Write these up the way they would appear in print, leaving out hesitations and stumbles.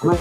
9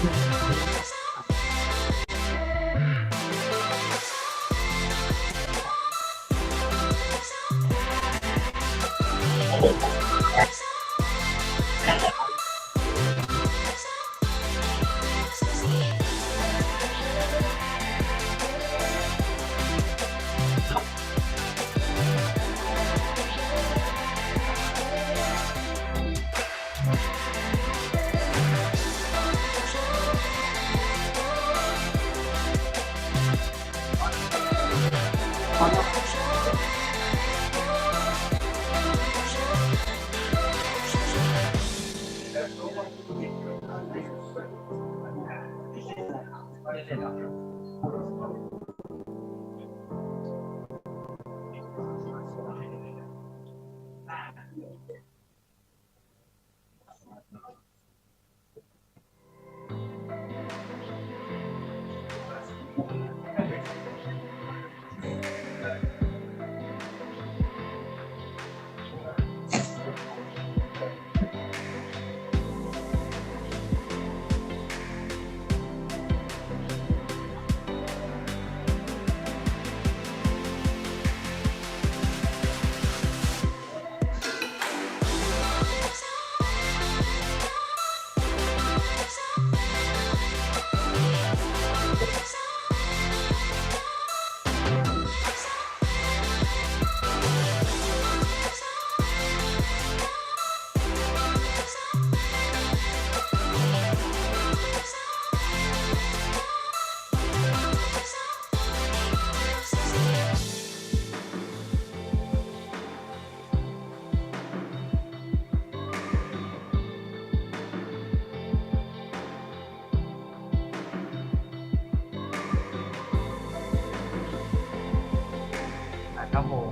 โมง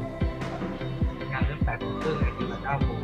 งานเริ่ม8 โมงครึ่งจริงๆ9 โมง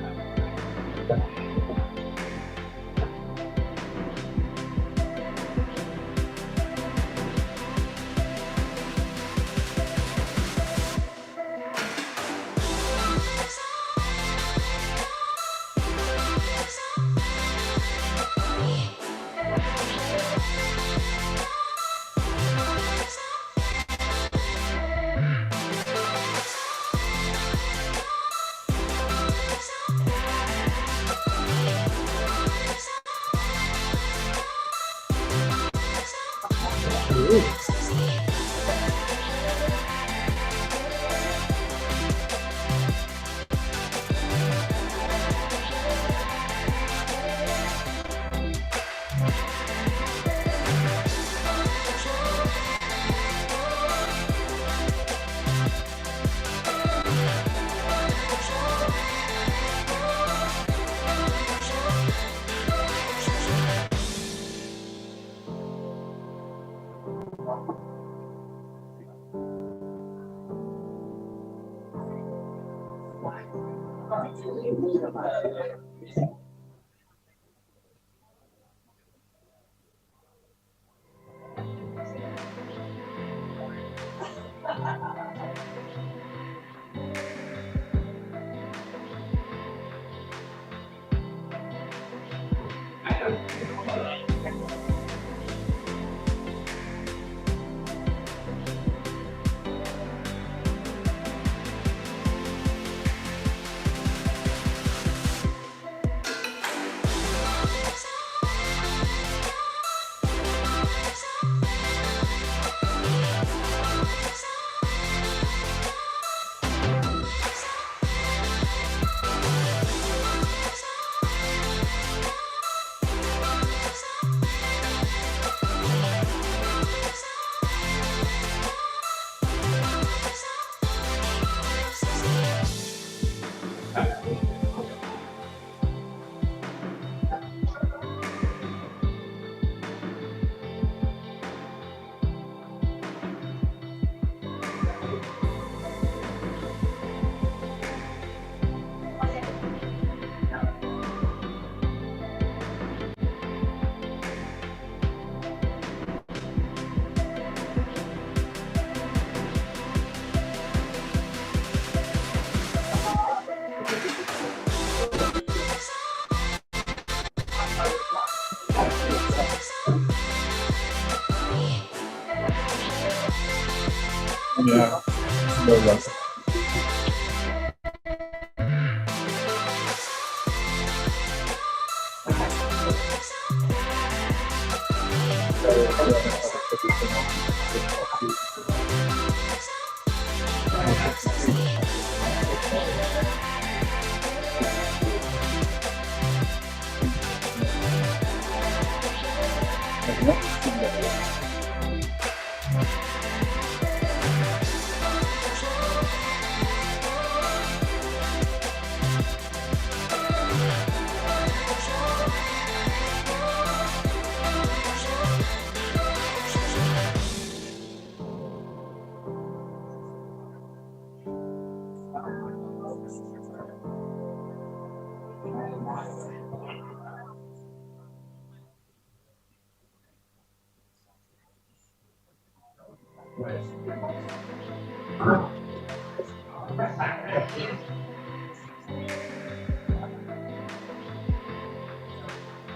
Yeah. Very well.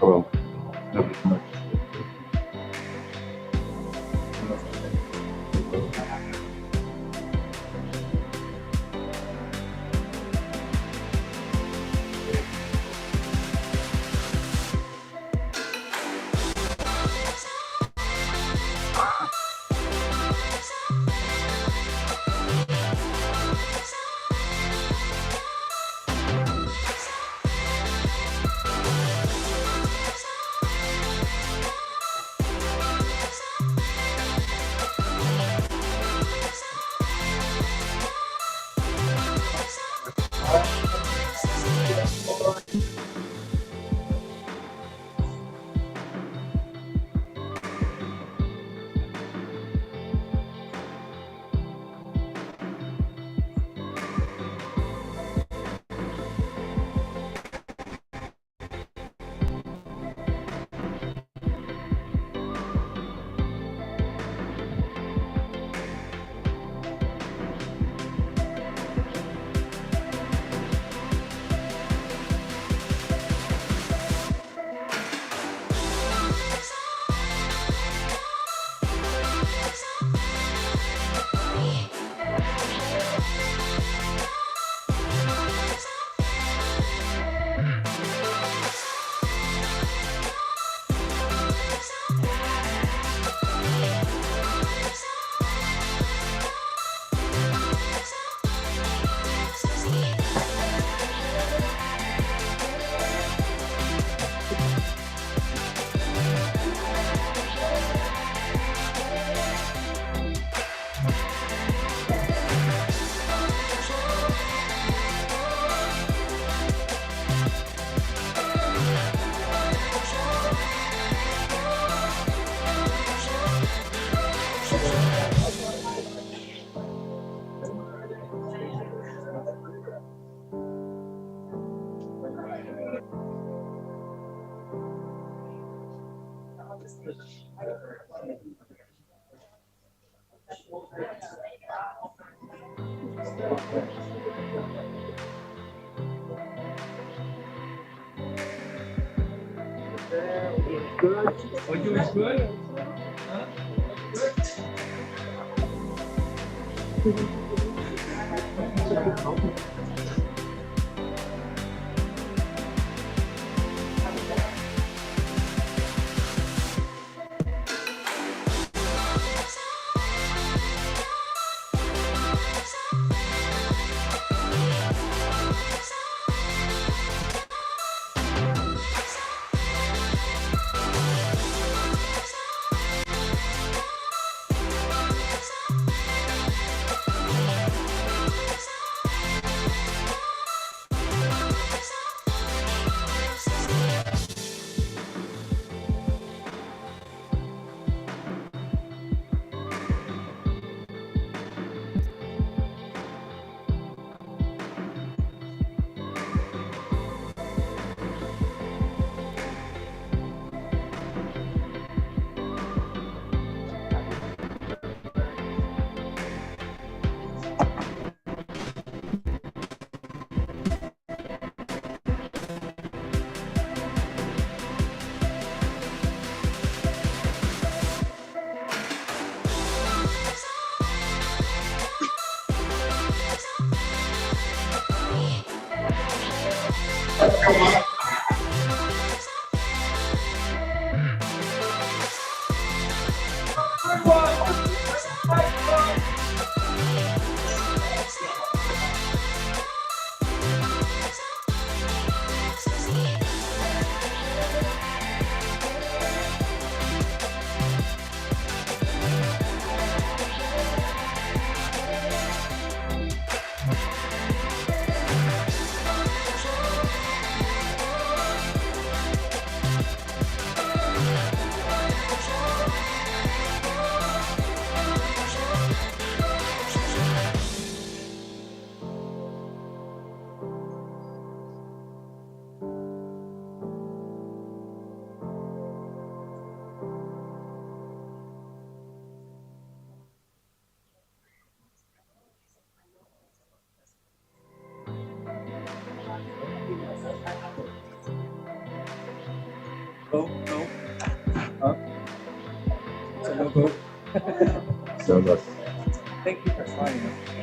Well, Oh, you is good? Huh? So good. Thank you for trying it.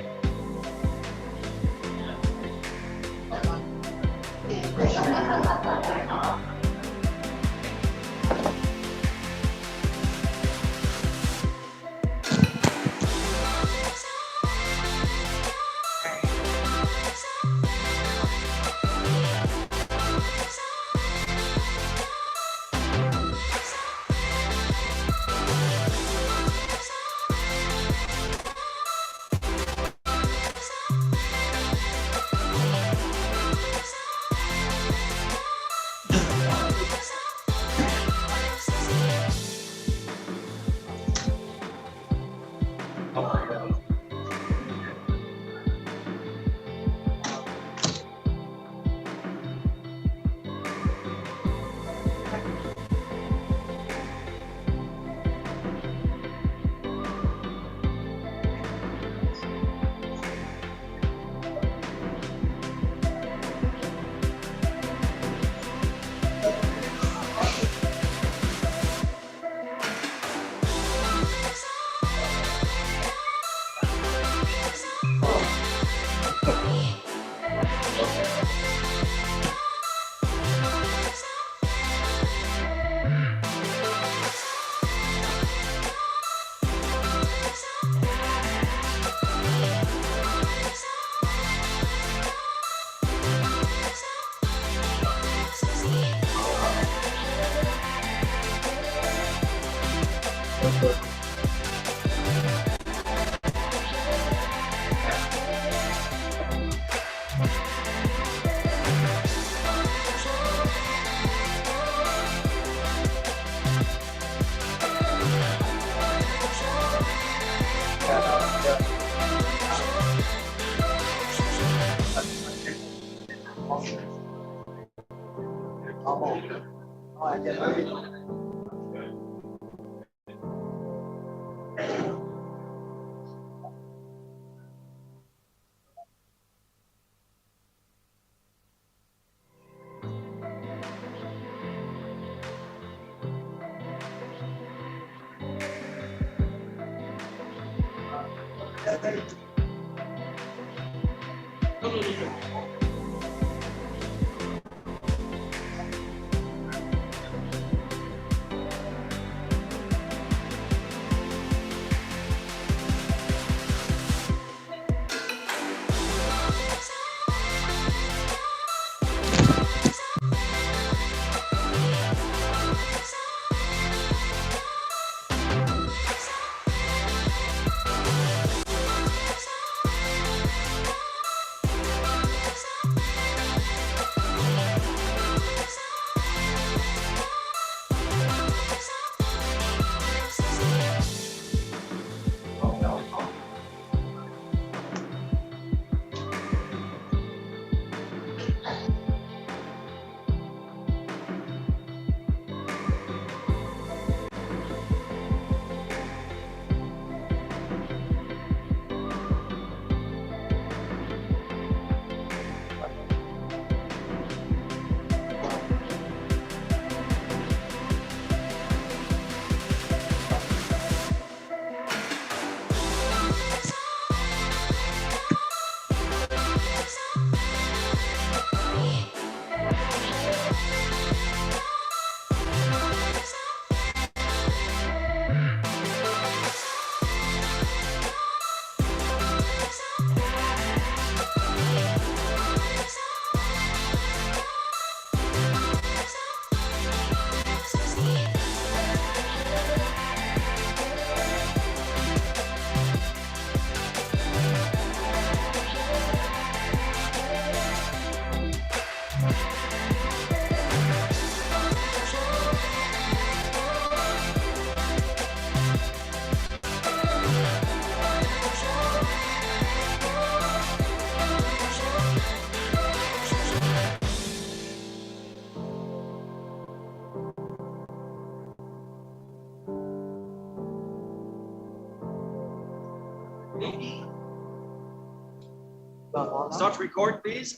Start to record, please.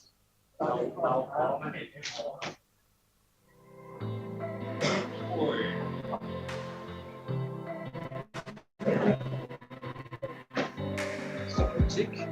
Music.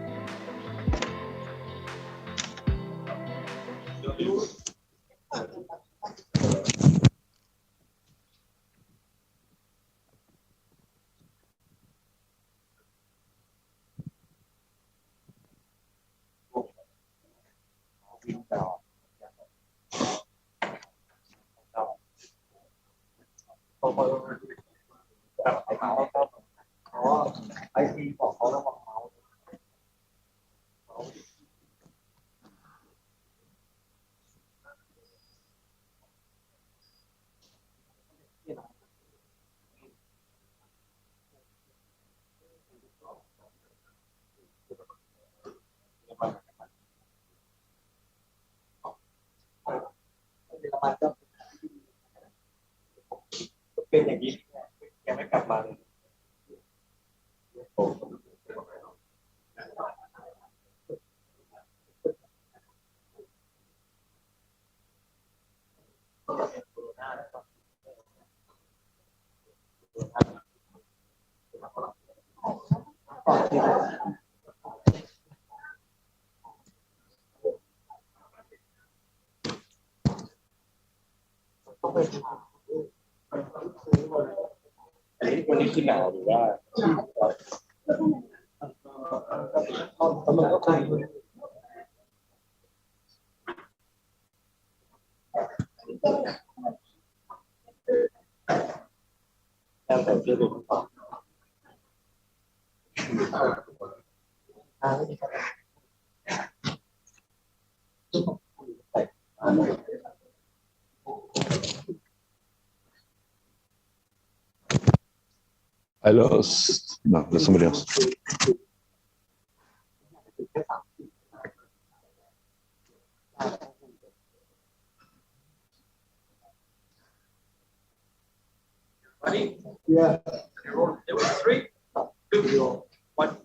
วันนี้คือหนาวหรือว่าตั้งแต่เชื่อดูต่อ I lost. No, there's somebody else. Ready? Yeah. There was 3, 2, 1.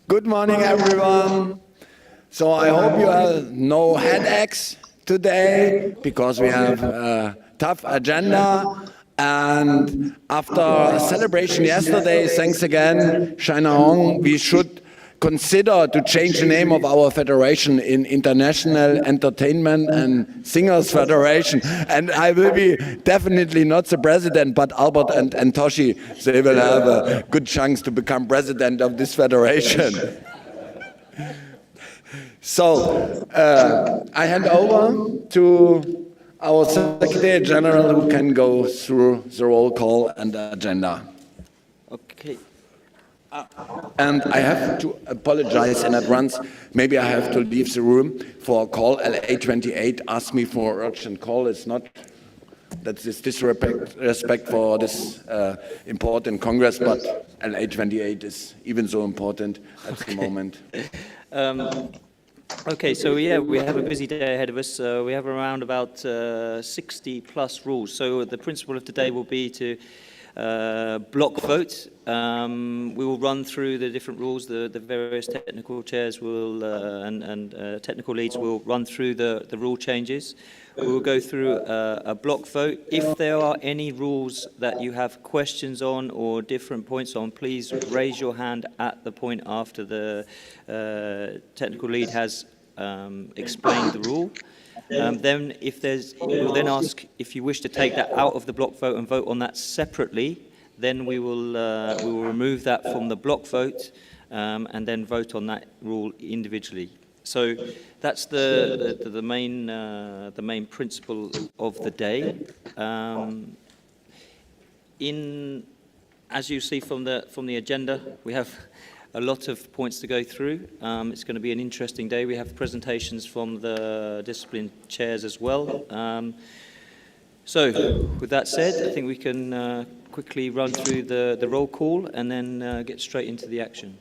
Good morning, everyone. So I hope you have no headaches today because we have a tough agenda. And after celebration yesterday, thanks again, China Hong, we should consider to change the name of our federation in International Entertainment and Singers Federation. And I will be definitely not the president, but Albert and Toshi, they will have a good chance to become president of this federation. So I hand over to our Secretary General who can go through the roll call and the agenda. Okay. And I have to apologize in advance. Maybe I have to leave the room for a call. LA28 asked me for an urgent call. It's not that this disrespect for this important Congress, but LA28 is even so important at the moment. Okay, so yeah, we have a busy day ahead of us. We have around about 60 plus rules. So the principle of today will be to block vote. We will run through the different rules. The various technical chairs will and technical leads will run through the rule changes. We will go through a block vote. If there are any rules that you have questions on or different points on, please raise your hand at the point after the technical lead has explained the rule. Then we'll then ask if you wish to take that out of the block vote and vote on that separately. Then we will remove that from the block vote and then vote on that rule individually. So that's the main principle of the day. As you see from the agenda, we have a lot of points to go through. It's going to be an interesting day. We have presentations from the discipline chairs as well. So, with that said, I think we can quickly run through the roll call and then get straight into the action.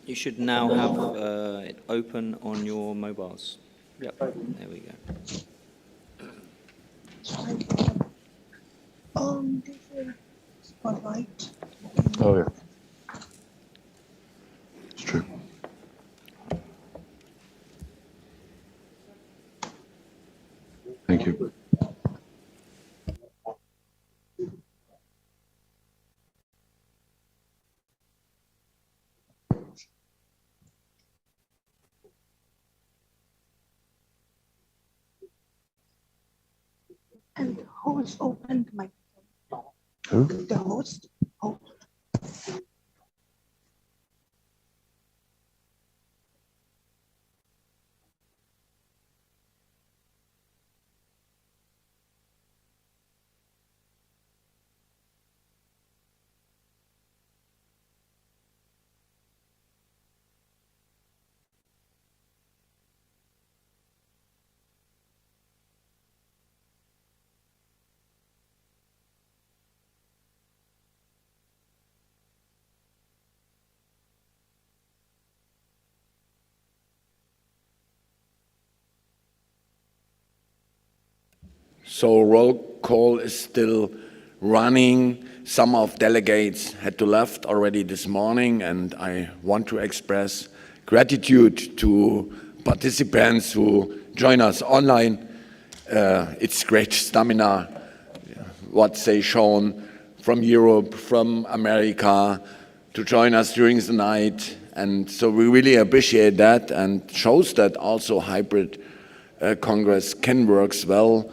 You should now have it open on your mobiles. Yep, there we go. This is spotlight. Oh, yeah. It's true. Thank you. And the host opened my. Who? The host. Oh. So roll call is still running. Some of delegates had to left already this morning, and I want to express gratitude to participants who join us online. It's great stamina, what they shown from Europe, from America, to join us during the night. And so we really appreciate that, and shows that also hybrid Congress can work well.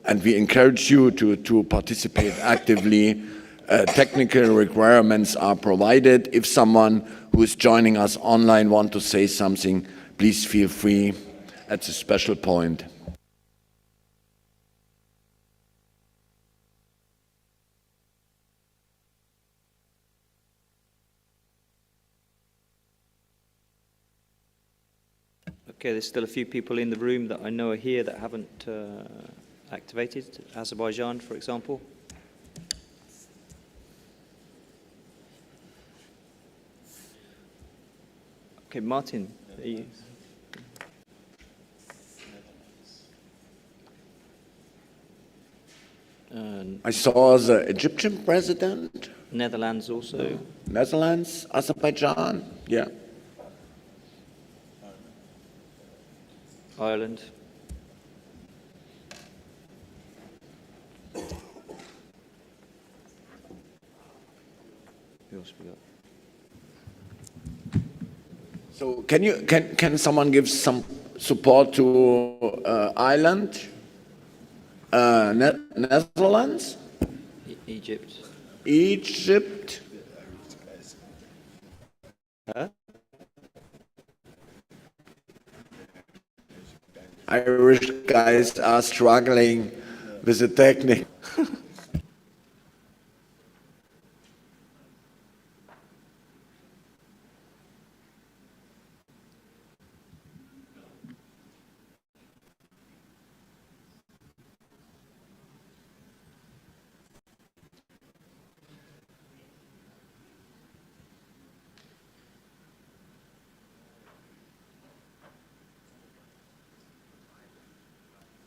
And we encourage you to participate actively. Technical requirements are provided. If someone who is joining us online wants to say something, please feel free at the special point. Okay, there's still a few people in the room that I know are here that haven't activated. Azerbaijan, for example. Okay, Martin. Are you? I saw the Egyptian president. Netherlands also. Netherlands, Azerbaijan, yeah. Ireland. Who else we got? So can someone give some support to Ireland, Netherlands, Egypt. Egypt? Huh? Irish guys are struggling with the technique.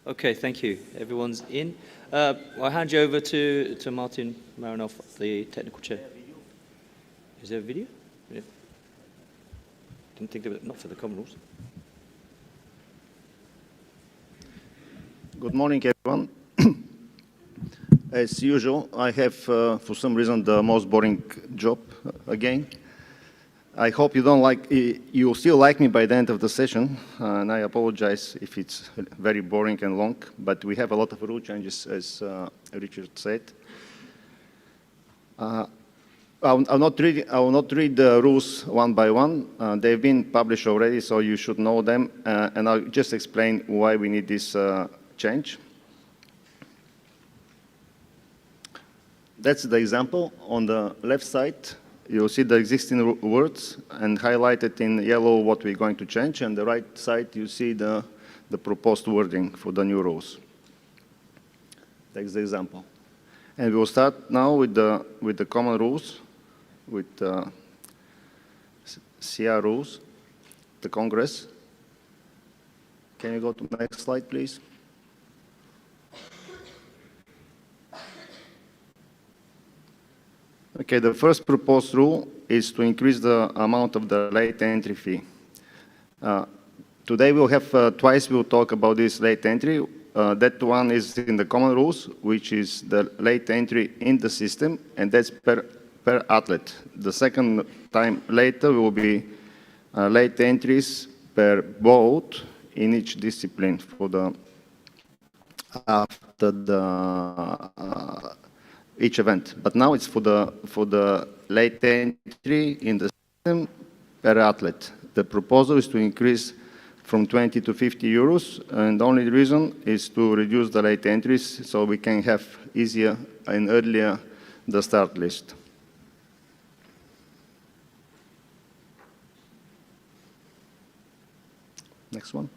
Okay, thank you. Everyone's in. I'll hand you over to Martin Marinov, the technical chair. Is there a video? Yeah. Didn't think there was, not for the common rules. Good morning, everyone. As usual, I have, for some reason, the most boring job again. I hope you don't like, you still like me by the end of the session, and I apologize if it's very boring and long, but we have a lot of rule changes, as Richard said. I will not read the rules one by one. They've been published already, so you should know them. And I'll just explain why we need this change. That's the example. On the left side, you'll see the existing words and highlighted in yellow what we're going to change. And the right side, you see the proposed wording for the new rules. That's the example. And we'll start now with the common rules, with CR rules, the Congress. Can you go to the next slide, please? Okay, the first proposed rule is to increase the amount of the late entry fee. Today we'll have twice we'll talk about this late entry. That one is in the common rules, which is the late entry in the system, and that's per athlete. The second time later will be late entries per boat in each discipline for the after the each event. But now it's for the late entry in the system per athlete. The proposal is to increase from 20 to 50 euros, and the only reason is to reduce the late entries so we can have easier and earlier the start list. Next one.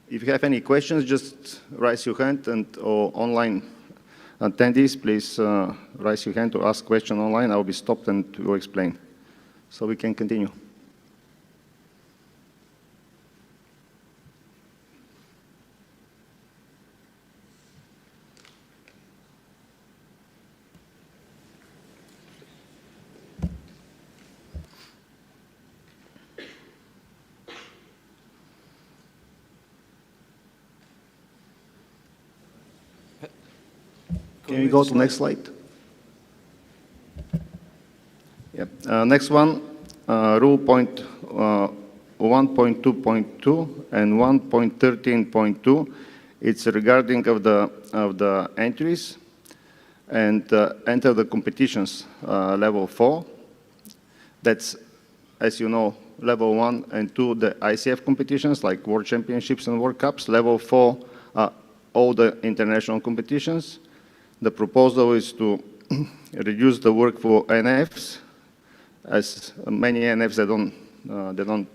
If you have any questions, just raise your hand, or online attendees, please raise your hand to ask question online. I will be stopped and will explain. So we can continue. Can you go to the next slide? Yep. Next one, rule point 1.2.2 and 1.13.2. It's regarding of the entries and enter the competitions level 4. That's, as you know, level 1 and 2, the ICF competitions like World Championships and World Cups. Level 4, all the international competitions. The proposal is to reduce the work for NFs, as many NFs they don't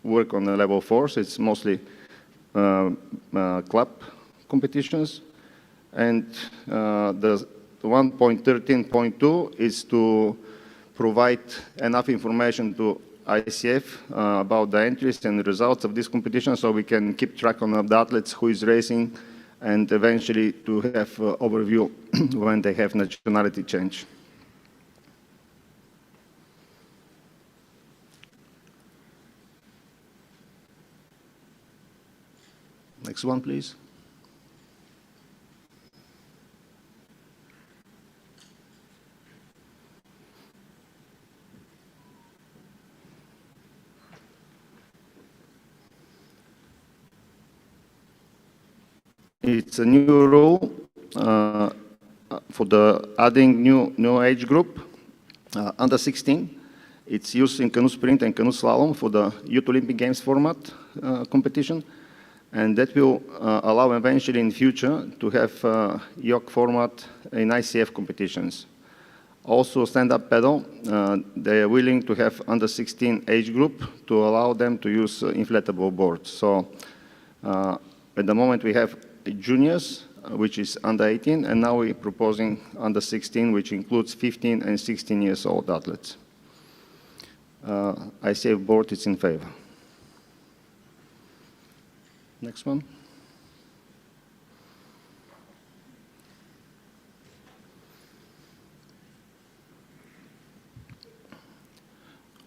work on the level 4, so it's mostly club competitions. And the 1.13.2 is to provide enough information to ICF about the entries and the results of this competition, so we can keep track on the athletes who is racing, and eventually to have overview when they have nationality change. Next one, please. It's a new rule for the adding new age group, under 16. It's used in canoe sprint and canoe slalom for the Youth Olympic Games format competition, and that will allow eventually in future to have yoke format in ICF competitions. Also, stand-up paddle, they are willing to have under 16 age group to allow them to use inflatable boards. So at the moment we have juniors, which is under 18, and now we're proposing under 16, which includes 15 and 16 years old athletes. ICF board is in favor. Next one.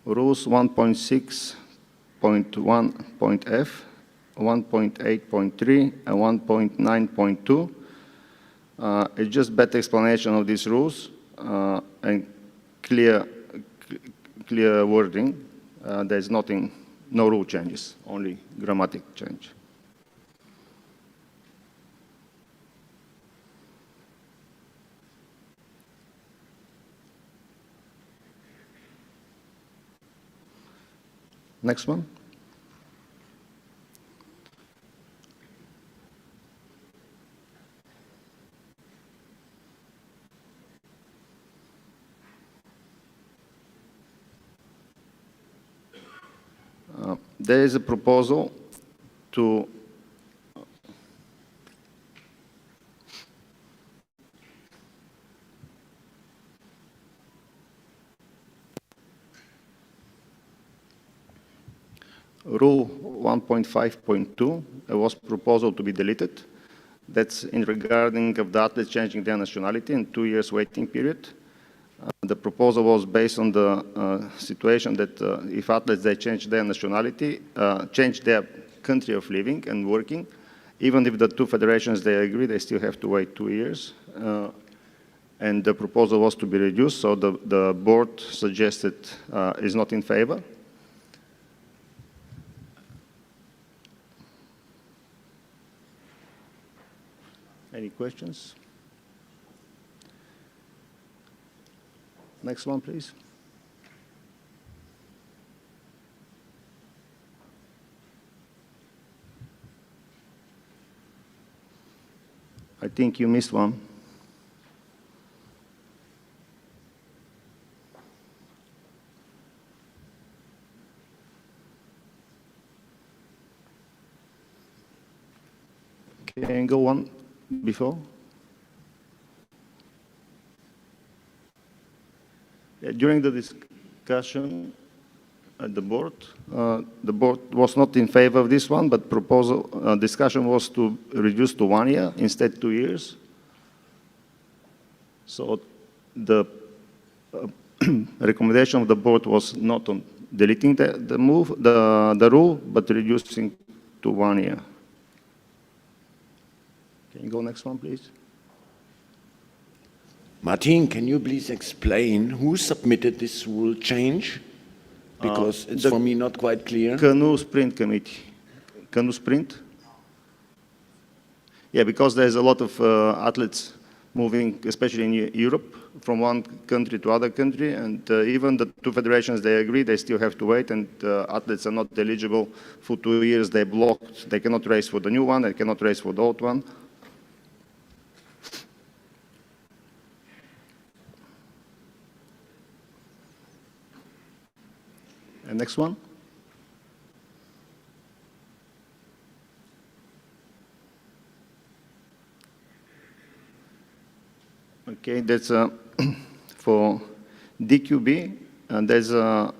Rules 1.6.1.f, 1.8.3 and 1.9.2. It's just better explanation of these rules and clear wording. There's nothing, no rule changes, only grammatic change. Next one. There is a proposal to Rule 1.5.2 was proposal to be deleted. That's in regarding of the athletes changing their nationality in 2 years waiting period. The proposal was based on the situation that if athletes, they change their nationality, change their country of living and working, even if the two federations, they agree, they still have to wait 2 years. And the proposal was to be reduced, so the board suggested is not in favor. Any questions? Next one, please. I think you missed one. Can you go one before? During the discussion at the board was not in favor of this one, but discussion was to reduce to 1 year instead 2 years. So the recommendation of the board was not on deleting the rule, but reducing to 1 year. Can you go next one, please? Martin, can you please explain who submitted this rule change? Because it's for me not quite clear. Canoe Sprint Committee. Canoe Sprint? Yeah, because there's a lot of athletes moving, especially in Europe, from one country to other country, and even the two federations, they agree, they still have to wait, and athletes are not eligible for 2 years. They're blocked. They cannot race for the new one. They cannot race for the old one. And next one. Okay, that's for DQB, and there's a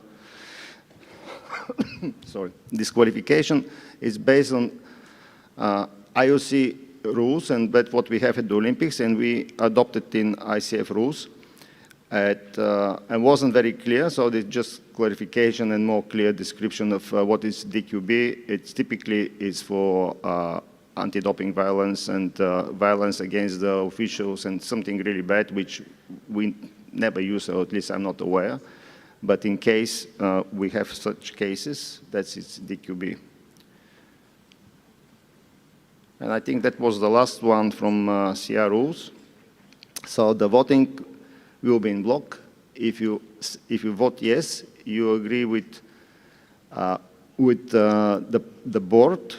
sorry, disqualification is based on IOC rules, and that's what we have at the Olympics, and we adopted in ICF rules. And wasn't very clear, so it's just clarification and more clear description of what is DQB. It typically is for anti-doping violence and violence against the officials and something really bad, which we never use, or at least I'm not aware. But in case we have such cases, that's its DQB. And I think that was the last one from CR rules. So the voting will be in block. If you vote yes, you agree with the board.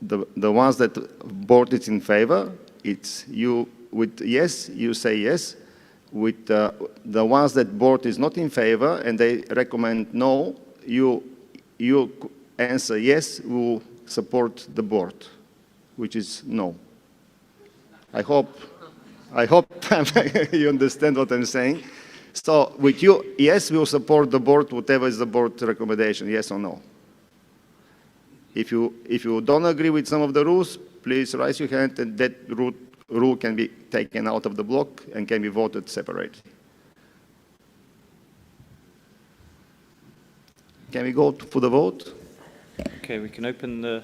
The ones that board is in favor, it's you with yes, you say yes. With the ones that board is not in favor and they recommend no, you answer yes, we will support the board, which is no. I hope you understand what I'm saying. So with you, yes, we'll support the board, whatever is the board recommendation, yes or no. If you don't agree with some of the rules, please raise your hand, and that rule can be taken out of the block and can be voted separately. Can we go for the vote? Okay, we can open the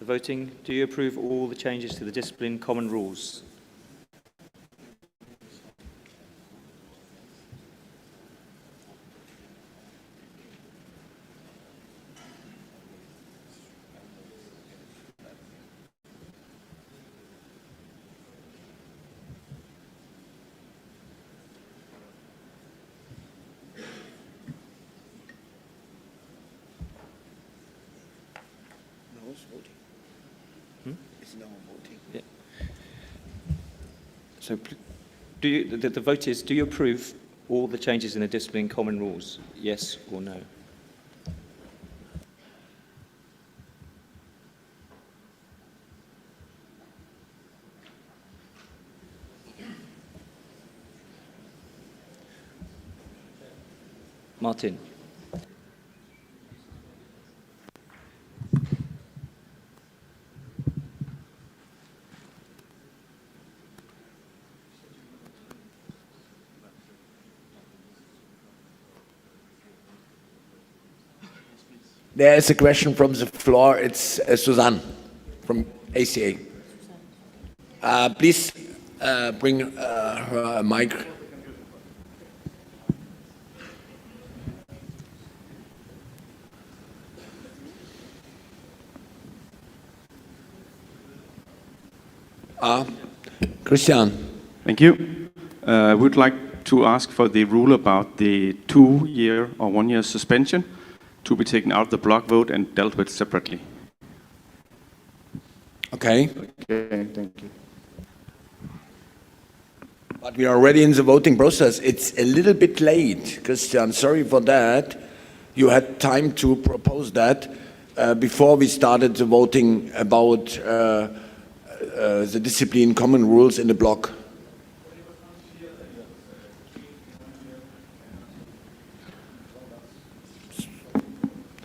voting. Do you approve all the changes to the discipline common rules? So do you, the vote is, do you approve all the changes in the discipline common rules? Yes or no? Martin. There is a question from the floor. It's Suzanne from ACA. Please bring her a mic. Christian. Thank you. I would like to ask for the rule about the 2-year or 1-year suspension to be taken out of the block vote and dealt with separately. Okay. Okay, thank you. But we are already in the voting process. It's a little bit late, Christian. Sorry for that. You had time to propose that before we started the voting about the discipline common rules in the block.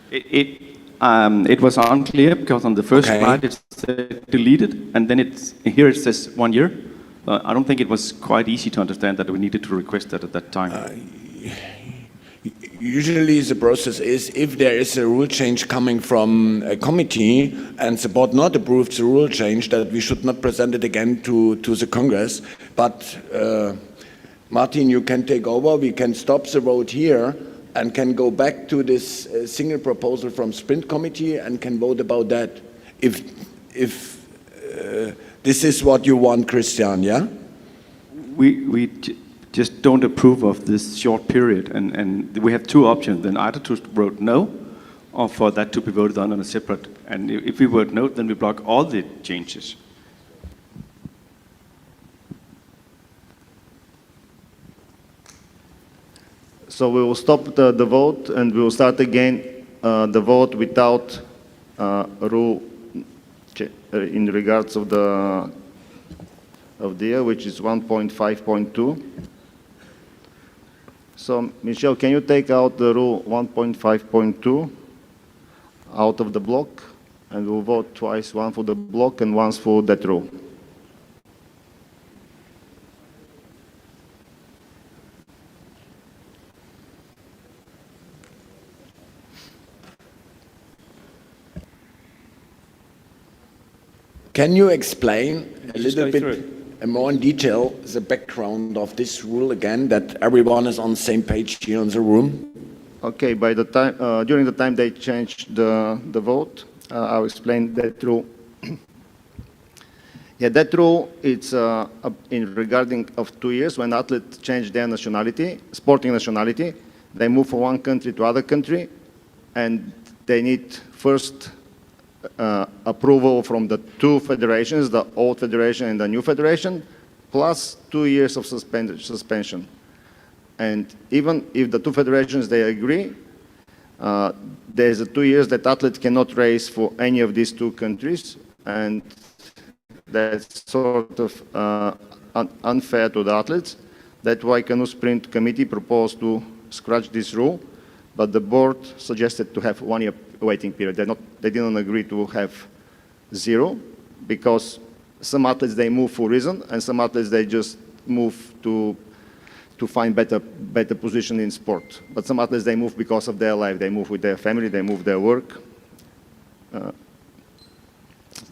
It was unclear because on the first Okay. slide it said deleted, and then here it says 1 year. I don't think it was quite easy to understand that we needed to request that at that time. Usually the process is if there is a rule change coming from a committee and the board not approves the rule change, that we should not present it again to the Congress. But Martin, you can take over. We can stop the vote here and can go back to this single proposal from Sprint Committee and can vote about that. If this is what you want, Christian, yeah? We just don't approve of this short period, and we have two options, then either to vote no, or for that to be voted on a separate. And if we vote no, then we block all the changes. So we will stop the vote and we will start again the vote without rule in regards of the year, which is 1.5.2. So Michelle, can you take out the rule 1.5.2 out of the block, and we'll vote twice, one for the block and once for that rule. Can you explain a Just little go bit more in detail the background of this rule again, that everyone is on the same page here in the room? Okay, by the time, during the time they changed the vote, I'll explain that rule. Yeah, that rule, it's in regarding of 2 years when athletes change their nationality, sporting nationality, they move from one country to other country, and they need first approval from the two federations, the old federation and the new federation, plus 2 years of suspension. And even if the two federations, they agree, there's 2 years that athletes cannot race for any of these two countries, and that's sort of unfair to the athletes. That's why Canoe Sprint Committee proposed to scratch this rule, but the board suggested to have 1 year waiting period. They didn't agree to have 0, because some athletes, they move for reason, and some athletes, they just move to find better position in sport. But some athletes, they move because of their life. They move with their family, they move their work.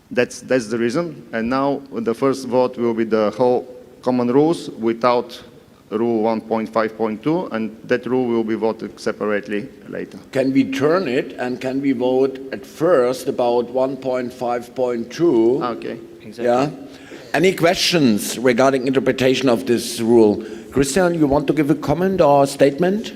That's the reason. And now the first vote will be the whole common rules without rule 1.5.2, and that rule will be voted separately later. Can we turn it and can we vote at first about 1.5.2? Okay. Exactly. Yeah. Any questions regarding interpretation of this rule? Christian, you want to give a comment or statement?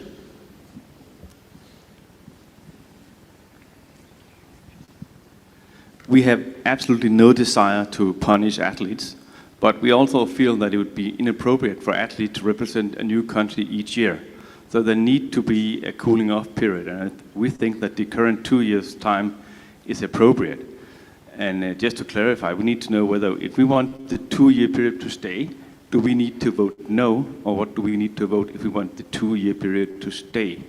we have absolutely no desire to punish athletes, but we also feel that it would be inappropriate for athletes to represent a new country each year. So there need to be a cooling off period, and we think that the current 2 years' time is appropriate. And just to clarify, we need to know whether if we want the 2-year period to stay, do we need to vote no, or what do we need to vote if we want the 2-year period to stay?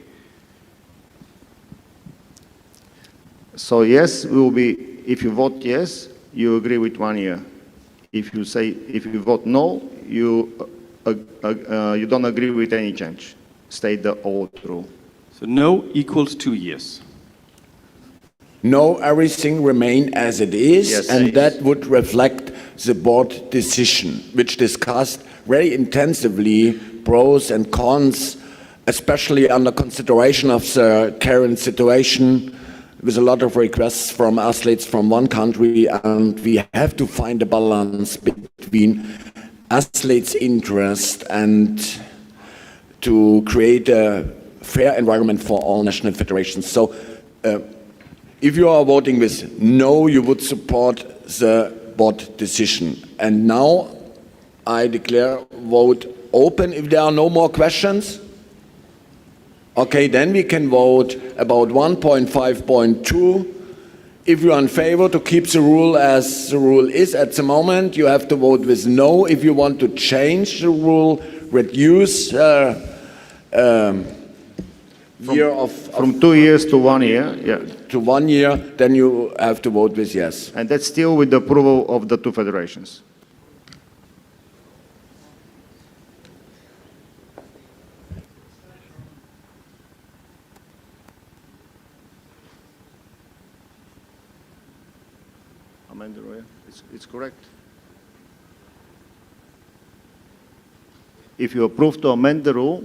So yes, will be, if you vote yes, you agree with 1 year. If you vote no, you don't agree with any change. Stay the old rule. So no equals 2 years. No, everything remain as it is, Yes, and yes. that would reflect the board decision, which discussed very intensively pros and cons, especially under consideration of the current situation, with a lot of requests from athletes from one country, and we have to find a balance between athletes' interest and to create a fair environment for all national federations. So if you are voting with no, you would support the board decision. And now I declare vote open if there are no more questions. Okay, then we can vote about 1.5.2. If you are in favor to keep the rule as the rule is at the moment, you have to vote with no. If you want to change the rule, reduce year of From 2 years to 1 year, yeah. to 1 year, then you have to vote with yes. And that's still with the approval of the two federations. Amend the rule, it's correct. If you approve to amend the rule,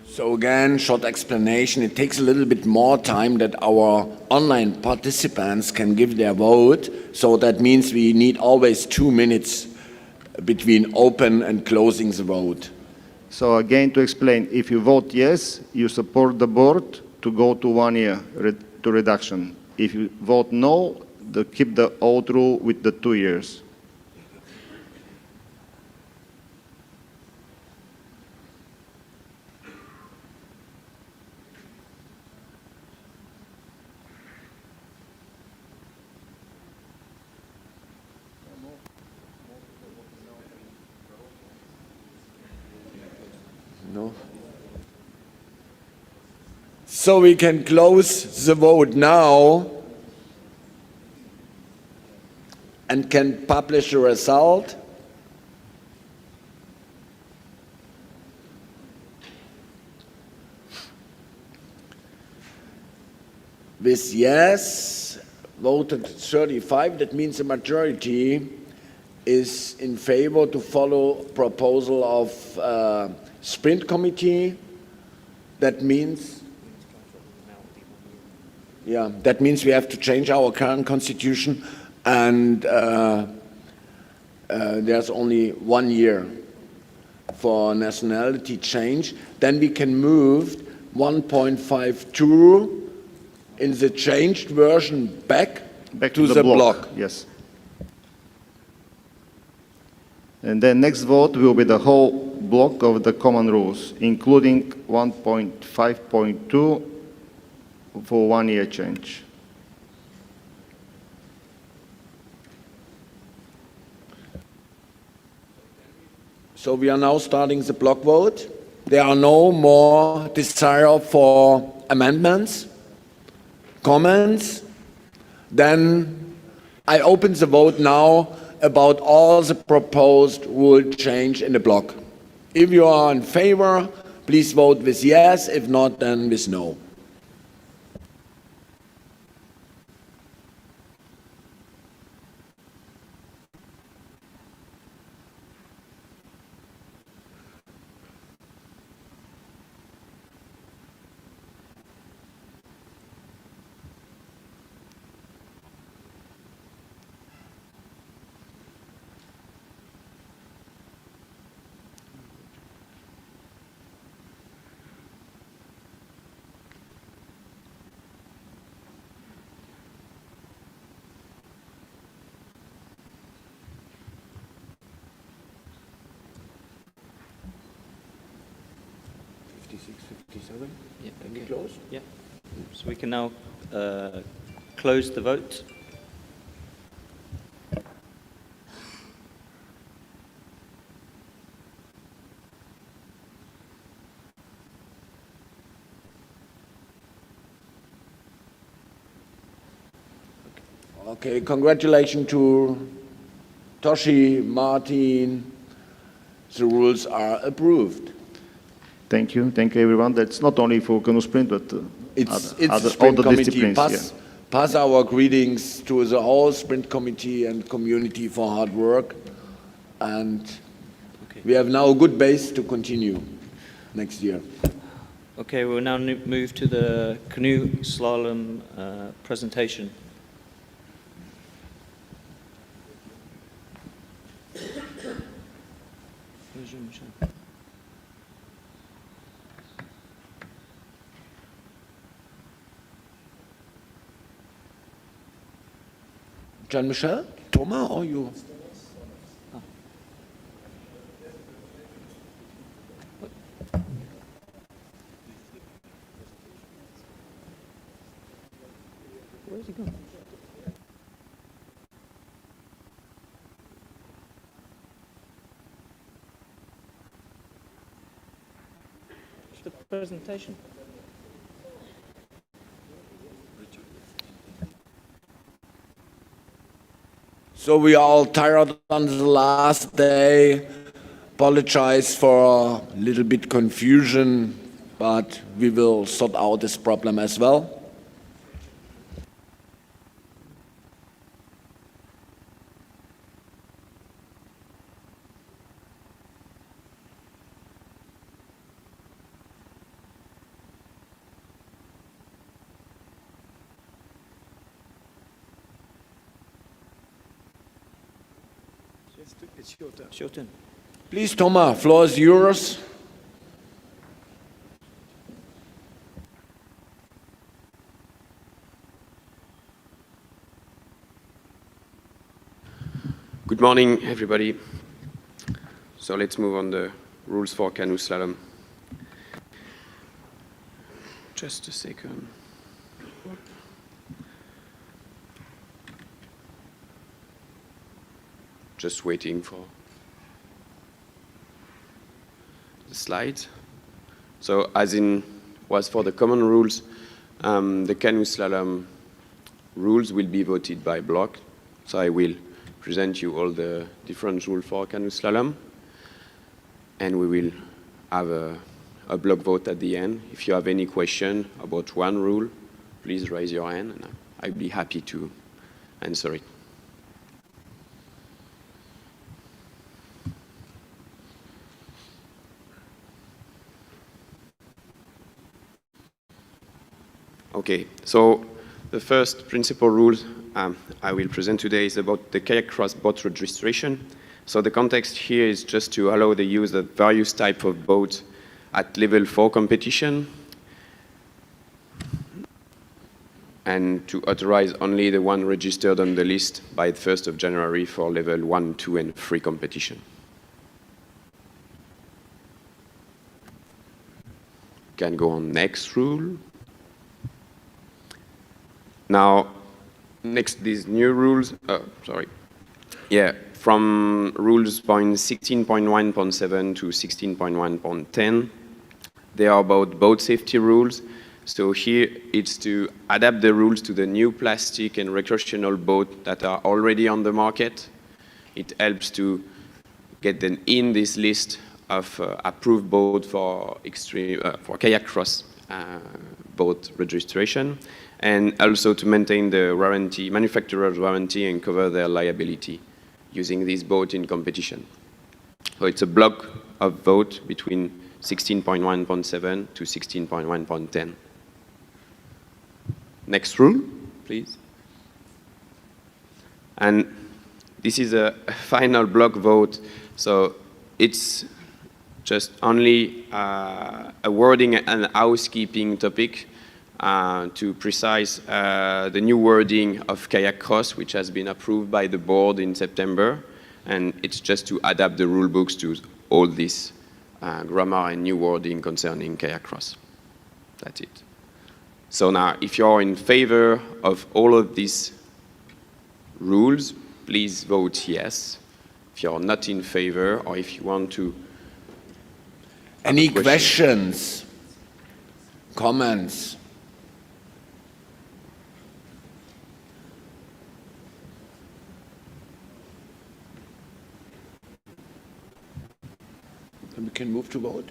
So again, short explanation. It takes a little bit more time that our online participants can give their vote. So that means we need always 2 minutes between open and closing the vote. so again to explain, if you vote yes, you support the board to go to 1 year to reduction. If you vote no, keep the old rule with the 2 years. No. So we can close the vote now and can publish the result. With yes, voted 35, that means the majority is in favor to follow proposal of sprint committee. That means, yeah, that means we have to change our current constitution, and there's only 1 year for nationality change. Then we can move 1.52 in the changed version back to the block. Yes. And then next vote will be the whole block of the common rules, including 1.5.2 for 1 year change. So we are now starting the block vote. There are no more desire for amendments, comments. Then I open the vote now about all the proposed rule change in the block. If you are in favor, please vote with yes. If not, then with no. 56, 57. Yeah, Can we okay. close? Yeah. So we can now close the vote. Okay, congratulations to Toshi, Martin. The rules are approved. Thank you. Thank you, everyone. That's not only for Canoe Sprint, but It's other, the all sprint the committee. disciplines. Pass our greetings to the whole sprint committee and community for hard work. And we have now a good base to continue next year. Okay, we'll now move to the canoe slalom presentation. Where's Jean-Michel? Jean-Michel, Thomas, or you? Where's he gone? The presentation. So we are all tired on the last day. Apologize for a little bit confusion, but we will sort out this problem as well. It's your turn. It's your turn. Please, Thomas, floor is yours. Good morning, everybody. So let's move on the rules for canoe slalom. Just a second. Just waiting for the slides. So as in was for the common rules, the canoe slalom rules will be voted by block. So I will present you all the different rules for canoe slalom, and we will have a block vote at the end. If you have any question about one rule, please raise your hand, and I'll be happy to answer it. Okay, so the first principal rule I will present today is about the kayak cross boat registration. So the context here is just to allow the use of various types of boats at level 4 competition and to authorize only the one registered on the list by the 1st of January for level 1, 2, and 3 competition. Can go on next rule. Now, next, these new rules, from rules point 16.1.7 to 16.1.10, they are about boat safety rules. So here, it's to adapt the rules to the new plastic and recreational boats that are already on the market. It helps to get them in this list of approved boats for kayak cross boat registration, and also to maintain the warranty, manufacturer's warranty, and cover their liability using this boat in competition. So it's a block of vote between 16.1.7 to 16.1.10. Next rule, please. And this is a final block vote, so it's just only a wording and housekeeping topic to precise the new wording of kayak cross, which has been approved by the board in September, and it's just to adapt the rule books to all these grammar and new wording concerning kayak cross. That's it. So now, if you're in favor of all of these rules, please vote yes. If you're not in favor, or if you want to... Any questions? Comments? Then we can move to vote.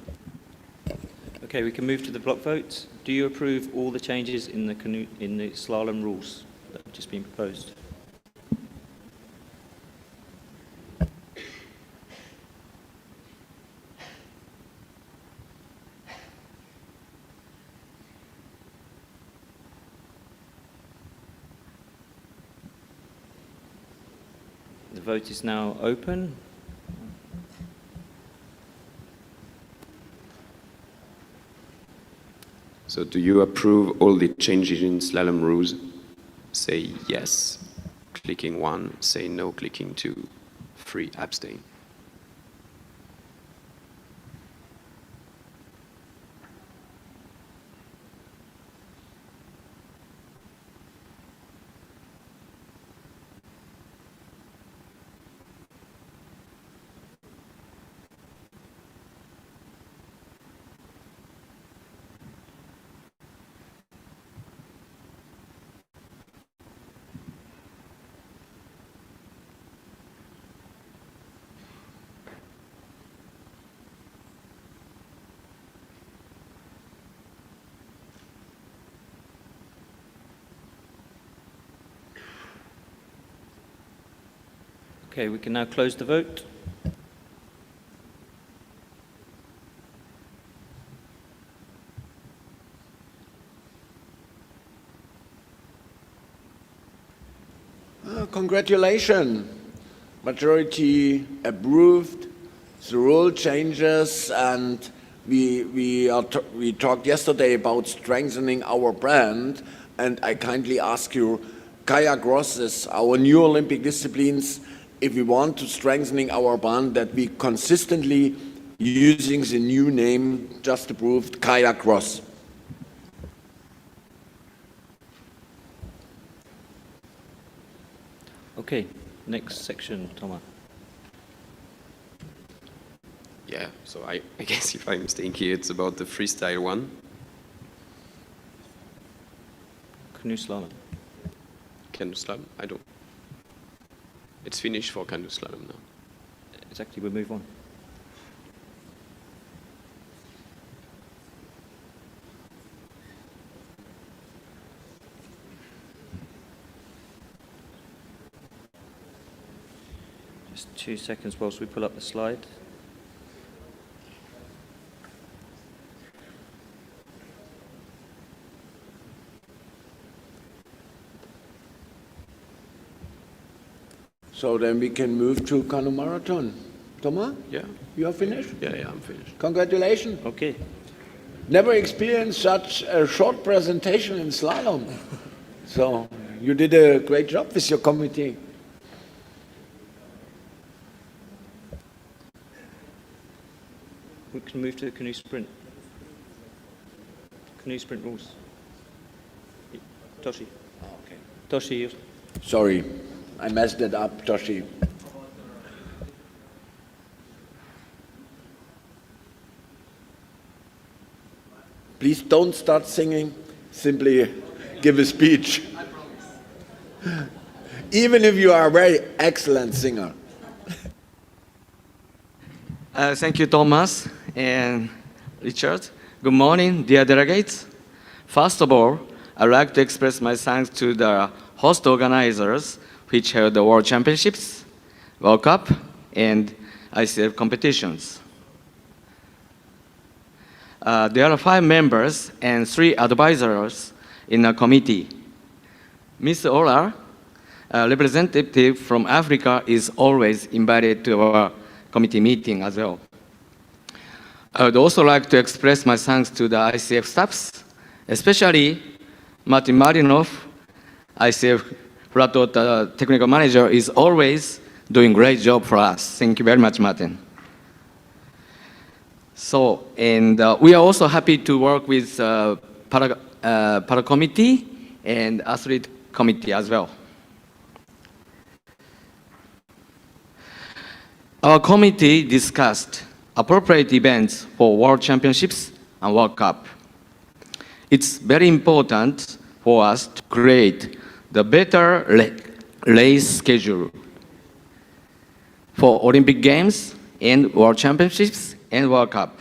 Okay, we can move to the block vote. Do you approve all the changes in the slalom rules that have just been proposed? The vote is now open. So do you approve all the changes in slalom rules? Say yes, clicking 1, say no, clicking 2, 3, abstain. Okay, we can now close the vote. Congratulations. Majority approved the rule changes, and we talked yesterday about strengthening our brand, and I kindly ask you, kayak cross is our new Olympic disciplines. If we want to strengthening our brand, that we consistently using the new name just approved kayak cross. Okay, next section, Thomas. Yeah, so I guess if I'm staying here, it's about the freestyle one. Canoe slalom. Canoe slalom? I don't. It's finished for canoe slalom now. Exactly, we'll move on. Just 2 seconds whilst we pull up the slide. So then we can move to Canoe Marathon. Thomas, Yeah, you are finished? yeah, I'm finished. Congratulations. Okay. Never experienced such a short presentation in slalom. So you did a great job with your committee. We can move to the canoe sprint. Canoe sprint rules. Toshi. Okay. Toshi, Sorry, I messed it up, Toshi. Please don't start singing, simply give a speech. Even if you are a very excellent singer. Thank you, Thomas and Richard. Good morning, dear delegates. First of all, I'd like to express my thanks to the host organizers which held the World Championships, World Cup, and ICF competitions. There are 5 members and 3 advisors in the committee. Ms. Ola, a representative from Africa, is always invited to our committee meeting as well. I would also like to express my thanks to the ICF staffs, especially Martin Marinov, ICF Flat technical manager, is always doing a great job for us. Thank you very much, Martin. So, and we are also happy to work with Para Committee and Athlete Committee as well. Our committee discussed appropriate events for World Championships and World Cup. It's very important for us to create the better race schedule for Olympic Games and World Championships and World Cup.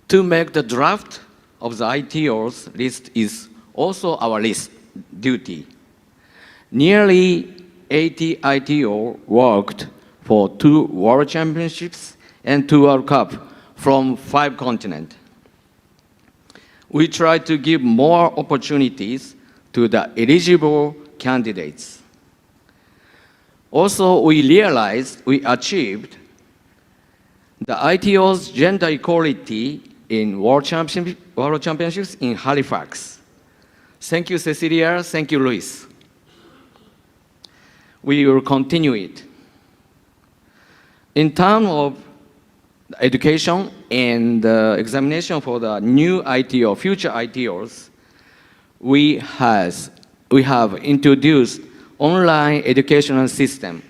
To make the draft of the ITO's list is also our list duty. Nearly 80 ITO worked for 2 World Championships and 2 World Cup from 5 continents. We try to give more opportunities to the eligible candidates. Also, we realized we achieved the ITO's gender equality in World Championships in Halifax. Thank you, Cecilia. Thank you, Luis. We will continue it. In terms of education and examination for the new ITO, future ITOs, we have introduced online educational system.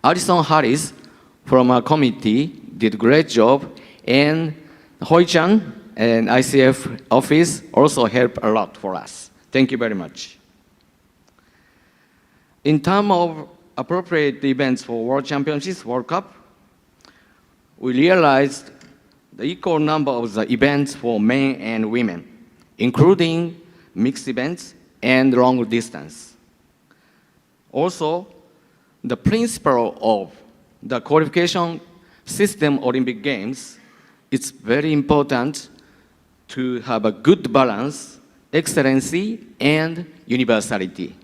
Alison Harris from our committee did a great job, and Hoi-chan and ICF office also helped a lot for us. Thank you very much. In terms of appropriate events for World Championships, World Cup, we realized the equal number of the events for men and women, including mixed events and long distance. Also, the principle of the qualification system Olympic Games, it's very important to have a good balance, excellency, and universality.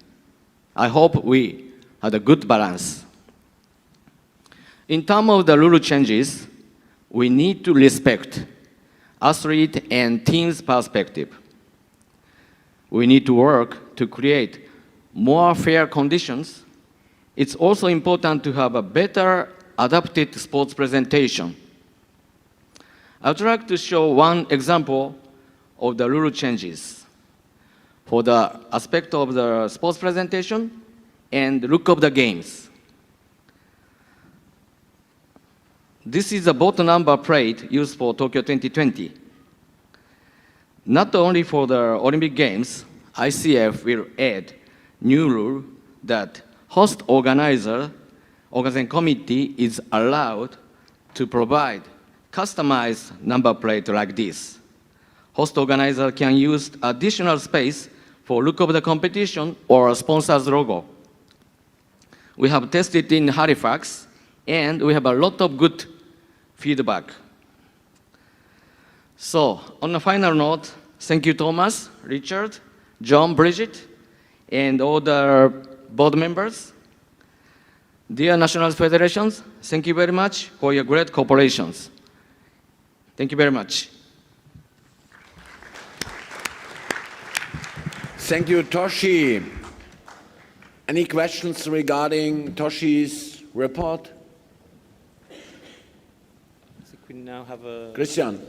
I hope we had a good balance. In terms of the rule changes, we need to respect athlete and team's perspective. We need to work to create more fair conditions. It's also important to have a better adapted sports presentation. I'd like to show one example of the rule changes for the aspect of the sports presentation and the look of the games. This is a boat number plate used for Tokyo 2020. Not only for the Olympic Games, ICF will add new rule that host organizing committee is allowed to provide customized number plate like this. Host organizer can use additional space for look of the competition or a sponsor's logo. We have tested in Halifax, and we have a lot of good feedback. So, on a final note, thank you, Thomas, Richard, John, Bridget, and all the board members. Dear National Federations, thank you very much for your great cooperations. Thank you very much. Thank you, Toshi. Any questions regarding Toshi's report? I think we now have a... Christian.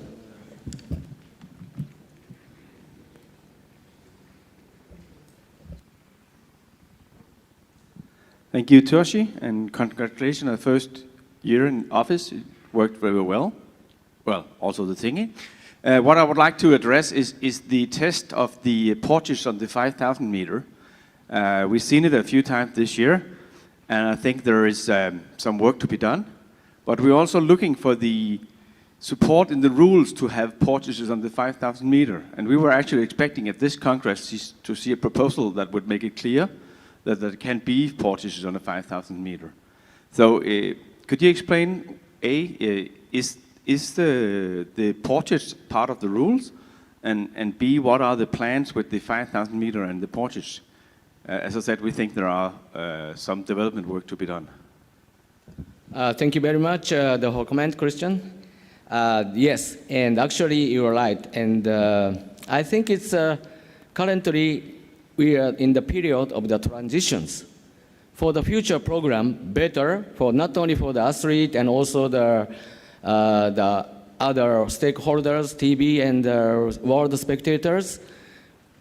Thank you, Toshi, and congratulations on the first year in office. It worked very well. Well, also the thingy. What I would like to address is the test of the portage on the 5,000 meter. We've seen it a few times this year, and I think there is some work to be done. But we're also looking for the support in the rules to have portages on the 5,000 meter. And we were actually expecting at this Congress to see a proposal that would make it clear that there can be portages on the 5,000 meter. So could you explain, is the portage part of the rules? And B, what are the plans with the 5,000 meter and the portage? As I said, we think there are some development work to be done. Thank you very much, the whole comment, Christian. Yes, and actually you're right. And I think it's currently we are in the period of the transitions. For the future program, better for not only for the athlete and also the the other stakeholders, TV and world spectators,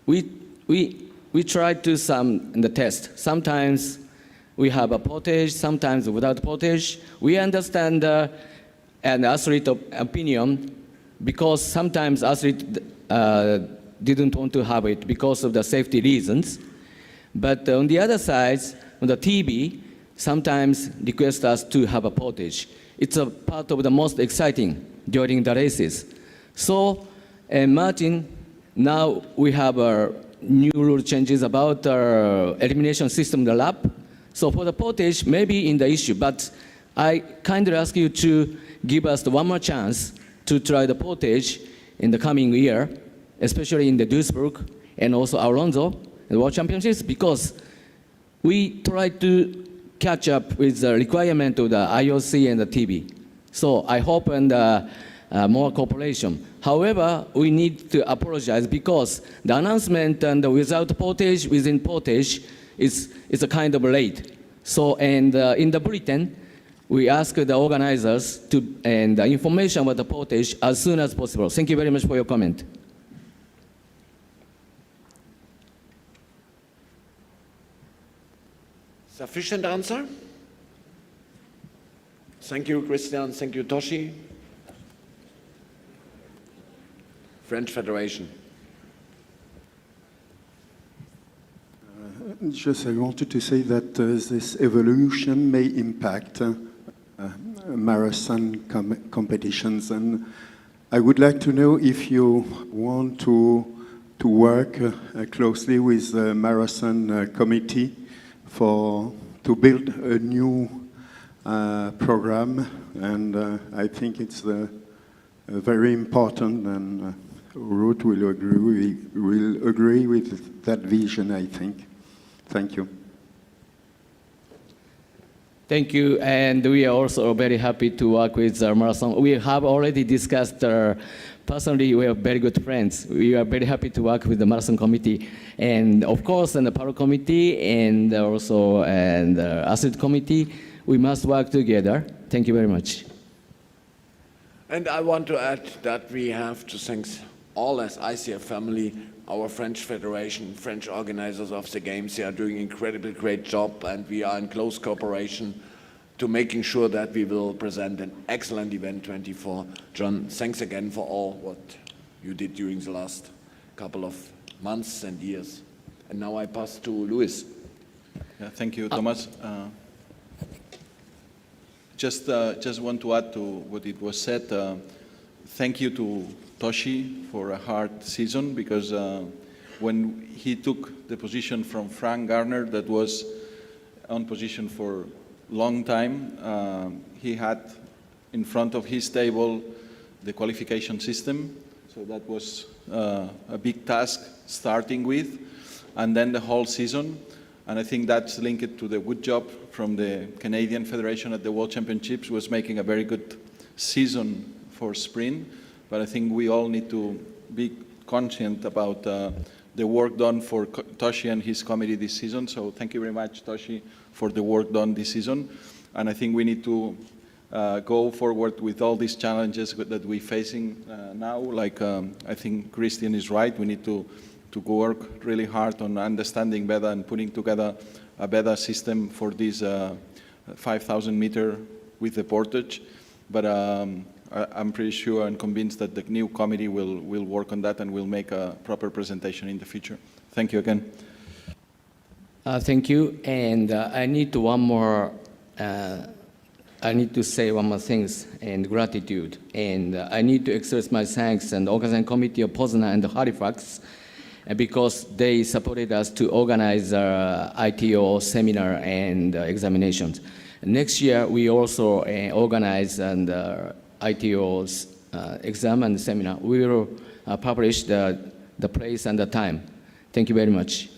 we try to some in the test. Sometimes we have a portage, sometimes without portage. We understand an athlete opinion because sometimes athlete didn't want to have it because of the safety reasons. But on the other side, on the TV, sometimes request us to have a portage. It's a part of the most exciting during the races. So, Martin, now we have new rule changes about elimination system in the lap. So for the portage, maybe in the issue, but I kindly ask you to give us one more chance to try the portage in the coming year, especially in the Duisburg and also Alonso, the World Championships, because we try to catch up with the requirement of the IOC and the TV. So I hope and more cooperation. However, we need to apologize because the announcement and without portage, within portage, is a kind of late. So, and in the bulletin, we ask the organizers to, and the information about the portage as soon as possible. Thank you very much for your comment. Sufficient answer? Thank you, Christian. Thank you, Toshi. French Federation. Just I wanted to say that this evolution may impact marathon competitions, and I would like to know if you want to work closely with the marathon committee to build a new program, and I think it's very important, and Ruth will agree with that vision, I think. Thank you. Thank you, and we are also very happy to work with marathon. We have already discussed, personally, we are very good friends. We are very happy to work with the marathon committee, and of course, and the Paro committee, and also and the athlete committee. We must work together. Thank you very much. And I want to add that we have to thank all as ICF family, our French Federation, French organizers of the games. They are doing an incredibly great job, and we are in close cooperation to making sure that we will present an excellent event 24. John, thanks again for all what you did during the last couple of months and years. And now I pass to Luis. Yeah, thank you, Thomas. Just want to add to what it was said. Thank you to Toshi for a hard season, because when he took the position from Frank Garner, that was on position for a long time, he had in front of his table the qualification system. So that was a big task starting with, and then the whole season. And I think that's linked to the good job from the Canadian Federation at the World Championships, was making a very good season for sprint. But I think we all need to be conscient about the work done for Toshi and his committee this season. So thank you very much, Toshi, for the work done this season. And I think we need to go forward with all these challenges that we're facing now. Like I think Christian is right. We need to work really hard on understanding better and putting together a better system for this 5,000 meter with the portage. But I'm pretty sure and convinced that the new committee will work on that and will make a proper presentation in the future. Thank you again. Thank you, and I need to say one more thing, and gratitude. And I need to express my thanks and organizing committee of Poznan and Halifax, because they supported us to organize ITO seminar and examinations. Next year, we also organize and ITO's exam and seminar. We will publish the place and the time. Thank you very much.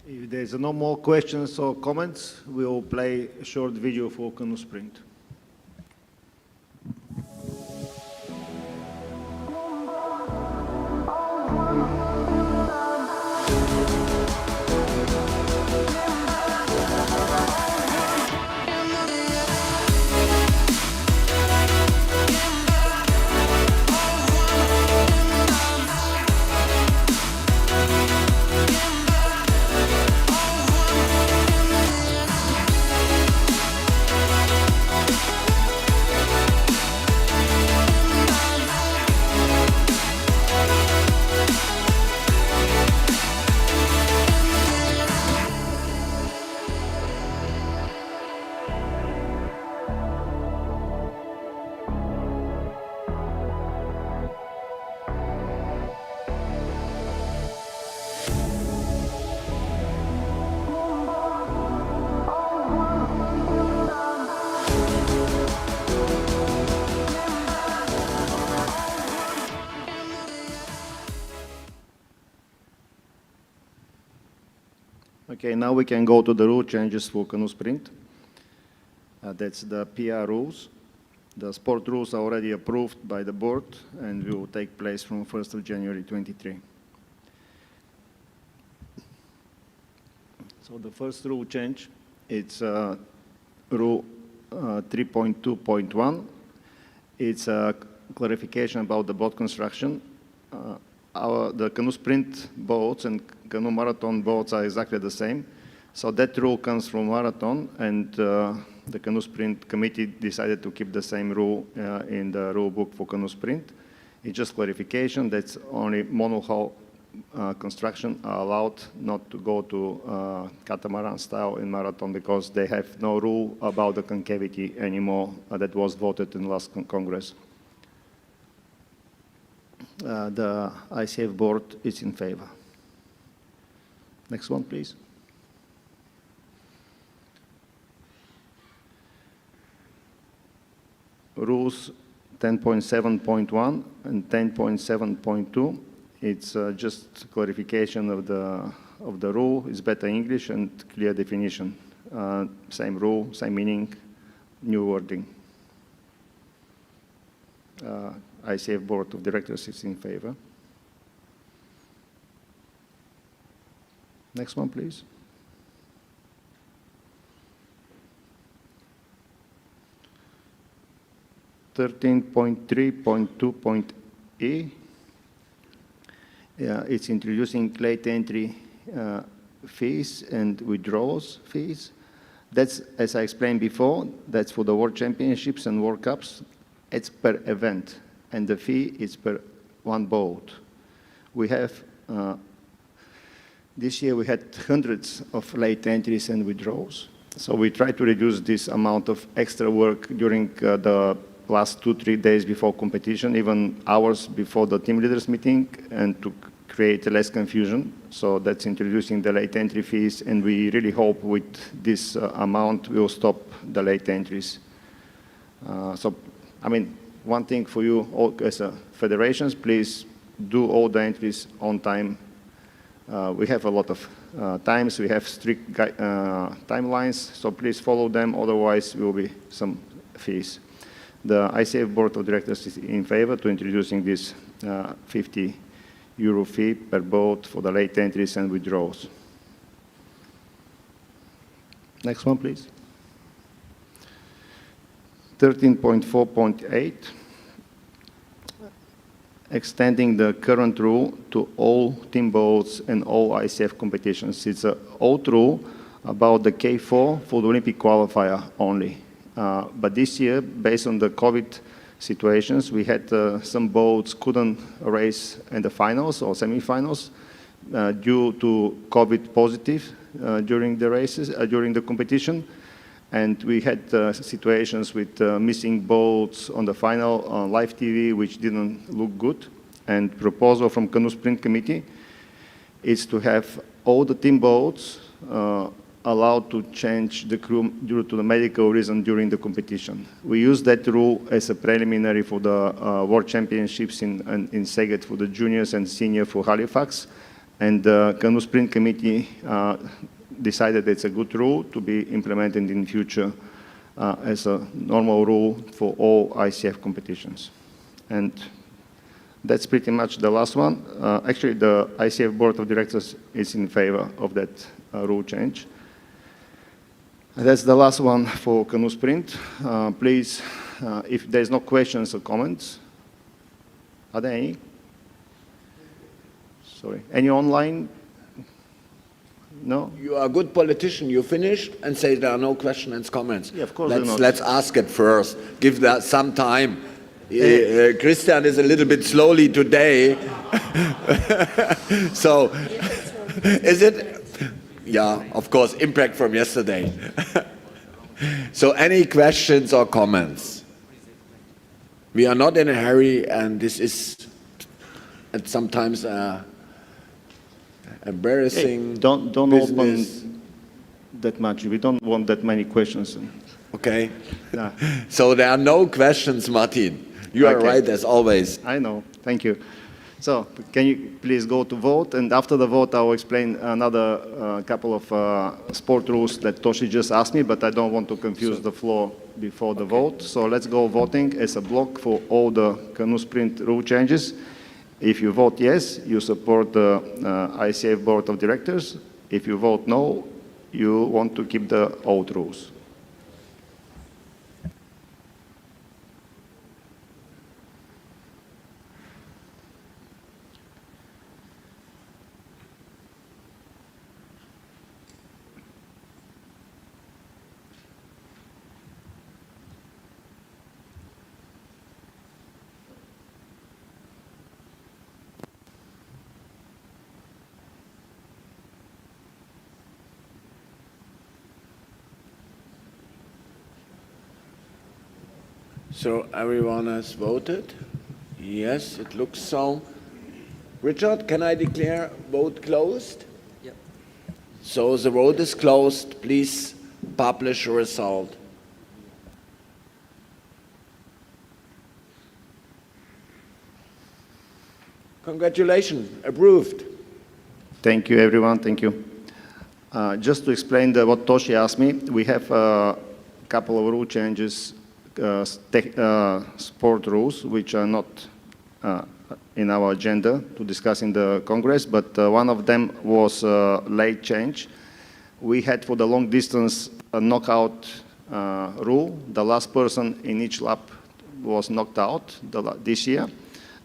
If there's no more questions or comments, we'll play a short video for Canoe Sprint. Okay, now we can go to the rule changes for canoe sprint. That's the PR rules. The sport rules are already approved by the board and will take place from 1st of January 23. So the first rule change, it's rule 3.2.1. It's a clarification about the boat construction. The canoe sprint boats and canoe marathon boats are exactly the same. So that rule comes from marathon, and the canoe sprint committee decided to keep the same rule in the rule book for canoe sprint. It's just clarification. That's only monohull construction are allowed, not to go to catamaran style in marathon, because they have no rule about the concavity anymore that was voted in last Congress. The ICF board is in favor. Next one, please. Rules 10.7.1 and 10.7.2. It's just clarification of the rule. It's better English and clear definition. Same rule, same meaning, new wording. ICF Board of Directors is in favor. Next one, please. (13.3.2.e). It's introducing late entry fees and withdrawals fees. That's, as I explained before, that's for the World Championships and World Cups. It's per event, and the fee is per one boat. We have, this year we had hundreds of late entries and withdrawals. So we try to reduce this amount of extra work during the last 2-3 days before competition, even hours before the team leaders meeting, and to create less confusion. So that's introducing the late entry fees, and we really hope with this amount we'll stop the late entries. So, I mean, one thing for you all as federations, please do all the entries on time. We have a lot of times, we have strict timelines, so please follow them, otherwise there will be some fees. The ICF Board of Directors is in favor to introducing this €50 fee per boat for the late entries and withdrawals. Next one, please. 13.4.8, extending the current rule to all team boats and all ICF competitions. It's an old rule about the K4 for the Olympic qualifier only. But this year, based on the COVID situations, we had some boats couldn't race in the finals or semifinals due to COVID positive during the races, during the competition. And we had situations with missing boats on the final on live TV, which didn't look good. And proposal from Canoe Sprint Committee is to have all the team boats allowed to change the crew due to the medical reason during the competition. We use that rule as a preliminary for the World Championships in Szeged for the juniors and senior for Halifax. And the Canoe Sprint Committee decided it's a good rule to be implemented in future as a normal rule for all ICF competitions. And that's pretty much the last one. Actually, the ICF Board of Directors is in favor of that rule change. And that's the last one for Canoe Sprint. Please, if there's no questions or comments, are there any? Sorry, any online? No? You are a good politician. You finished and say there are no questions and comments. Yeah, of course let's ask it first. Give that some time. Christian is a little bit slowly today. So, is it? Yeah, of course, impact from yesterday. So, any questions or comments? We are not in a hurry, and this is sometimes embarrassing. Hey, don't business. open that much. We don't want that many questions. Okay. Yeah. So there are no questions, Martin. You are Okay. right as always. I know. Thank you. So can you please go to vote? And after the vote, I will explain another couple of sport rules that Toshi just asked me, but I don't want to confuse the floor before the vote. So let's go voting as a block for all the canoe sprint rule changes. If you vote yes, you support the ICF Board of Directors. If you vote no, you want to keep the old rules. So everyone has voted? Yes, it looks so. Richard, can I declare vote closed? Yep. So the vote is closed. Please publish the result. Congratulations, approved. Thank you, everyone. Thank you. Just to explain what Toshi asked me, we have a couple of rule changes, sport rules, which are not in our agenda to discuss in the Congress, but one of them was late change. We had for the long distance a knockout rule. The last person in each lap was knocked out this year.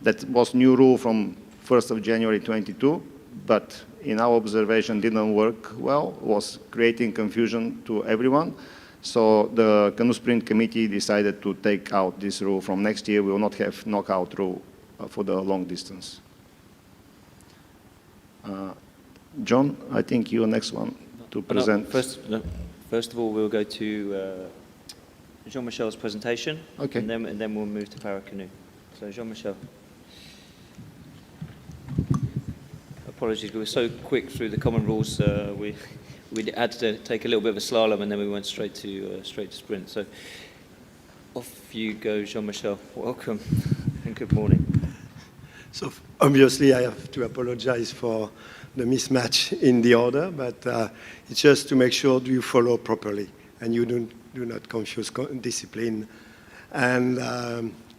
That was new rule from 1st of January 22, but in our observation didn't work well, was creating confusion to everyone. So the Canoe Sprint Committee decided to take out this rule. From next year, we will not have knockout rule for the long distance. John, I think you're next one to present. First of all, we'll go to Jean-Michel's presentation, okay. and then we'll move to Paracanoe. So Jean-Michel. Apologies, we were so quick through the common rules. We had to take a little bit of a slalom, and then we went straight to sprint. So off you go, Jean-Michel. Welcome and good morning. So obviously, I have to apologize for the mismatch in the order, but it's just to make sure you follow properly and you do not confuse discipline. And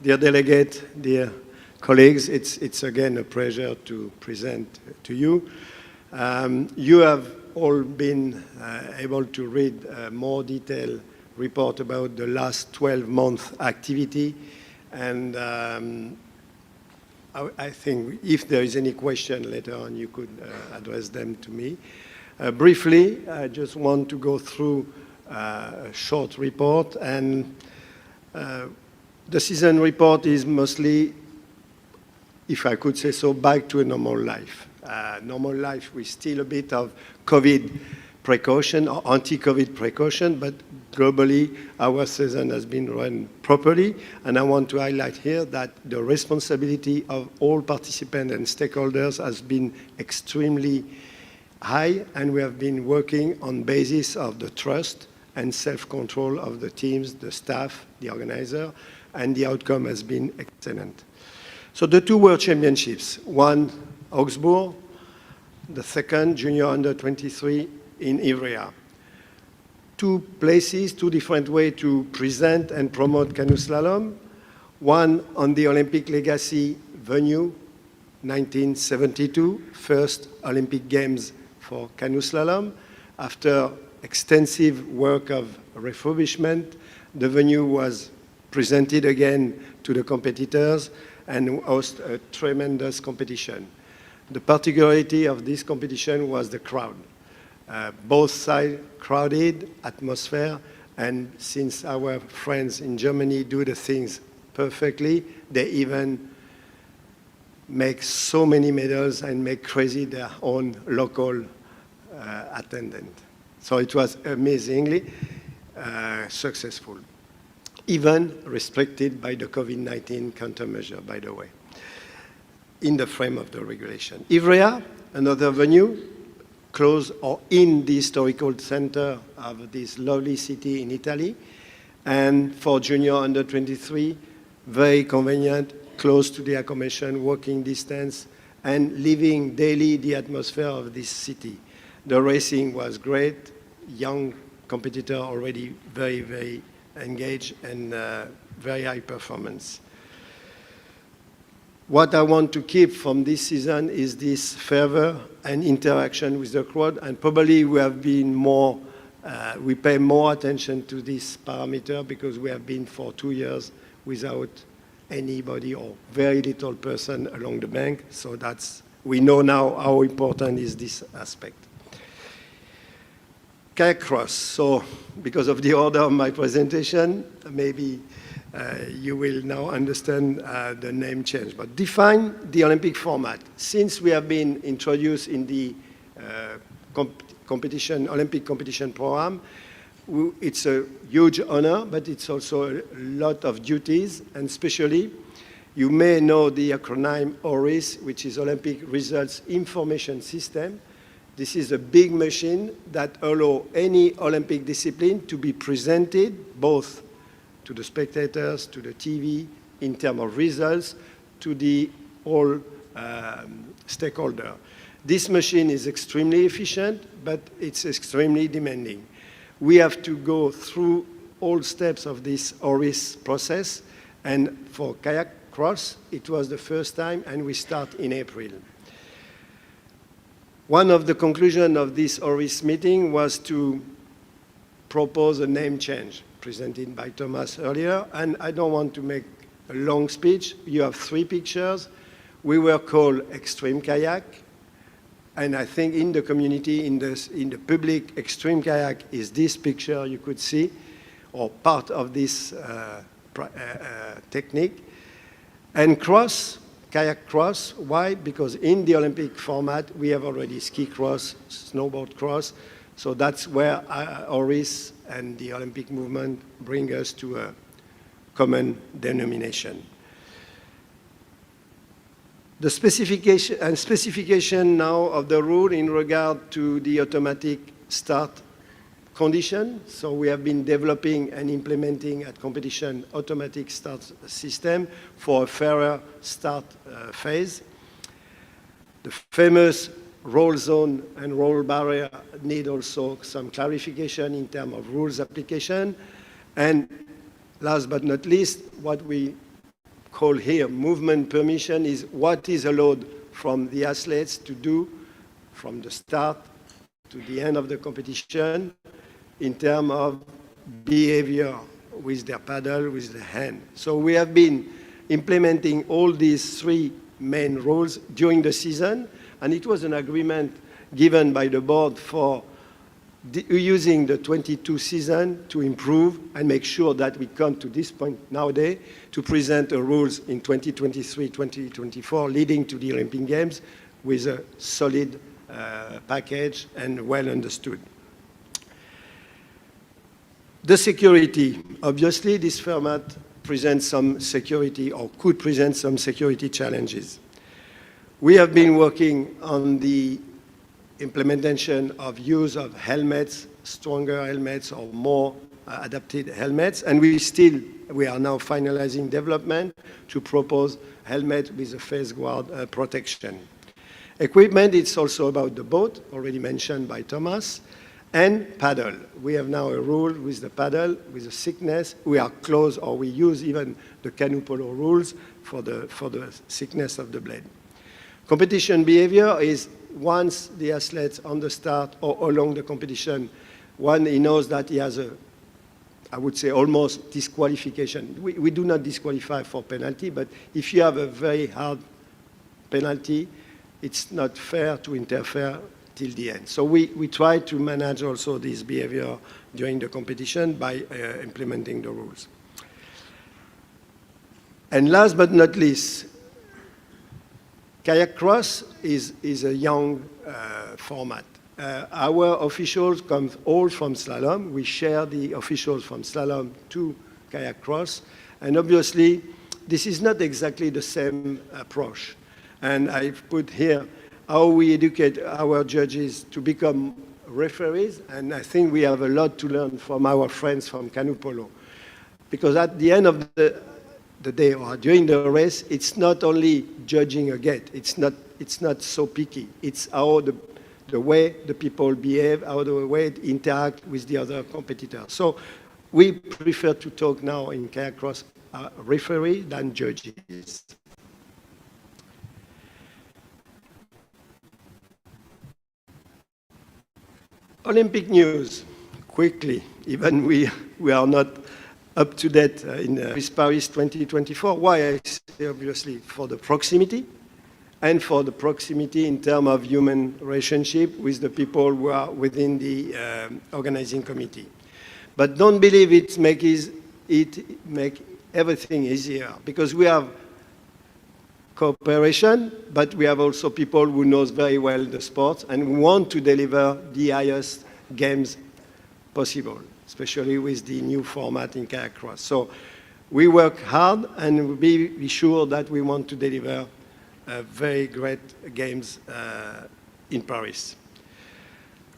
dear delegate, dear colleagues, it's again a pleasure to present to you. You have all been able to read a more detailed report about the last 12-month activity, and I think if there is any question later on, you could address them to me. Briefly, I just want to go through a short report, and the season report is mostly, if I could say so, back to a normal life. Normal life with still a bit of COVID precaution or anti-COVID precaution, but globally our season has been run properly. And I want to highlight here that the responsibility of all participants and stakeholders has been extremely high, and we have been working on basis of the trust and self-control of the teams, the staff, the organizer, and the outcome has been excellent. So the two World Championships, one Augsburg, the second Junior Under-23 in Ivrea. Two places, two different ways to present and promote canoe slalom. One on the Olympic legacy venue, 1972, first Olympic Games for canoe slalom. After extensive work of refurbishment, the venue was presented again to the competitors and host a tremendous competition. The particularity of this competition was the crowd. Both sides crowded, atmosphere, and since our friends in Germany do the things perfectly, they even make so many medals and make crazy their own local attendant. So it was amazingly successful, even restricted by the COVID-19 countermeasure, by the way, in the frame of the regulation. Ivrea, another venue, close or in the historical center of this lovely city in Italy. And for Junior Under-23, very convenient, close to the accommodation, walking distance, and living daily the atmosphere of this city. The racing was great, young competitor already very, very engaged and very high performance. What I want to keep from this season is this fervor and interaction with the crowd, and probably we have been more, we pay more attention to this parameter because we have been for 2 years without anybody or very little person along the bank. So we know now how important is this aspect. Kayak cross. So because of the order of my presentation, maybe you will now understand the name change. But define the Olympic format. Since we have been introduced in the Olympic competition program, it's a huge honor, but it's also a lot of duties, and especially, you may know the acronym ORIS, which is Olympic Results Information System. This is a big machine that allows any Olympic discipline to be presented both to the spectators, to the TV, in terms of results, to the all stakeholder. This machine is extremely efficient, but it's extremely demanding. We have to go through all steps of this ORIS process, and for kayak cross, it was the first time, and we start in April. One of the conclusions of this ORIS meeting was to propose a name change, presented by Thomas earlier, and I don't want to make a long speech. You have 3 pictures. We were called Extreme Kayak, and I think in the community, in the public, Extreme Kayak is this picture you could see, or part of this technique. And cross, kayak cross, why? Because in the Olympic format, we have already ski cross, snowboard cross, so that's where ORIS and the Olympic movement bring us to a common denomination. The specification now of the rule in regard to the automatic start condition. So we have been developing and implementing at competition automatic start system for a fairer start phase. The famous roll zone and roll barrier need also some clarification in terms of rules application. And last but not least, what we call here movement permission is what is allowed from the athletes to do from the start to the end of the competition in terms of behavior with their paddle, with the hand. So we have been implementing all these 3 main rules during the season, and it was an agreement given by the board for using the 22 season to improve and make sure that we come to this point nowadays to present the rules in 2023, 2024, leading to the Olympic Games with a solid package and well understood. The security, obviously this format presents some security or could present some security challenges. We have been working on the implementation of use of helmets, stronger helmets or more adapted helmets, and we are now finalizing development to propose helmet with a face guard protection. Equipment, it's also about the boat, already mentioned by Thomas, and paddle. We have now a rule with the paddle, with the thickness. We are close, or we use even the Canoe polo rules for the thickness of the blade. Competition behavior is once the athletes on the start or along the competition, he knows that he has I would say almost disqualification. We do not disqualify for penalty, but if you have a very hard penalty, it's not fair to interfere till the end. So we try to manage also this behavior during the competition by implementing the rules. And last but not least, kayak cross is a young format. Our officials come all from slalom. We share the officials from slalom to kayak cross. And obviously, this is not exactly the same approach. And I've put here how we educate our judges to become referees. And I think we have a lot to learn from our friends from Canoe Polo. Because at the end of the day or during the race, it's not only judging a gate. It's not so picky. It's how the way the people behave, how the way they interact with the other competitors. So we prefer to talk now in kayak cross referee than judges. Olympic news, quickly, even we are not up to date with Paris 2024. Why? I say obviously for the proximity, and for the proximity in terms of human relationship with the people who are within the organizing committee. But don't believe it make everything easier, because we have cooperation, but we have also people who knows very well the sport and want to deliver the highest games possible, especially with the new format in kayak cross. So we work hard and be sure that we want to deliver very great games in Paris.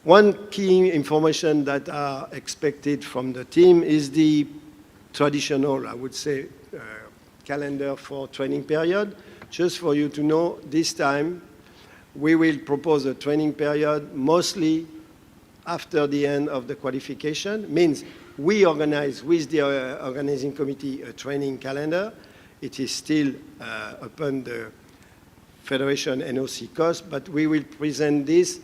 One key information that are expected from the team is the traditional, I would say, calendar for training period. Just for you to know, this time we will propose a training period mostly after the end of the qualification. Means we organize with the organizing committee a training calendar. It is still upon the Federation NOC cost, but we will present this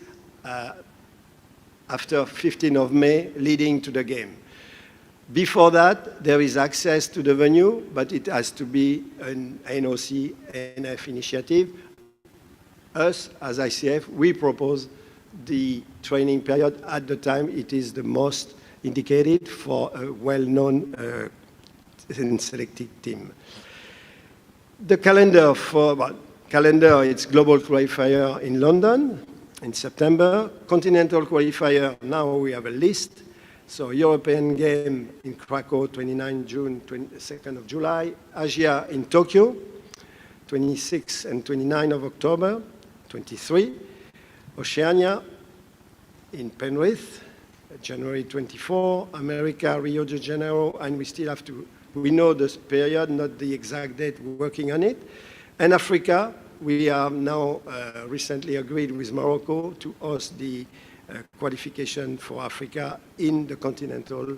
after 15th of May, leading to the game. Before that, there is access to the venue, but it has to be an NOC NF initiative. Us, as ICF, we propose the training period at the time it is the most indicated for a well-known and selected team. The calendar it's global qualifier in London in September, continental qualifier, now we have a list. So European game in Krakow, 29 June, 22nd of July. Asia in Tokyo, 26 and 29 of October, 23. Oceania in Penrith, January 24. America, Rio de Janeiro, and we still have to, we know this period, not the exact date, we're working on it. And Africa, we have now recently agreed with Morocco to host the qualification for Africa in the continental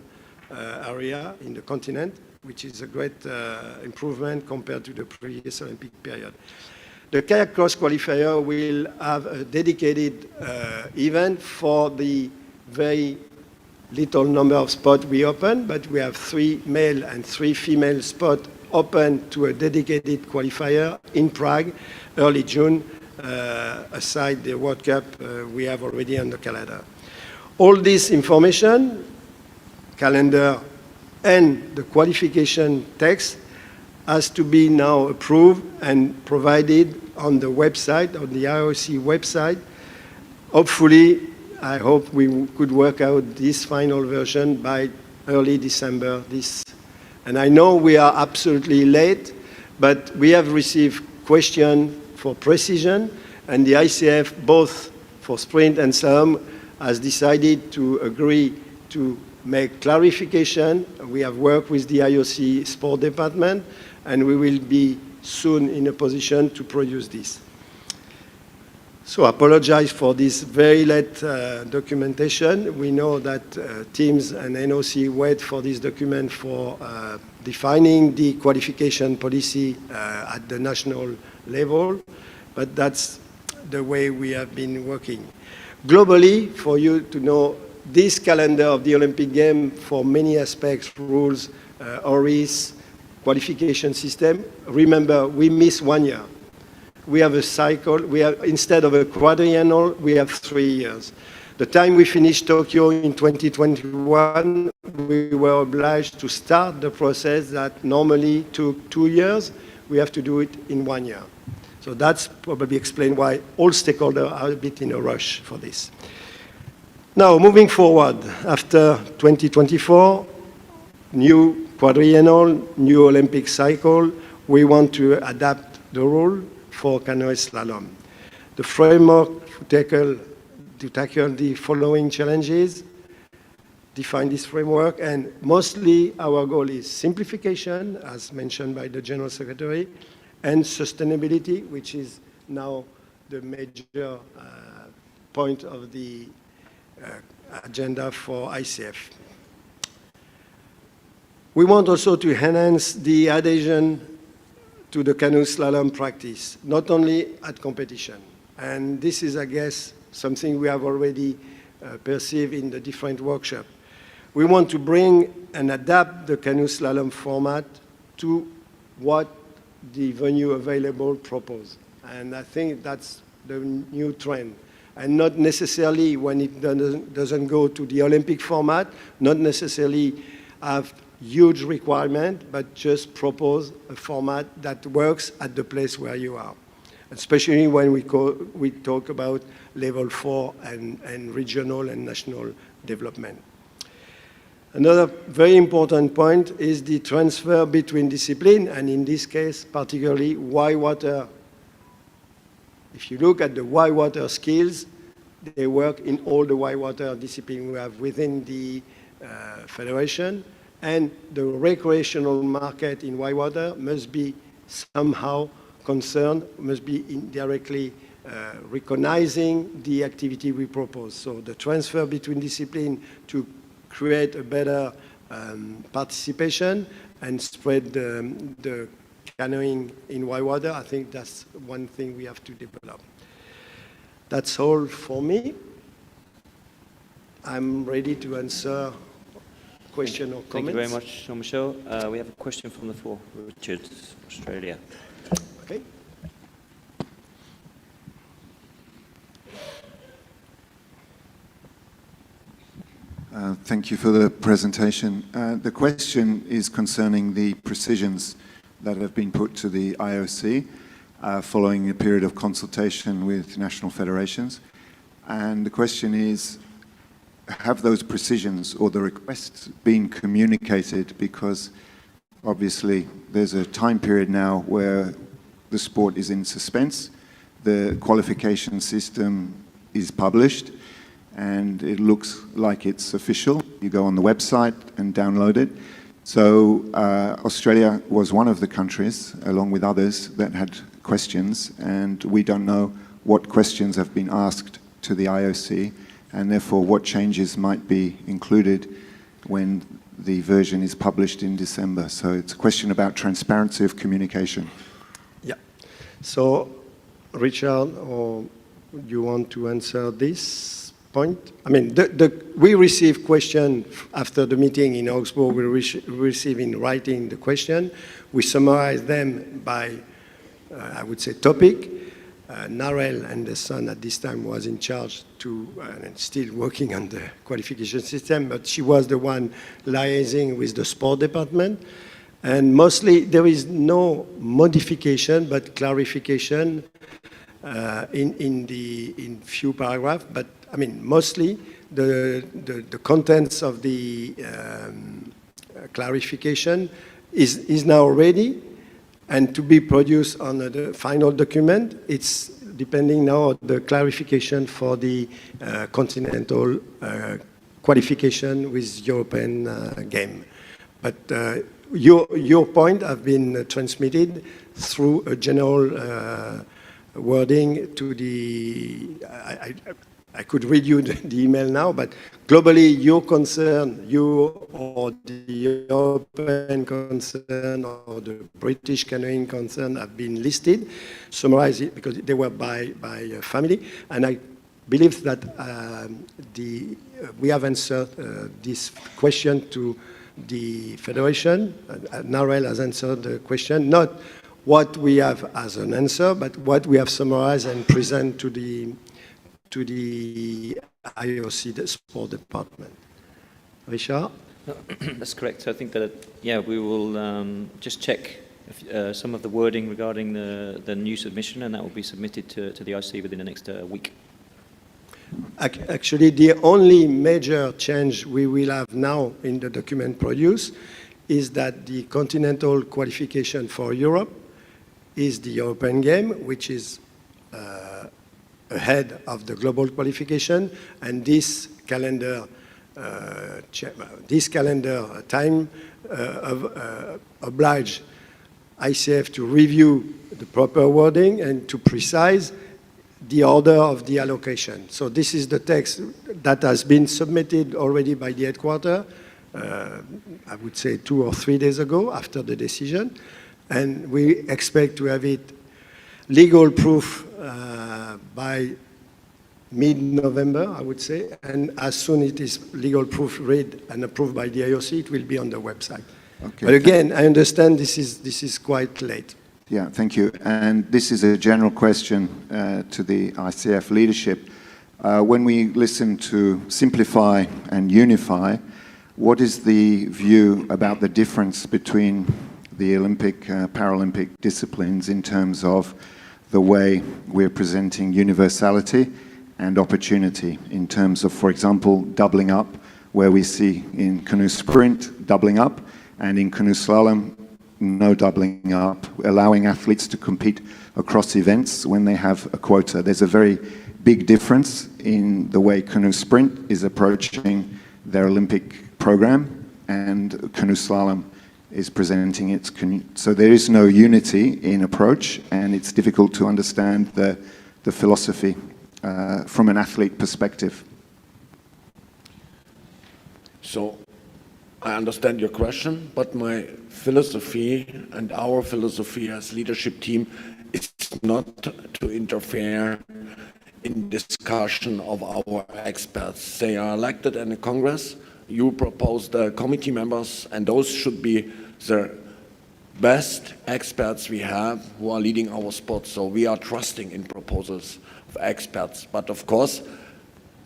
area, in the continent, which is a great improvement compared to the previous Olympic period. The kayak cross qualifier will have a dedicated event for the very little number of spots we open, but we have 3 male and 3 female spots open to a dedicated qualifier in Prague, early June, aside the World Cup we have already on the calendar. All this information, calendar and the qualification text, has to be now approved and provided on the website, on the IOC website. Hopefully, I hope we could work out this final version by early December. And I know we are absolutely late, but we have received questions for precision, and the ICF, both for sprint and slalom, has decided to agree to make clarification. We have worked with the IOC sport department, and we will be soon in a position to produce this. So I apologize for this very late documentation. We know that teams and NOC wait for this document for defining the qualification policy at the national level, but that's the way we have been working. Globally, for you to know, this calendar of the Olympic Games, for many aspects, rules, ORIS, qualification system, remember, we miss 1 year. We have a cycle, instead of a quadriennial, we have 3 years. The time we finished Tokyo in 2021, we were obliged to start the process that normally took 2 years. We have to do it in 1 year. So that's probably explain why all stakeholders are a bit in a rush for this. Now, moving forward, after 2024, new quadriennial, new Olympic cycle, we want to adapt the rule for canoe slalom. The framework to tackle the following challenges: define this framework, and mostly our goal is simplification, as mentioned by the General Secretary, and sustainability, which is now the major point of the agenda for ICF. We want also to enhance the adhesion to the canoe slalom practice, not only at competition. And this is, I guess, something we have already perceived in the different workshops. We want to bring and adapt the canoe slalom format to what the venue available propose. And I think that's the new trend. And not necessarily when it doesn't go to the Olympic format, not necessarily have huge requirement, but just propose a format that works at the place where you are, especially when we talk about level 4 and regional and national development. Another very important point is the transfer between discipline, and in this case, particularly whitewater. If you look at the whitewater skills, they work in all the whitewater disciplines we have within the federation, and the recreational market in whitewater must be somehow concerned, must be indirectly recognizing the activity we propose. So the transfer between discipline to create a better participation and spread the canoeing in whitewater, I think that's one thing we have to develop. That's all for me. I'm ready to answer question or comments. Thank you very much, Jean-Michel. We have a question from the floor. Richard, Australia. Okay. Thank you for the presentation. The question is concerning the precisions that have been put to the IOC following a period of consultation with national federations. And the question is, have those precisions or the requests been communicated? Because obviously there's a time period now where the sport is in suspense. The qualification system is published and it looks like it's official. You go on the website and download it. So Australia was one of the countries, along with others, that had questions, and we don't know what questions have been asked to the IOC, and therefore what changes might be included when the version is published in December. So it's a question about transparency of communication. Yeah. So, Richard, or you want to answer this point? I mean, we received question after the meeting in Augsburg. We received in writing the question. We summarized them by, I would say, topic. Narelle and the son at this time was in charge and still working on the qualification system, but she was the one liaising with the sport department. And mostly there is no modification, but clarification in few paragraphs. But I mean, mostly the contents of the clarification is now ready and to be produced on the final document. It's depending now on the clarification for the continental qualification with European game. But your point have been transmitted through a general wording to the, I could read you the email now, but globally your concern, you or the European concern or the British canoeing concern have been listed, summarized it because they were by family, and I believe that we have answered this question to the Federation. Narelle has answered the question, not what we have as an answer, but what we have summarized and present to the IOC, the sport department. Richard? That's correct. So I think that, yeah, we will just check some of the wording regarding the new submission, and that will be submitted to the IOC within the next week. Actually, the only major change we will have now in the document produced is that the continental qualification for Europe is the European game, which is ahead of the global qualification, and this calendar this calendar time oblige ICF to review the proper wording and to precise the order of the allocation. So this is the text that has been submitted already by the headquarters, I would say 2 or 3 days ago after the decision. And we expect to have it legal proof by mid-November, I would say. And as soon as it is legal proof read and approved by the IOC, it will be on the website. Okay. But again, I understand this is quite late. Yeah, thank you. And this is a general question to the ICF leadership. When we listen to simplify and unify, what is the view about the difference between the Olympic, Paralympic disciplines in terms of the way we're presenting universality and opportunity in terms of, for example, doubling up, where we see in canoe sprint doubling up, and in canoe slalom no doubling up, allowing athletes to compete across events when they have a quota. There's a very big difference in the way canoe sprint is approaching their Olympic program and canoe slalom is presenting its canoe. So there is no unity in approach, and it's difficult to understand the philosophy from an athlete perspective. So I understand your question, but my philosophy and our philosophy as leadership team is not to interfere in discussion of our experts. They are elected in the Congress. You propose the committee members, and those should be the best experts we have who are leading our sport. So we are trusting in proposals of experts. But of course,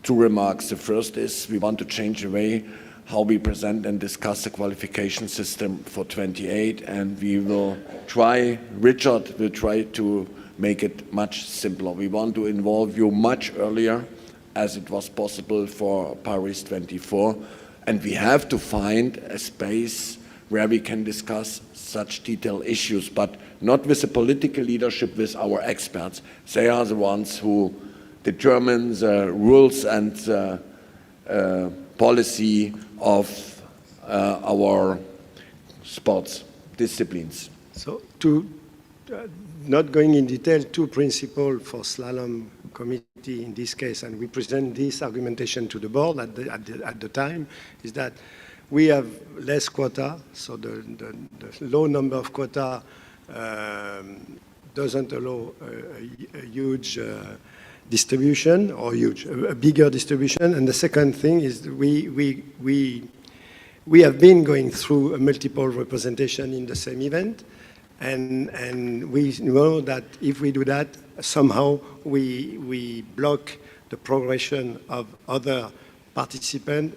2 remarks. The first is we want to change the way how we present and discuss the qualification system for 28, and we will try, Richard will try to make it much simpler. We want to involve you much earlier as it was possible for Paris 24, and we have to find a space where we can discuss such detailed issues, but not with the political leadership, with our experts. They are the ones who determine the rules and the policy of our sports disciplines. So not going in detail, 2 principles for slalom committee in this case, and we present this argumentation to the board at the time, is that we have less quota, so the low number of quota doesn't allow a huge distribution or a bigger distribution. And the second thing is we have been going through a multiple representation in the same event, and we know that if we do that, somehow we block the progression of other participants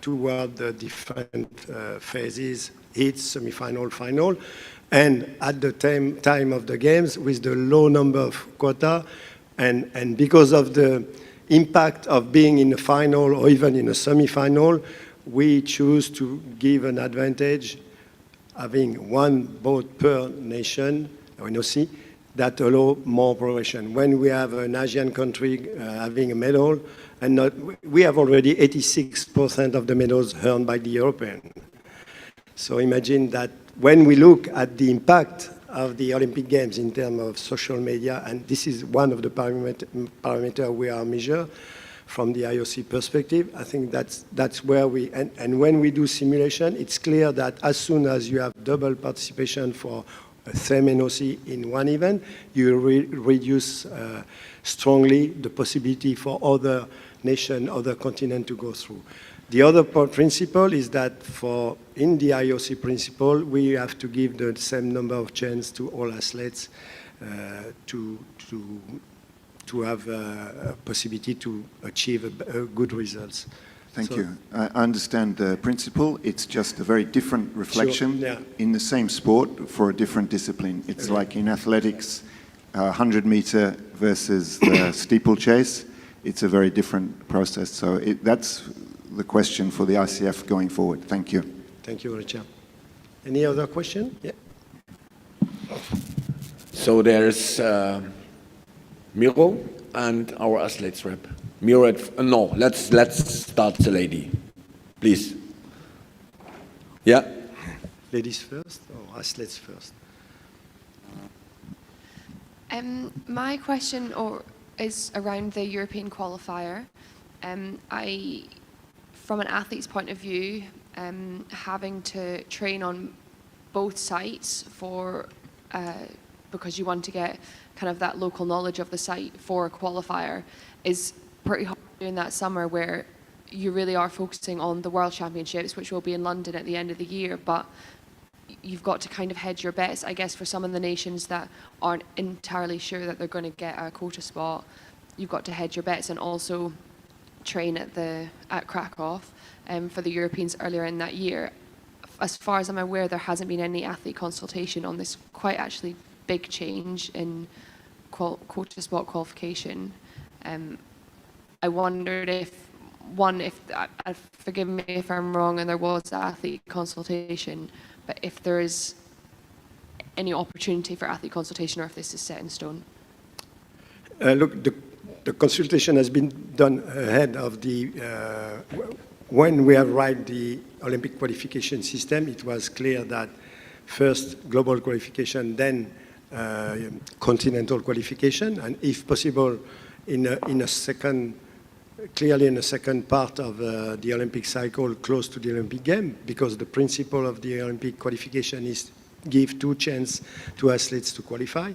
toward the different phases, heats, semi-final, final. And at the time of the games, with the low number of quota, and because of the impact of being in a final or even in a semi-final, we choose to give an advantage having 1 boat per nation, NOC, that allow more progression. When we have an Asian country having a medal, we have already 86% of the medals earned by the European. So imagine that when we look at the impact of the Olympic Games in terms of social media, and this is one of the parameters we are measured from the IOC perspective, I think that's where we, and when we do simulation, it's clear that as soon as you have double participation for a same NOC in one event, you reduce strongly the possibility for other nations, other continents to go through. The other principle is that in the IOC principle, we have to give the same number of chances to all athletes to have a possibility to achieve a good results. Thank you. I understand the principle. It's just a very different reflection in the same sport for a different discipline. It's like in athletics, 100-meter versus the steeplechase. It's a very different process. So that's the question for the ICF going forward. Thank you. Thank you, Richard. Any other question? Yeah. So there's Miro and our athletes rep. Miro, no, let's start the lady. Please. Yeah. Ladies first or athletes first? My question is around the European qualifier. From an athlete's point of view, having to train on both sites because you want to get kind of that local knowledge of the site for a qualifier is pretty hard doing that summer, where you really are focusing on the World Championships, which will be in London at the end of the year, but you've got to kind of hedge your bets, I guess, for some of the nations that aren't entirely sure that they're going to get a quota spot. You've got to hedge your bets and also train at Krakow for the Europeans earlier in that year. As far as I'm aware, there hasn't been any athlete consultation on this quite actually big change in quota spot qualification. I wondered forgive me if I'm wrong and there was athlete consultation, but if there is any opportunity for athlete consultation or if this is set in stone. Look, the consultation has been done ahead of when we have written the Olympic qualification system. It was clear that first global qualification, then continental qualification, and if possible, clearly in a second part of the Olympic cycle close to the Olympic game, because the principle of the Olympic qualification is give two chances to athletes to qualify.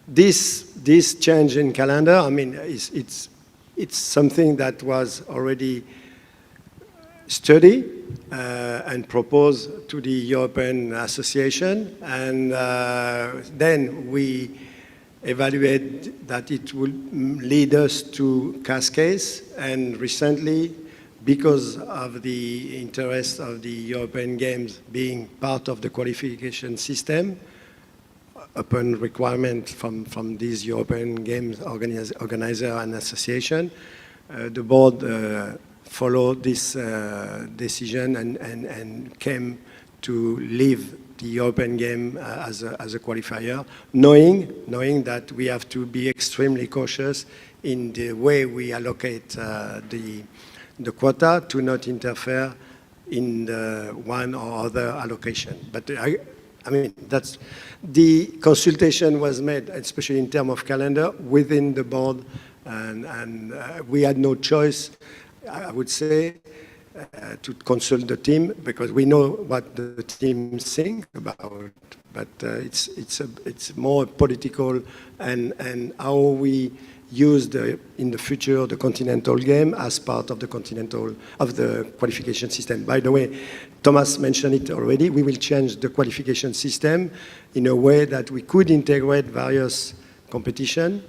This change in calendar, I mean, it's something that was already studied and proposed to the European Association, and then we evaluate that it will lead us to cascades, and recently, because of the interest of the European Games being part of the qualification system, upon requirement from these European Games organizer and association, the board followed this decision and came to leave the European Game as a qualifier, knowing that we have to be extremely cautious in the way we allocate the quota to not interfere in the one or other allocation. But I mean, that's the consultation was made, especially in terms of calendar, within the board, and we had no choice, I would say, to consult the team, because we know what the team think about, but it's more political and how we use in the future the continental game as part of the qualification system. By the way, Thomas mentioned it already. We will change the qualification system in a way that we could integrate various competition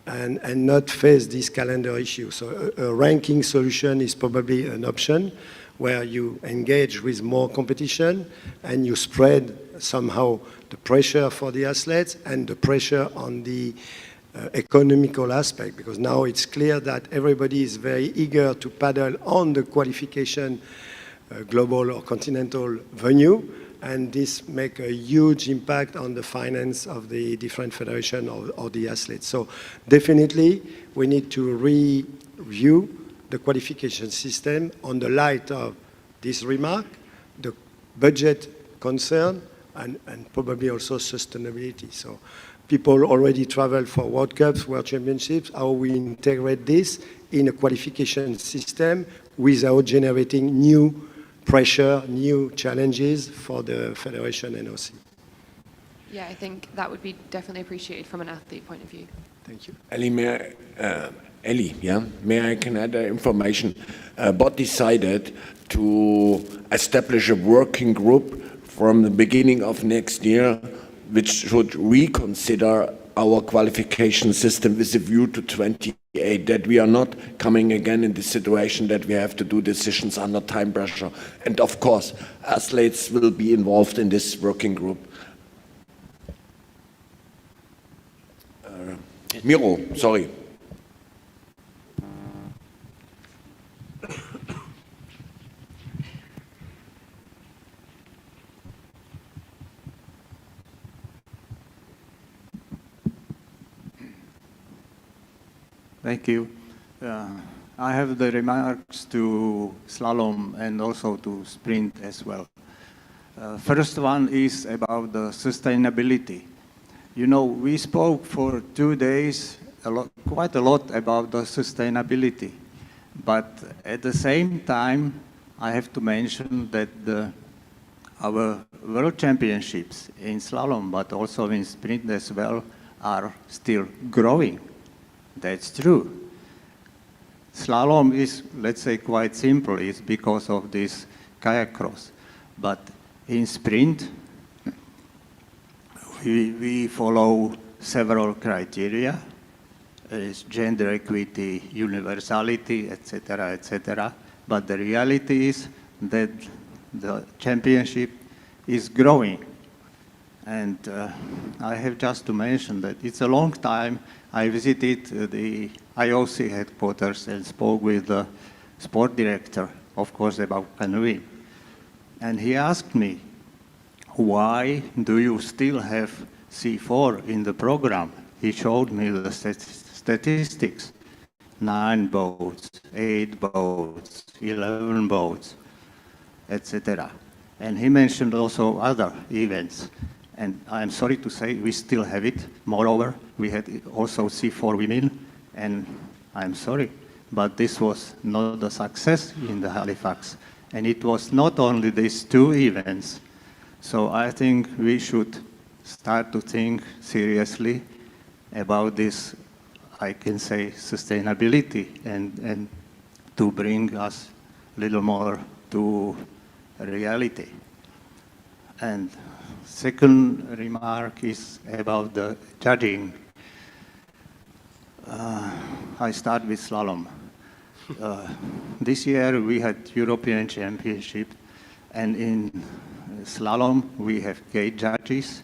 and not face this calendar issue. So a ranking solution is probably an option where you engage with more competition and you spread somehow the pressure for the athletes and the pressure on the economical aspect, because now it's clear that everybody is very eager to paddle on the qualification global or continental venue, and this make a huge impact on the finance of the different federation or the athletes. So definitely we need to review the qualification system on the light of this remark, the budget concern, and probably also sustainability. So people already travel for World Cups, World Championships, how we integrate this in a qualification system without generating new pressure, new challenges for the Federation and OC. Yeah, I think that would be definitely appreciated from an athlete point of view. Thank you. Ellie, yeah, may I can add information? Board decided to establish a working group from the beginning of next year, which should reconsider our qualification system with a view to 28, that we are not coming again in the situation that we have to do decisions under time pressure. And of course, athletes will be involved in this working group. Miro, sorry. Thank you. I have the remarks to slalom and also to sprint as well. First one is about the sustainability. You know, we spoke for 2 days quite a lot about the sustainability, but at the same time, I have to mention that our world championships in slalom, but also in sprint as well, are still growing. That's true. Slalom is, let's say, quite simple. It's because of this kayak cross. But in sprint, we follow several criteria. It's gender equity, universality, etc., etc. But the reality is that the championship is growing. And I have just to mention that it's a long time. I visited the IOC headquarters and spoke with the sport director, of course, about canoeing. And he asked me, why do you still have C4 in the program? He showed me the statistics. 9 boats, 8 boats, 11 boats, etc. And he mentioned also other events. And I'm sorry to say we still have it. Moreover, we had also C4 women, and I'm sorry, but this was not a success in the Halifax. And it was not only these 2 events. So I think we should start to think seriously about this, I can say, sustainability and to bring us a little more to reality. And second remark is about the judging. I start with slalom. This year we had European Championship, and in slalom we have gate judges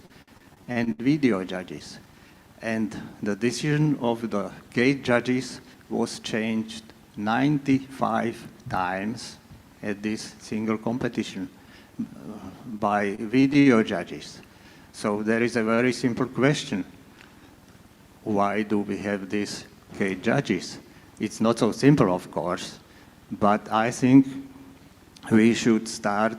and video judges. And the decision of the gate judges was changed 95 times at this single competition by video judges. So there is a very simple question. Why do we have these gate judges? It's not so simple, of course, but I think we should start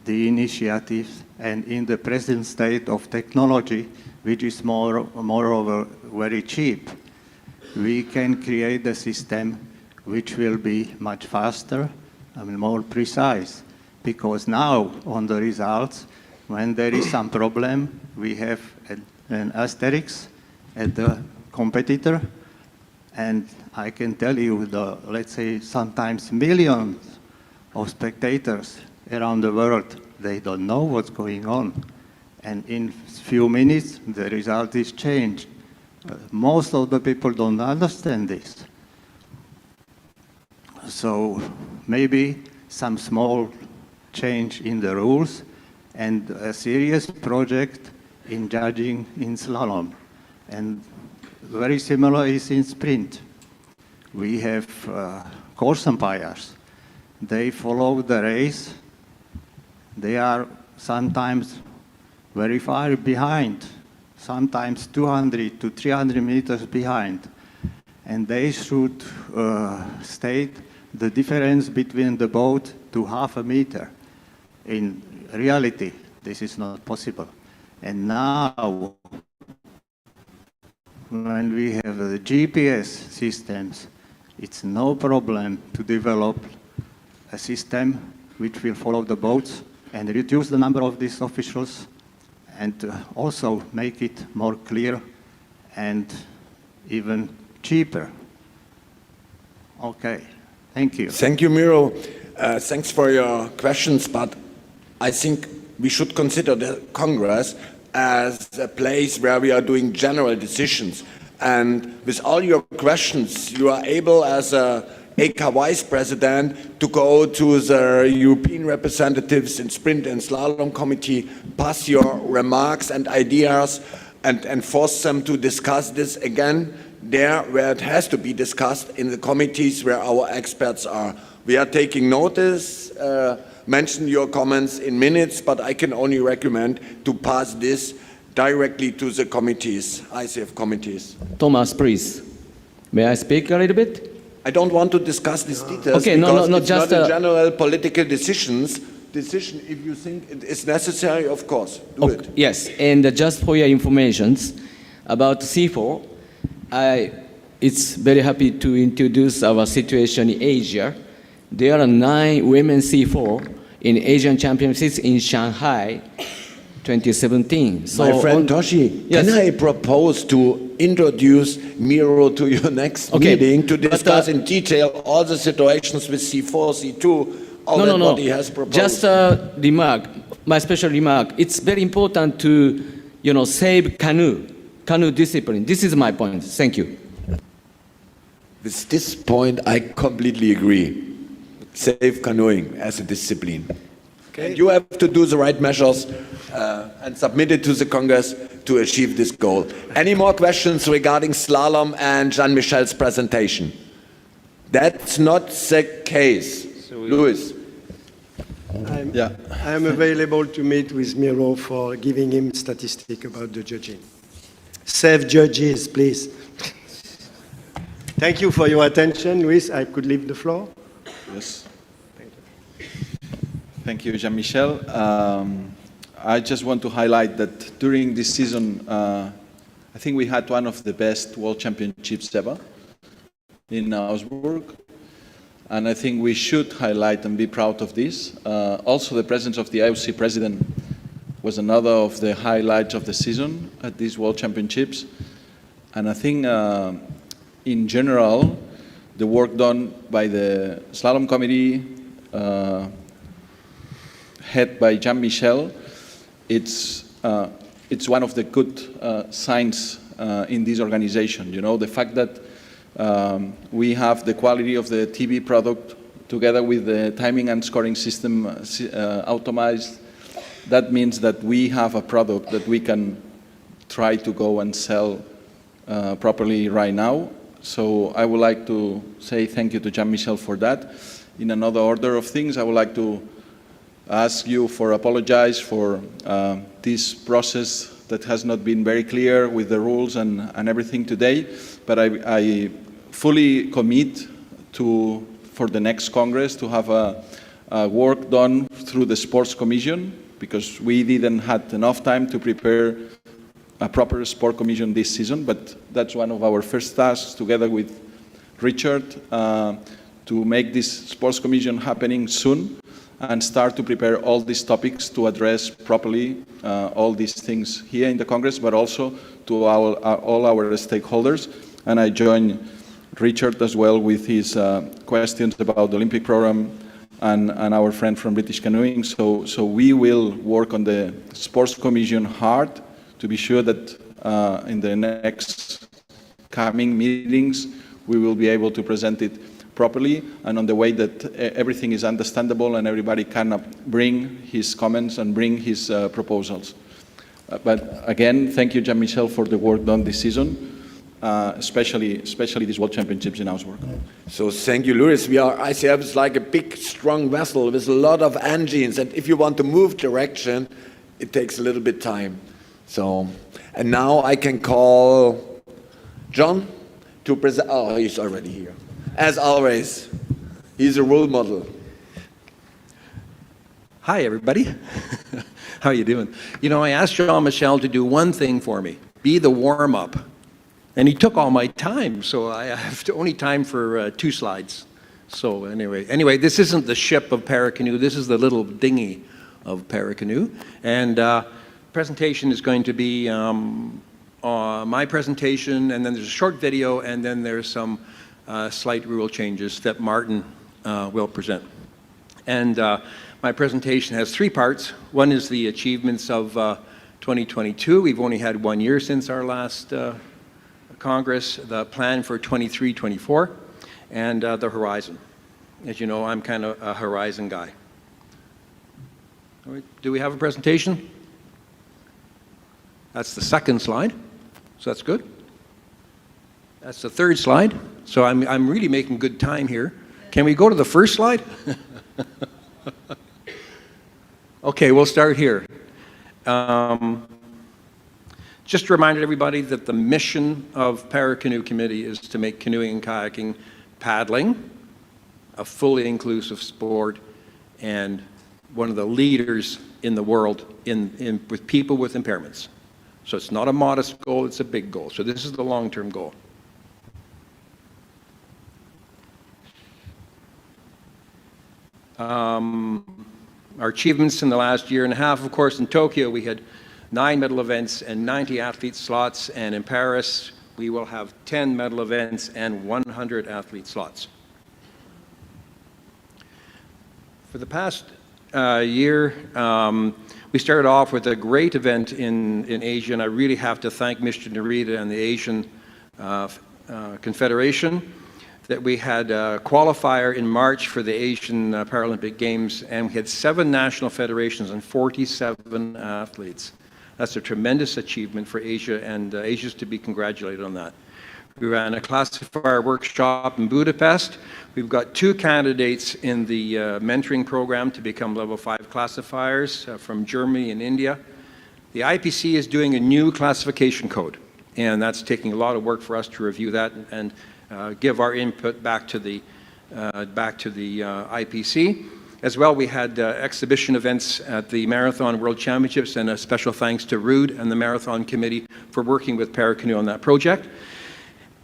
the initiatives, and in the present state of technology, which is moreover very cheap, we can create a system which will be much faster and more precise. Because now, on the results, when there is some problem, we have an asterisk at the competitor, and I can tell you, let's say, sometimes millions of spectators around the world, they don't know what's going on. And in few minutes, the result is changed. Most of the people don't understand this. So maybe some small change in the rules and a serious project in judging in slalom. And very similar is in sprint. We have course umpires. They follow the race. They are sometimes very far behind, sometimes 200 to 300 meters behind. And they should state the difference between the boat to half a meter. In reality, this is not possible. And now, when we have the GPS systems, it's no problem to develop a system which will follow the boats and reduce the number of these officials, and also make it more clear and even cheaper. Okay, thank you. Thank you, Miro. Thanks for your questions, but I think we should consider the Congress as a place where we are doing general decisions. And with all your questions, you are able, as a ACA Vice President, to go to the European representatives in Sprint and Slalom Committee, pass your remarks and ideas, and force them to discuss this again there where it has to be discussed, in the committees where our experts are. We are taking notice, mention your comments in minutes, but I can only recommend to pass this directly to the committees, ICF committees. Thomas, please. May I speak a little bit? I don't want to discuss these details Okay, because no, it's just not a general political decision. If you think it is necessary, of course, do it. Yes, and just for your information about C4, it's very happy to introduce our situation in Asia. There are 9 women C4 in Asian Championships in Shanghai, 2017. So my friend Toshi, yes. can I propose to introduce Miro to your next meeting to discuss in detail all the situations with C4, C2, all what he has proposed? Just a remark, my special remark. It's very important to, save canoe discipline. This is my point. Thank you. With this point, I completely agree. Save canoeing as a discipline. Okay. And you have to do the right measures and submit it to the Congress to achieve this goal. Any more questions regarding slalom and Jean-Michel's presentation? That's not the case. Louis. I'm available to meet with Miro for giving him statistics about the judging. Save judges, please. Thank you for your attention, Luis. I could leave the floor. Yes. Thank you, Jean-Michel. I just want to highlight that during this season, I think we had one of the best World Championships ever in Augsburg. And I think we should highlight and be proud of this. Also, the presence of the IOC president was another of the highlights of the season at these World Championships. And I think, in general, the work done by the slalom committee, head by Jean-Michel, it's one of the good signs in this organization. The fact that we have the quality of the TV product together with the timing and scoring system optimized. That means that we have a product that we can try to go and sell properly right now. So I would like to say thank you to Jean-Michel for that. In another order of things, I would like to ask you for apologize for this process that has not been very clear with the rules and everything today, but I fully commit for the next Congress to have a work done through the Sports Commission, because we didn't have enough time to prepare a proper Sport Commission this season, but that's one of our first tasks together with Richard to make this Sports Commission happening soon and start to prepare all these topics to address properly all these things here in the Congress, but also to all our stakeholders. And I join Richard as well with his questions about the Olympic program and our friend from British Canoeing. So we will work on the Sports Commission hard to be sure that in the next coming meetings we will be able to present it properly and on the way that everything is understandable and everybody can bring his comments and bring his proposals. But again, thank you, Jean-Michel, for the work done this season, especially these World Championships in Augsburg. So thank you, Louis. ICF is like a big, strong vessel with a lot of engines, and if you want to move direction, it takes a little bit time. So, and now I can call John to present. Oh, he's already here. As always, he's a role model. Hi, everybody. How are you doing? I asked Jean-Michel to do one thing for me, be the warm-up. And he took all my time, so I have only time for 2 slides. So anyway, this isn't the ship of Paracanoe. This is the little dinghy of Paracanoe. And presentation is going to be my presentation, and then there's a short video, and then there's some slight rule changes that Martin will present. And my presentation has 3 parts. One is the achievements of 2022. We've only had 1 year since our last Congress, the plan for 23-24, and the horizon. As you know, I'm kind of a horizon guy. All right, do we have a presentation? That's the 2nd slide, so that's good. That's the 3rd slide, so I'm really making good time here. Can we go to the 1st slide? Okay, we'll start here. Just to remind everybody that the mission of Paracanoe Committee is to make canoeing and kayaking paddling, a fully inclusive sport, and one of the leaders in the world with people with impairments. So it's not a modest goal, it's a big goal. So this is the long-term goal. Our achievements in the last year and a half, of course, in Tokyo, we had 9 medal events and 90 athlete slots, and in Paris, we will have 10 medal events and 100 athlete slots. For the past year, we started off with a great event in Asia, and I really have to thank Mr. Narita and the Asian Confederation that we had a qualifier in March for the Asian Paralympic Games, and we had 7 national federations and 47 athletes. That's a tremendous achievement for Asia, and Asia's to be congratulated on that. We ran a classifier workshop in Budapest. We've got 2 candidates in the mentoring program to become level 5 classifiers from Germany and India. The IPC is doing a new classification code, and that's taking a lot of work for us to review that and give our input back to the IPC. As well, we had exhibition events at the Marathon World Championships, and a special thanks to Ruud and the Marathon Committee for working with Paracanoe on that project.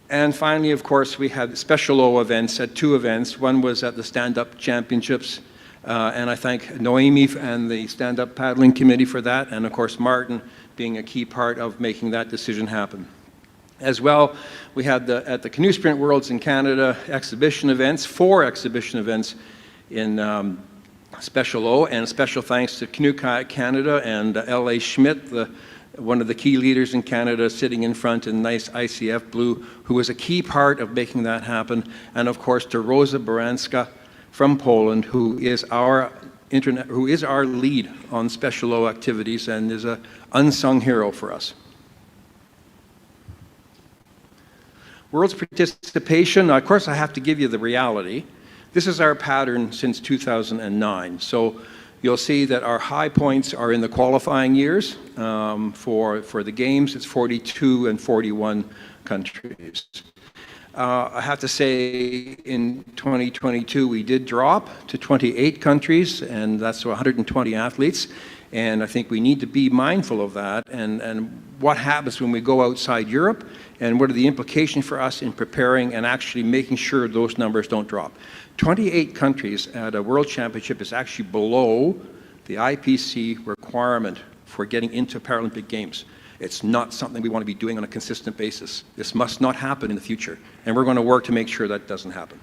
And finally, of course, we had special O events at 2 events. One was at the Stand-Up Championships, and I thank Noemi and the Stand-Up Paddling Committee for that, and of course Martin being a key part of making that decision happen. As well, we had at the Canoe Sprint Worlds in Canada exhibition events, 4 exhibition events in Special O, and special thanks to Canoe Kayak Canada and L.A. Schmidt, one of the key leaders in Canada, sitting in front in nice ICF blue, who was a key part of making that happen, and of course to Rosa Baranska from Poland, who is our lead on Special O activities and is an unsung hero for us. World's participation, of course I have to give you the reality. This is our pattern since 2009. So you'll see that our high points are in the qualifying years. For the games, it's 42 and 41 countries. I have to say in 2022 we did drop to 28 countries, and that's 120 athletes. And I think we need to be mindful of that and what happens when we go outside Europe, and what are the implications for us in preparing and actually making sure those numbers don't drop. 28 countries at a World Championship is actually below the IPC requirement for getting into Paralympic Games. It's not something we want to be doing on a consistent basis. This must not happen in the future, and we're going to work to make sure that doesn't happen.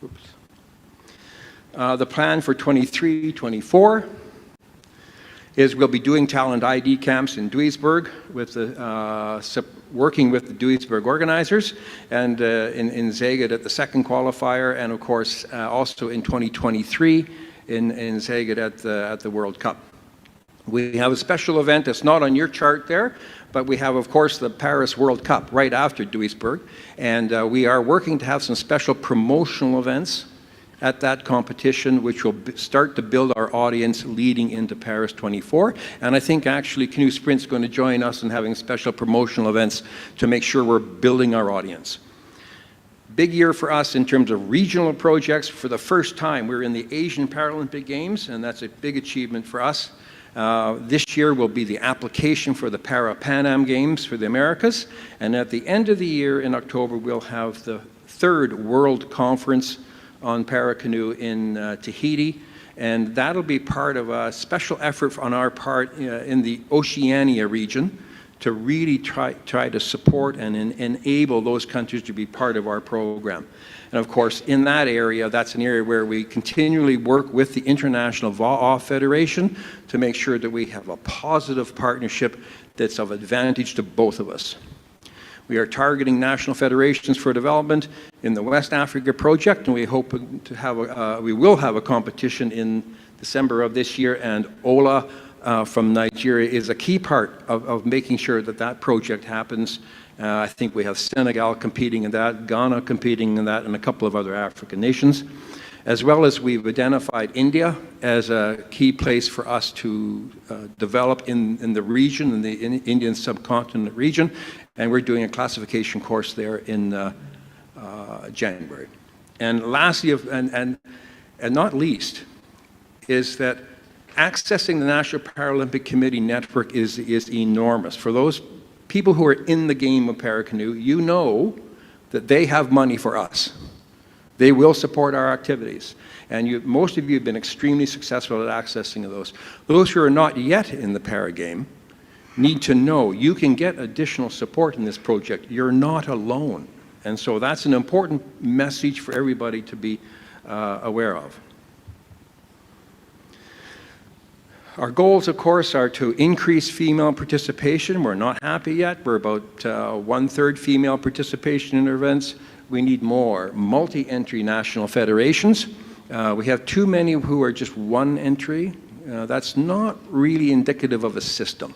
Oops. The plan for 23-24 is we'll be doing talent ID camps in Duisburg with working with the Duisburg organizers, and in Szeged at the second qualifier, and of course also in 2023 in Szeged at the World Cup. We have a special event that's not on your chart there, but we have, of course, the Paris World Cup right after Duisburg, and we are working to have some special promotional events at that competition, which will start to build our audience leading into Paris 24. And I think actually Canoe Sprint's going to join us in having special promotional events to make sure we're building our audience. Big year for us in terms of regional projects. For the first time, we're in the Asian Paralympic Games, and that's a big achievement for us. This year will be the application for the Para-Pan-Am Games for the Americas. And at the end of the year, in October, we'll have the 3rd World Conference on Paracanoe in Tahiti, and that'll be part of a special effort on our part in the Oceania region to really try to support and enable those countries to be part of our program. And of course, in that area, that's an area where we continually work with the International VAA Federation to make sure that we have a positive partnership that's of advantage to both of us. We are targeting national federations for development in the West Africa project, and we hope to have we will have a competition in December of this year, and Ola from Nigeria is a key part of making sure that that project happens. I think we have Senegal competing in that, Ghana competing in that, and a couple of other African nations. As well as we've identified India as a key place for us to develop in the region, in the Indian subcontinent region, and we're doing a classification course there in January. And lastly, and not least, is that accessing the National Paralympic Committee network is enormous. For those people who are in the game of Paracanoe, you know that they have money for us. They will support our activities. And most of you have been extremely successful at accessing those. Those who are not yet in the para game need to know you can get additional support in this project. You're not alone. And so that's an important message for everybody to be aware of. Our goals, of course, are to increase female participation. We're not happy yet. We're about 1/3 female participation in our events. We need more multi-entry national federations. We have too many who are just one entry. That's not really indicative of a system.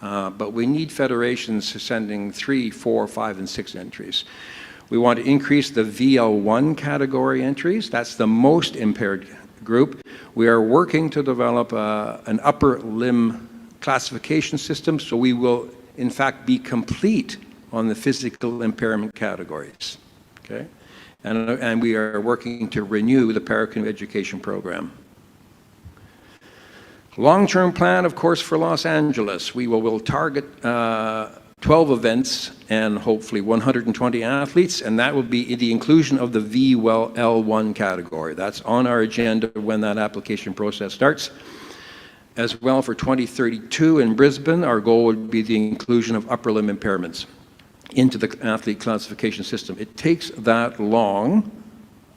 But we need federations sending 3, 4, 5, and 6 entries. We want to increase the VL1 category entries. That's the most impaired group. We are working to develop an upper limb classification system, so we will, in fact, be complete on the physical impairment categories. Okay? And we are working to renew the Paracanoe education program. Long-term plan, of course, for Los Angeles. We will target 12 events and hopefully 120 athletes, and that will be the inclusion of the VL1 category. That's on our agenda when that application process starts. As well, for 2032 in Brisbane, our goal would be the inclusion of upper limb impairments into the athlete classification system. It takes that long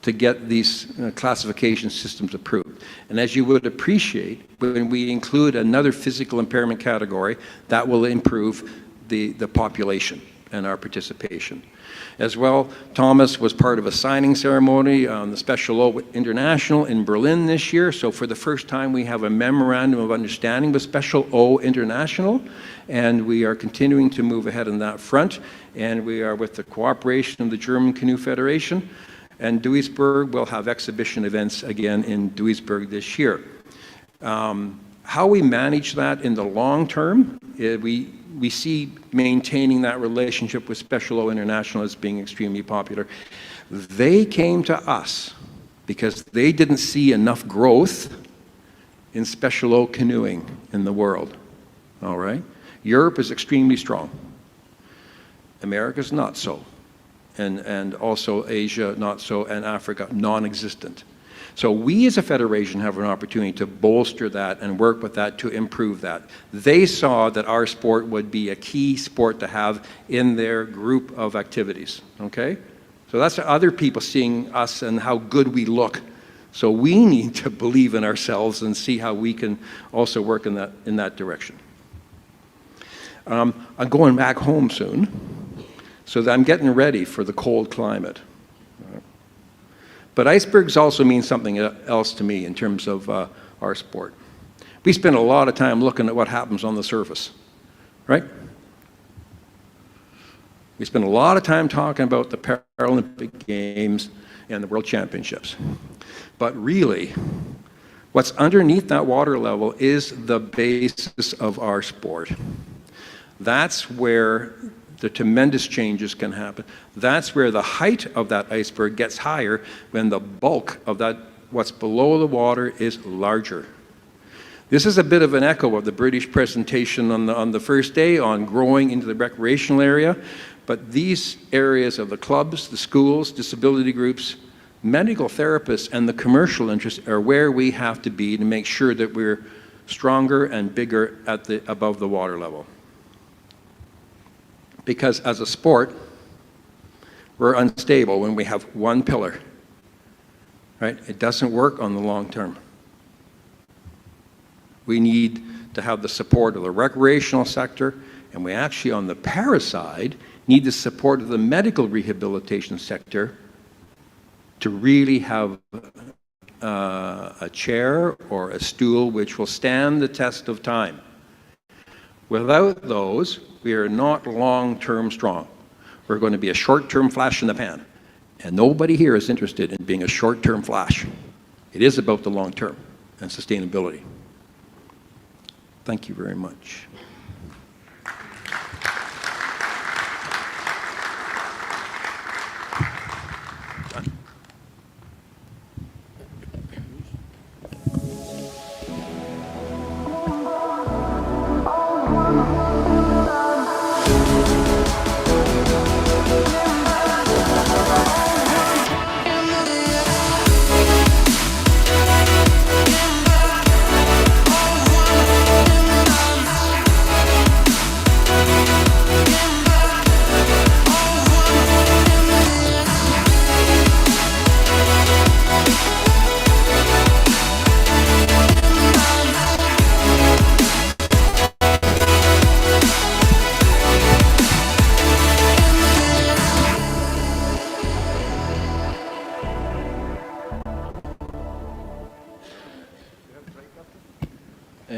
to get these classification systems approved. And as you would appreciate, when we include another physical impairment category, that will improve the population and our participation. As well, Thomas was part of a signing ceremony on the Special O International in Berlin this year. So for the first time, we have a memorandum of understanding with Special O International, and we are continuing to move ahead on that front. And we are with the cooperation of the German Canoe Federation. And Duisburg will have exhibition events again in Duisburg this year. How we manage that in the long term, we see maintaining that relationship with Special O International as being extremely popular. They came to us because they didn't see enough growth in Special O canoeing in the world. All right? Europe is extremely strong. America's not so. And also Asia, not so, and Africa, non-existent. So we as a federation have an opportunity to bolster that and work with that to improve that. They saw that our sport would be a key sport to have in their group of activities, okay? So that's other people seeing us and how good we look. So we need to believe in ourselves and see how we can also work in that direction. I'm going back home soon, so that I'm getting ready for the cold climate. But icebergs also mean something else to me in terms of our sport. We spend a lot of time looking at what happens on the surface, right? We spend a lot of time talking about the Paralympic Games and the World Championships. But really, what's underneath that water level is the basis of our sport. That's where the tremendous changes can happen. That's where the height of that iceberg gets higher when the bulk of that, what's below the water, is larger. This is a bit of an echo of the British presentation on the first day on growing into the recreational area, but these areas of the clubs, the schools, disability groups, medical therapists, and the commercial interests are where we have to be to make sure that we're stronger and bigger at above the water level. Because as a sport, we're unstable when we have one pillar, right? It doesn't work on the long term. We need to have the support of the recreational sector, and we actually, on the para side, need the support of the medical rehabilitation sector to really have a chair or a stool which will stand the test of time. Without those, we are not long-term strong. We're going to be a short-term flash in the pan. And nobody here is interested in being a short-term flash. It is about the long-term and sustainability. Thank you very much.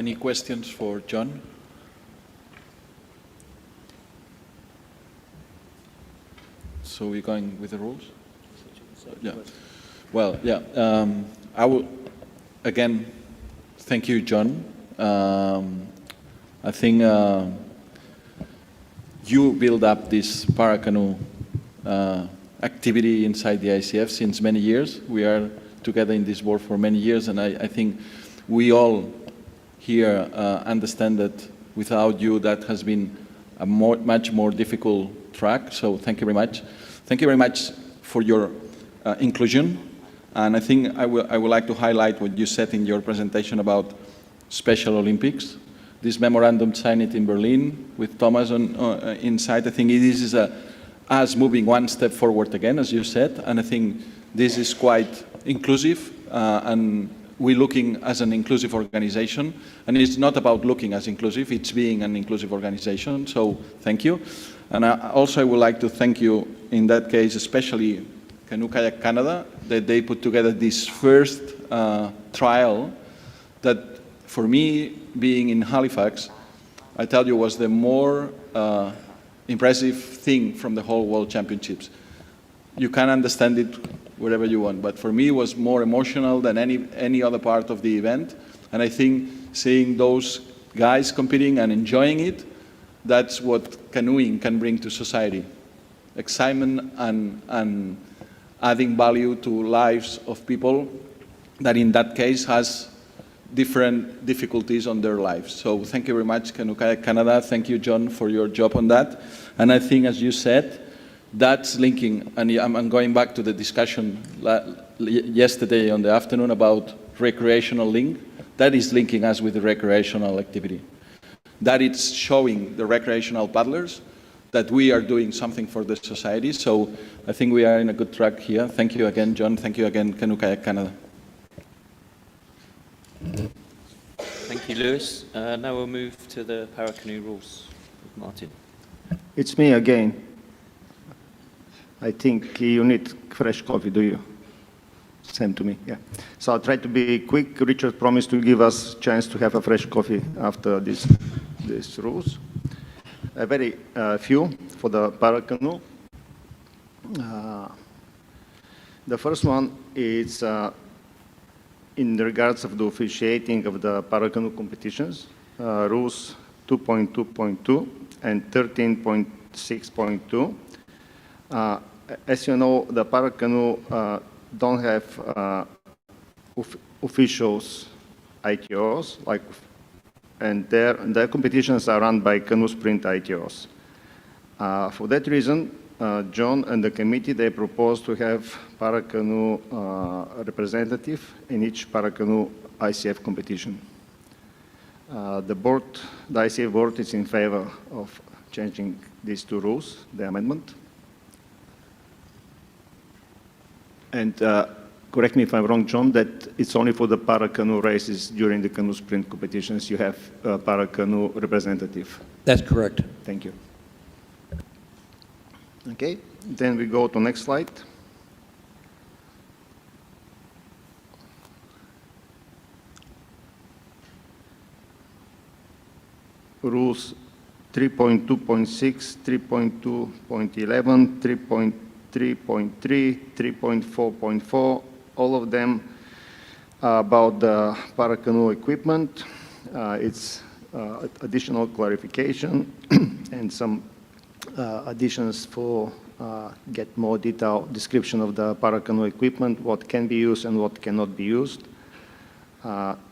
Any questions for John? So we're going with the rules? Yeah. Well, yeah. I will, again, thank you, John. I think you build up this Paracanoe activity inside the ICF since many years. We are together in this board for many years, and I think we all here understand that without you that has been a much more difficult track, so thank you very much. Thank you very much for your inclusion, and I think I would like to highlight what you said in your presentation about Special Olympics. This memorandum signed in Berlin with Thomas inside, I think this is us moving one step forward again, as you said, and I think this is quite inclusive, and we're looking as an inclusive organization, and it's not about looking as inclusive, it's being an inclusive organization, so thank you. And also I would like to thank you, in that case, especially Canoe Kayak Canada, that they put together this first trial that, for me, being in Halifax, I tell you, was the more impressive thing from the whole World Championships. You can understand it wherever you want, but for me it was more emotional than any other part of the event, and I think seeing those guys competing and enjoying it, that's what canoeing can bring to society. Excitement and adding value to lives of people that in that case has different difficulties on their lives. So thank you very much, Canoe Kayak Canada. Thank you, John, for your job on that. And I think, as you said, that's linking, and I'm going back to the discussion yesterday on the afternoon about recreational link. That is linking us with the recreational activity. That it's showing the recreational paddlers that we are doing something for the society. So I think we are in a good track here. Thank you again, John. Thank you again, Canoe Kayak Canada. Thank you, Lewis. Now we'll move to the Paracanoe rules with Martin. It's me again. I think you need fresh coffee, do you? Same to me, yeah. So I'll try to be quick. Richard promised to give us a chance to have a fresh coffee after these rules. A very few for the Paracanoe. The first one is in regards of the officiating of the Paracanoe competitions, rules 2.2.2 and 13.6.2. As you know, the Paracanoe don't have officials ITOs, and their competitions are run by Canoe Sprint ITOs. For that reason, John and the committee, they proposed to have Paracanoe representative in each Paracanoe ICF competition. The ICF board is in favor of changing these two rules, the amendment. And correct me if I'm wrong, John, that it's only for the Paracanoe races during the Canoe Sprint competitions you have a Paracanoe representative. That's correct. Thank you. Okay, then we go to next slide. Rules 3.2.6, 3.2.11, 3.3.3, 3.4.4, all of them are about the Paracanoe equipment. It's additional clarification and some additions for get more detailed description of the Paracanoe equipment, what can be used and what cannot be used.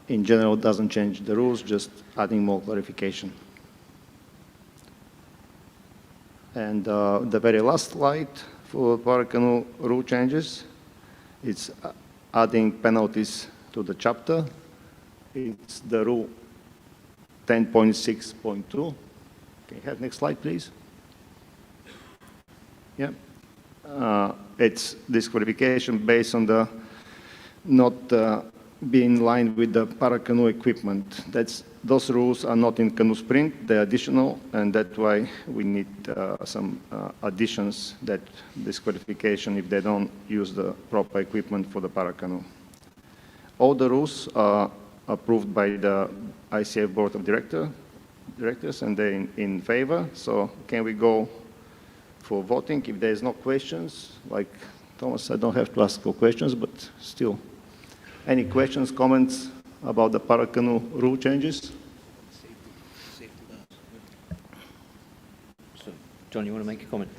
In general, it doesn't change the rules, just adding more clarification. And the very last slide for Paracanoe rule changes, it's adding penalties to the chapter. It's the rule 10.6.2. Can you have next slide, please? Yeah. It's disqualification based on the not being in line with the Paracanoe equipment. Those rules are not in Canoe Sprint, they're additional, and that's why we need some additions, that disqualification if they don't use the proper equipment for the Paracanoe. All the rules are approved by the ICF Board of Directors, and they're in favor. So can we go for voting? If there's no questions, like Thomas, I don't have to ask for questions, but still. Any questions, comments about the Paracanoe rule changes? So, John, you want to make a comment?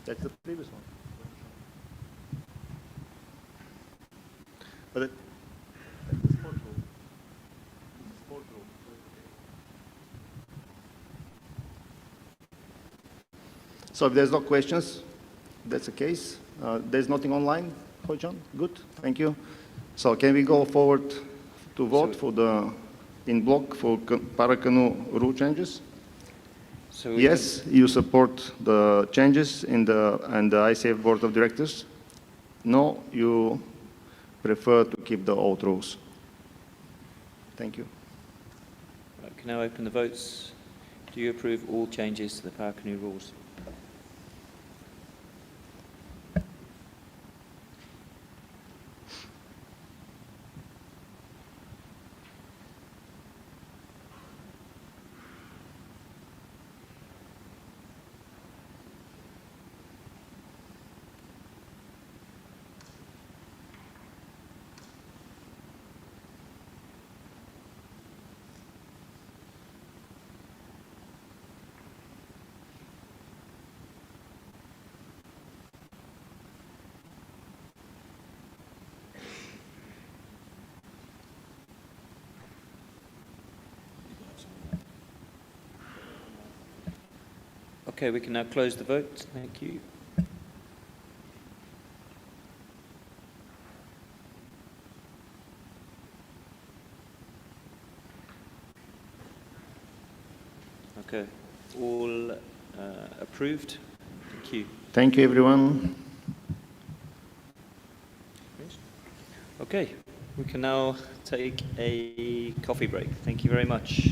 That's the previous one. But so if there's no questions, that's the case. There's nothing online, John? Good, thank you. So can we go forward to vote for the in block for Paracanoe rule changes? So yes, you support the changes in the ICF Board of Directors? No, you prefer to keep the old rules. Thank you. Right, can now open the votes. Do you approve all changes to the Paracanoe rules? Okay, we can now close the vote. Thank you. Okay, all approved. Thank you. Thank you, everyone. Okay, we can now take a coffee break. Thank you very much.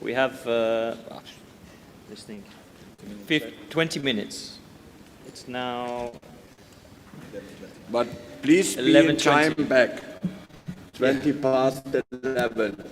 We have listening 20 minutes. It's now. But please be in time back. 20 past 11.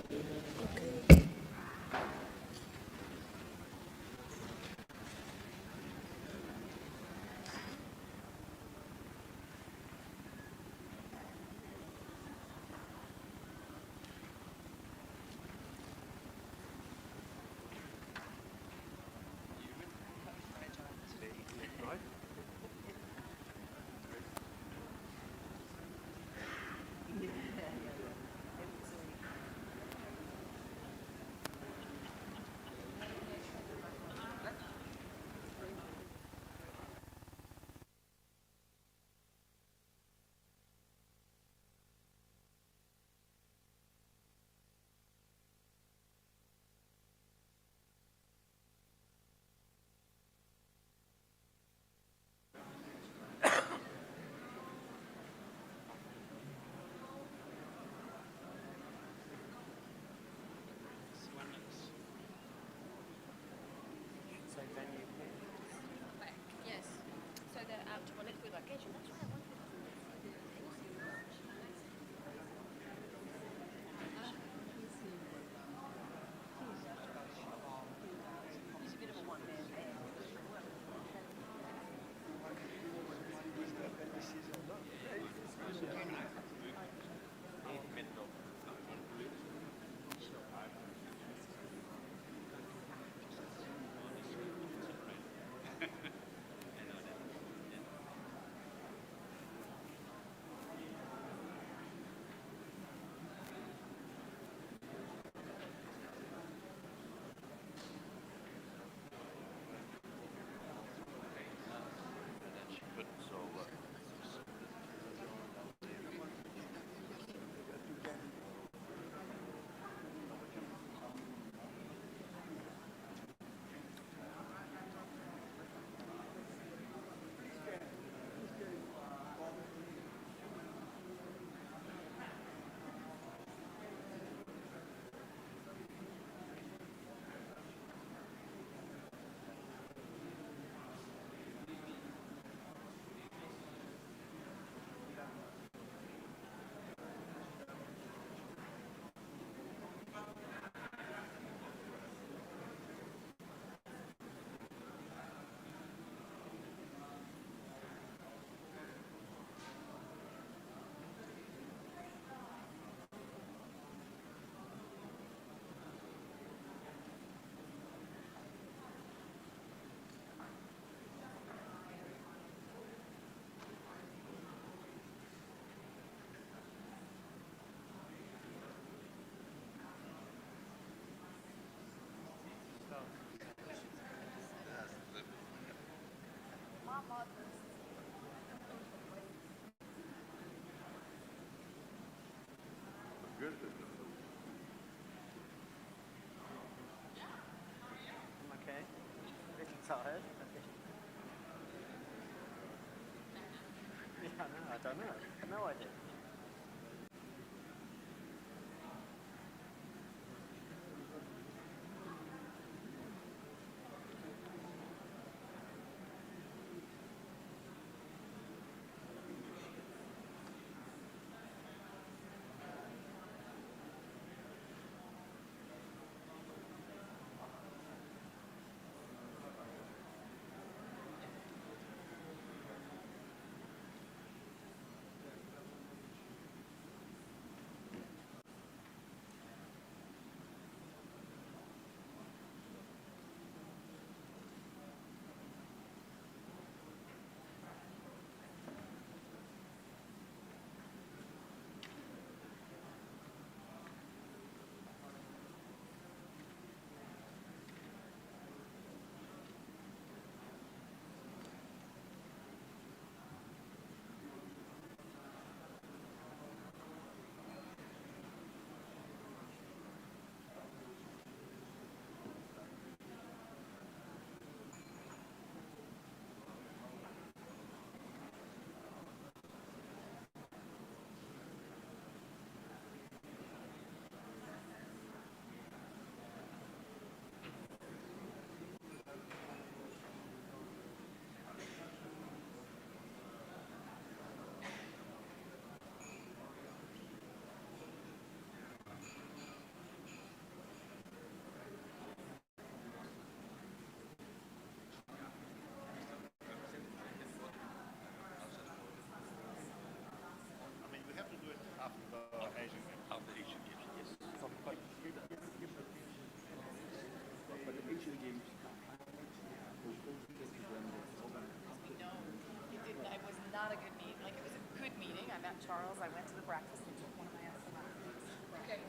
It was not a good meeting. Like, it was a good meeting. I met Charles. I went to the breakfast and took one of my astronauts. Okay.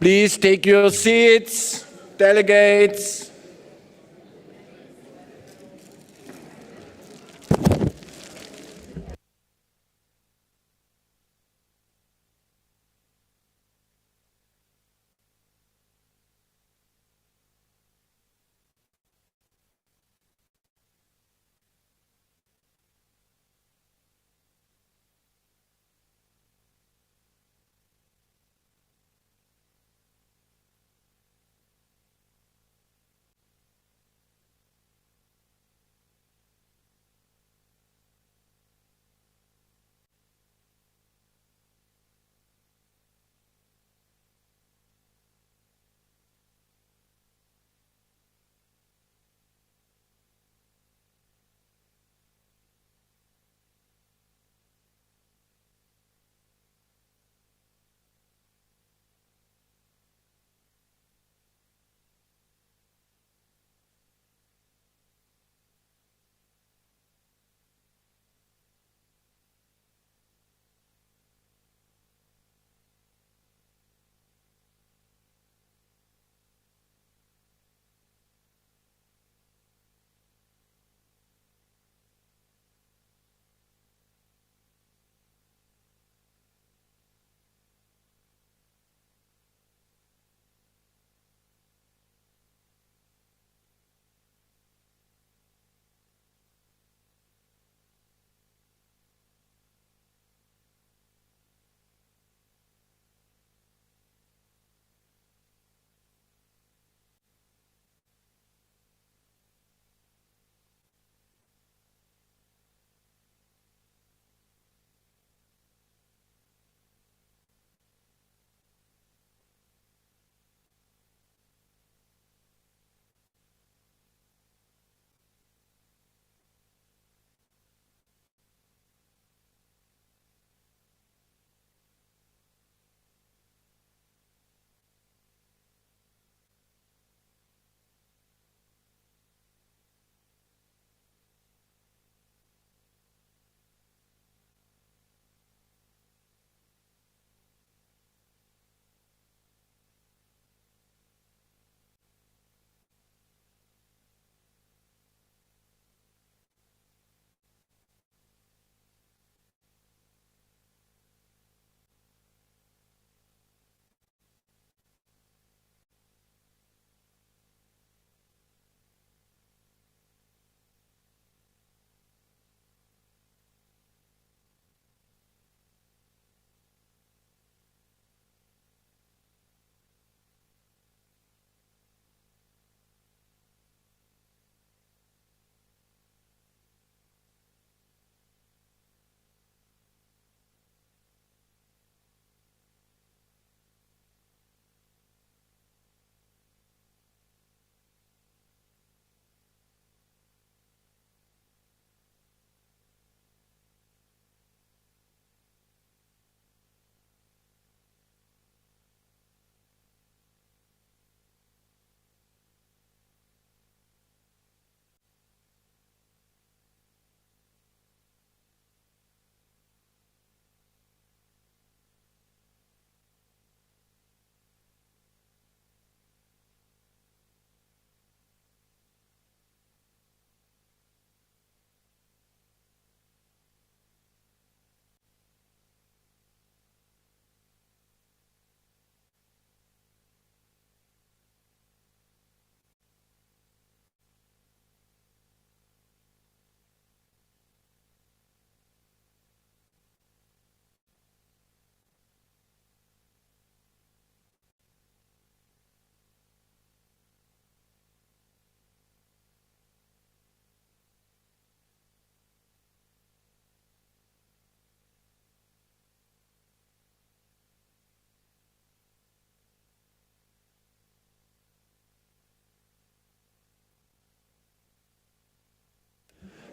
Please take your seats, delegates.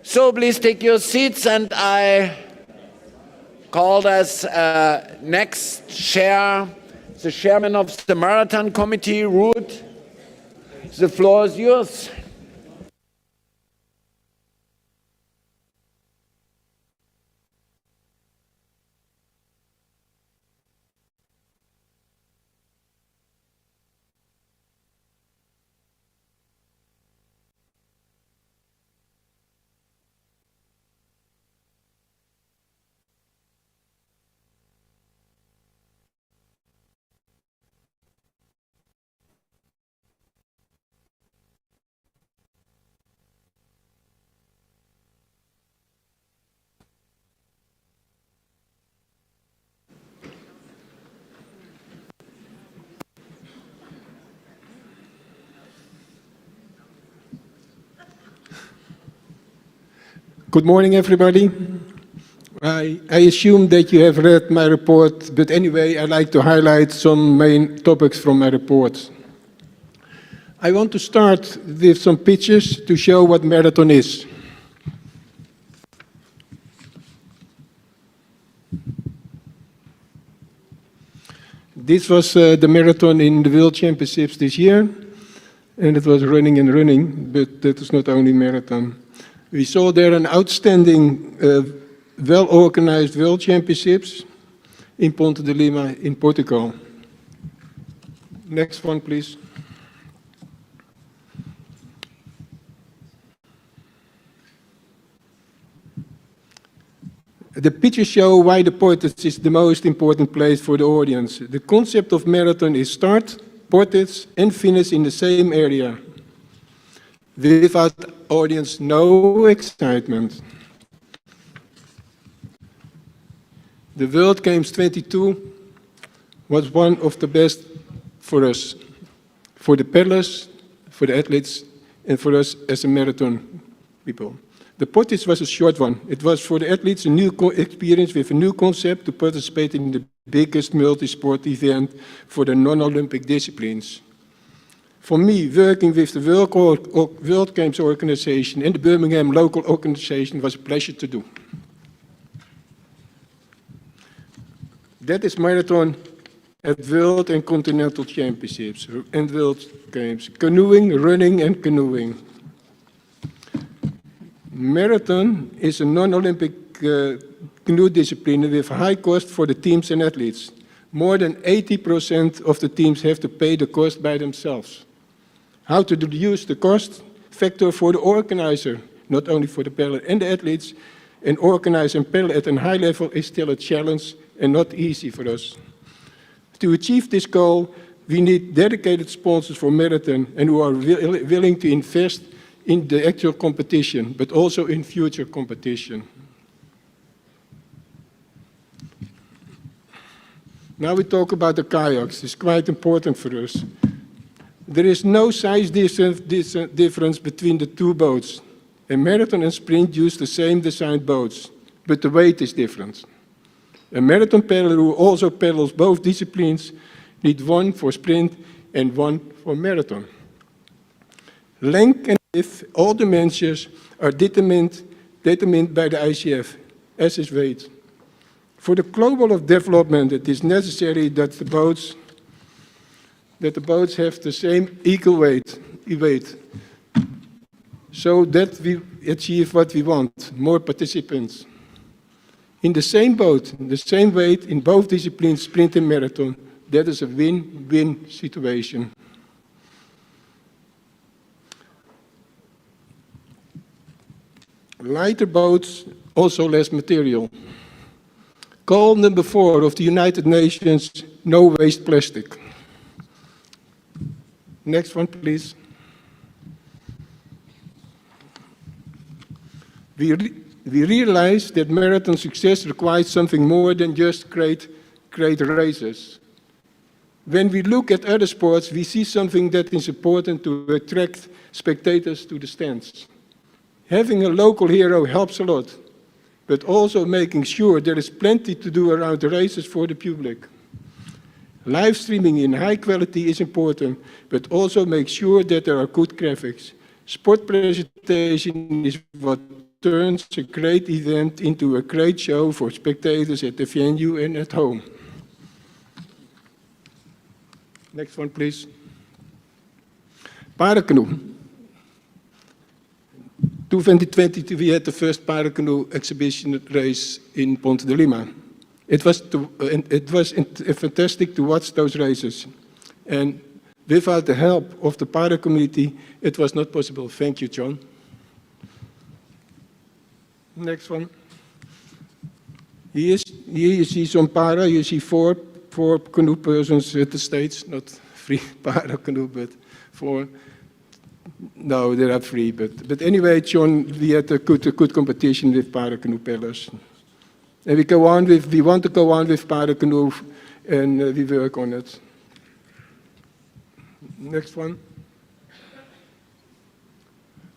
So please take your seats, and I called as next chair, the chairman of the marathon committee, Ruth. The floor is yours. Good morning, everybody. I assume that you have read my report, but anyway, I'd like to highlight some main topics from my report. I want to start with some pictures to show what marathon is. This was the marathon in the World Championships this year, and it was running and running, but that is not only marathon. We saw there an outstanding, well-organized World Championships in Ponte de Lima in Portugal. Next one, please. The pictures show why the portage is the most important place for the audience. The concept of marathon is start, portage, and finish in the same area. Without audience, no excitement. The World Games 22 was one of the best for us, for the paddlers, for the athletes, and for us as a marathon people. The portage was a short one. It was for the athletes a new experience with a new concept to participate in the biggest multi-sport event for the non-Olympic disciplines. For me, working with the World Games organization and the Birmingham local organization was a pleasure to do. That is marathon at World and Continental Championships and World Games. Canoeing, running and canoeing. Marathon is a non-Olympic canoe discipline with high cost for the teams and athletes. More than 80% of the teams have to pay the cost by themselves. How to reduce the cost factor for the organizer, not only for the paddler and the athletes, and organize and paddle at a high level is still a challenge and not easy for us. To achieve this goal, we need dedicated sponsors for marathon and who are willing to invest in the actual competition, but also in future competition. Now we talk about the kayaks. It's quite important for us. There is no size difference between the two boats. A marathon and sprint use the same designed boats, but the weight is different. A marathon paddler who also paddles both disciplines needs one for sprint and one for marathon. Length and width, all dimensions are determined by the ICF, as is weight. For the global development, it is necessary that the boats have the same equal weight, so that we achieve what we want, more participants. In the same boat, the same weight in both disciplines, sprint and marathon, that is a win-win situation. Lighter boats, also less material. Goal number 4 of the United Nations, no waste plastic. Next one, please. We realize that marathon success requires something more than just great races. When we look at other sports, we see something that is important to attract spectators to the stands. Having a local hero helps a lot, but also making sure there is plenty to do around the races for the public. Live streaming in high quality is important, but also make sure that there are good graphics. Sport presentation is what turns a great event into a great show for spectators at the venue and at home. Next one, please. Paracanoe. 2020, we had the first Paracanoe exhibition race in Ponte de Lima. It was fantastic to watch those races. And without the help of the para community, it was not possible. Thank you, John. Next one. Here you see some para. You see four canoe persons at the stage, not 3 para canoe, but 4. No, there are 3. But anyway, John, we had a good competition with Paracanoe paddlers. And we want to go on with Paracanoe, and we work on it. Next one.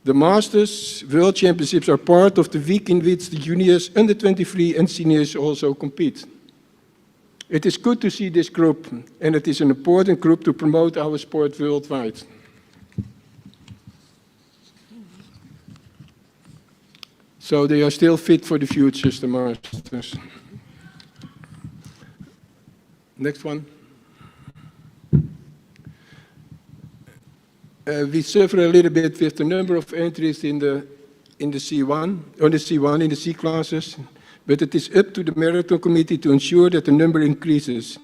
The Masters World Championships are part of the week in which the juniors, under 23 and seniors also compete. It is good to see this group, and it is an important group to promote our sport worldwide. So they are still fit for the futures, the Masters. Next one. We suffer a little bit with the number of entries in the C1, on the C1, in the C classes, but it is up to the marathon committee to ensure that the number increases.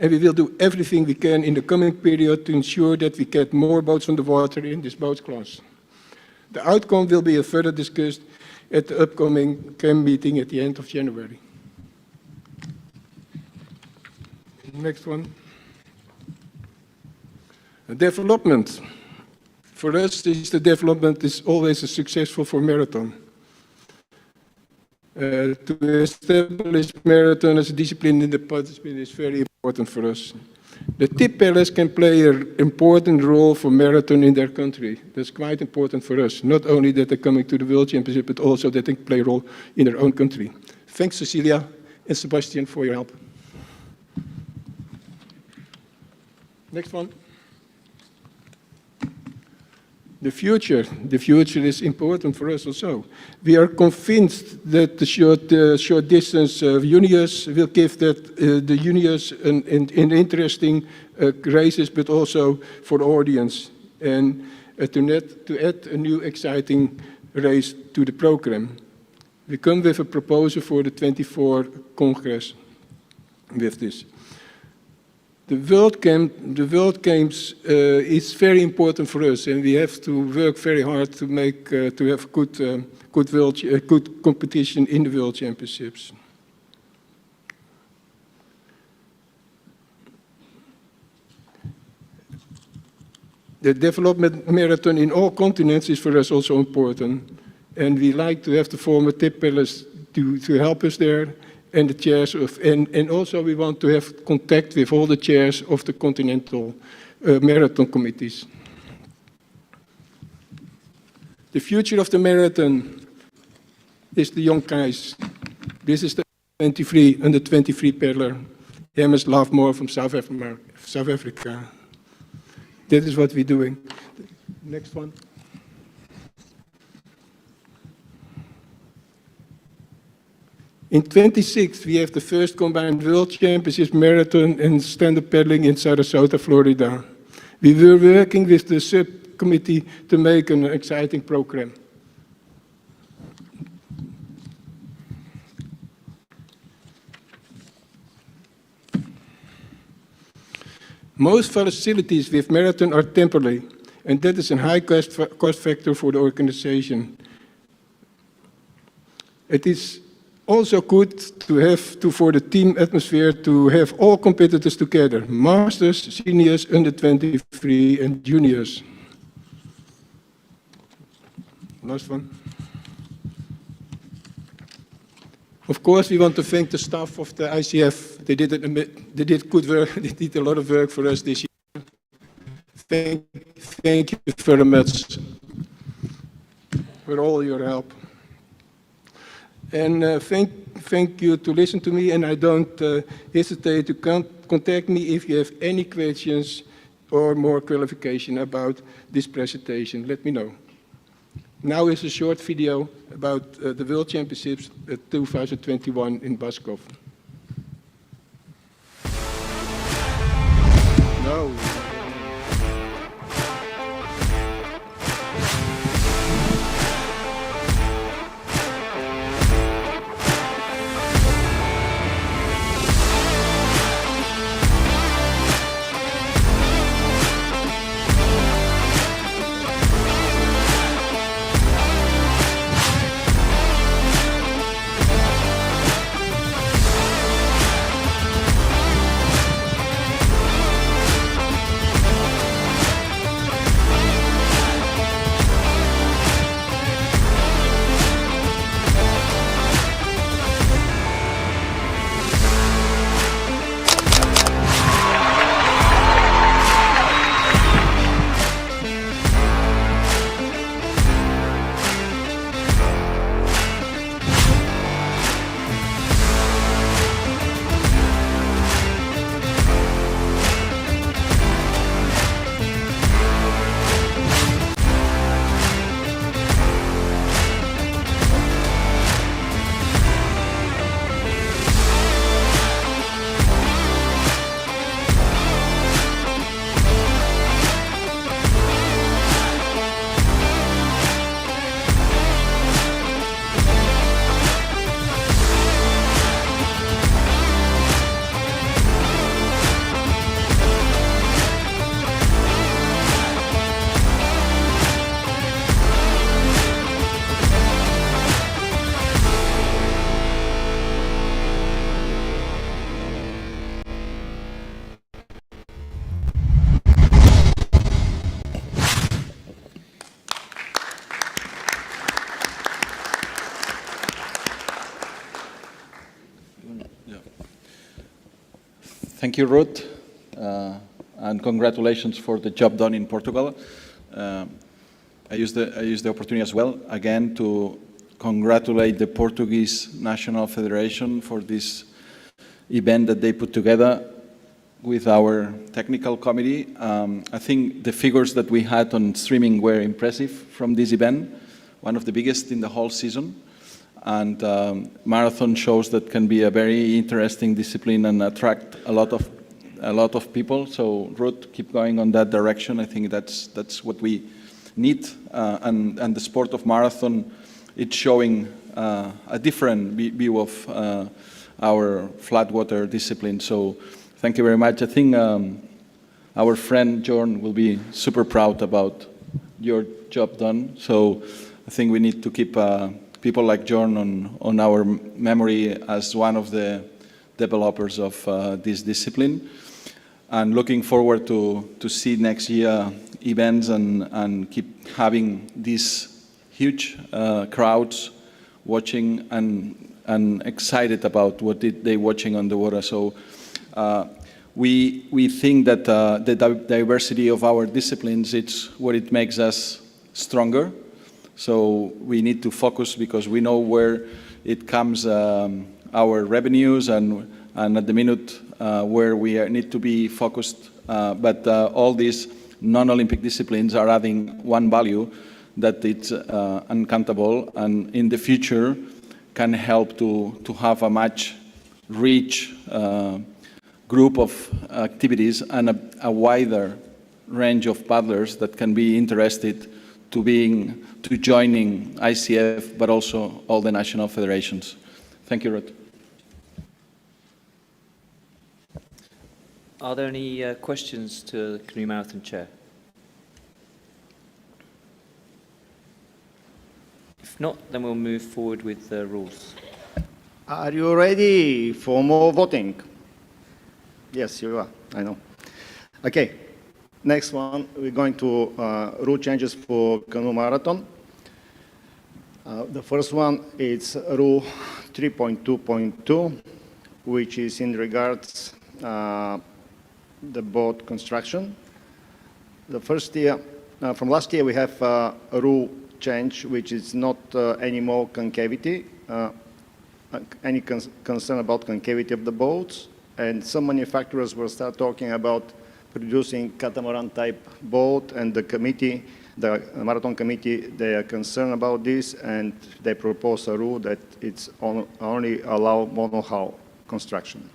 And we will do everything we can in the coming period to ensure that we get more boats on the water in this boat class. The outcome will be further discussed at the upcoming CAM meeting at the end of January. Next one. Development. For us, the development is always successful for marathon. To establish marathon as a discipline in the participant is very important for us. The tip pellets can play an important role for marathon in their country. That's quite important for us. Not only that they're coming to the World Championship, but also that they can play a role in their own country. Thanks, Cecilia and Sebastian, for your help. Next one. The future is important for us also. We are convinced that the short distance juniors will give the juniors an interesting races, but also for the audience, and to add a new exciting race to the program. We come with a proposal for the 24 Congress with this. The World Games is very important for us, and we have to work very hard to make to have good competition in the World Championships. The development marathon in all continents is for us also important, and we like to have the former tip pillars to help us there. And the chairs and also we want to have contact with all the chairs of the continental marathon committees. The future of the marathon is the young guys. This is the under 23 peddler, James Lovemore from South Africa. That is what we're doing. Next one. In 26, we have the first combined World Championships marathon and stand-up paddling in Sarasota, Florida. We were working with the subcommittee to make an exciting program. Most facilities with marathon are temporary, and that is a high cost factor for the organization. It is also good to have for the team atmosphere to have all competitors together, masters, seniors, under 23 and juniors. Last one. Of course, we want to thank the staff of the ICF. They did good work. They did a lot of work for us this year. Thank you very much for all your help. And thank you to listen to me, and I don't hesitate to contact me if you have any questions or more clarification about this presentation. Let me know. Now is a short video about the World Championships 2021 in Baskov. No. Thank you, Ruth, and congratulations for the job done in Portugal. I use the opportunity as well, again, to congratulate the Portuguese National Federation for this event that they put together with our technical committee. I think the figures that we had on streaming were impressive from this event, one of the biggest in the whole season. And marathon shows that can be a very interesting discipline and attract a lot of people. So Ruth, keep going on that direction. I think that's what we need. And the sport of marathon, it's showing a different view of our flat water discipline. So thank you very much. I think our friend Jorn will be super proud about your job done. So I think we need to keep people like Jorn on our memory as one of the developers of this discipline. And looking forward to see next year events and keep having these huge crowds watching and excited about what they're watching on the water. So we think that the diversity of our disciplines, it's what it makes us stronger. So we need to focus because we know where it comes our revenues and at the minute where we need to be focused. But all these non-Olympic disciplines are adding one value that it's uncountable and in the future can help to have a much rich group of activities and a wider range of paddlers that can be interested to joining ICF, but also all the national federations. Thank you, Ruth. Are there any questions to the Canoe Marathon Chair? If not, then we'll move forward with the rules. Are you ready for more voting? Yes, you are, I know. Okay, next one, we're going to rule changes for Canoe Marathon. The first one is Rule 3.2.2, which is in regards the boat construction. The first year, from last year, we have a rule change, which is not anymore concavity, any concern about concavity of the boats, and some manufacturers will start talking about producing catamaran-type boat, and the committee, the marathon committee, they are concerned about this, and they propose a rule that it's only allow monohull construction.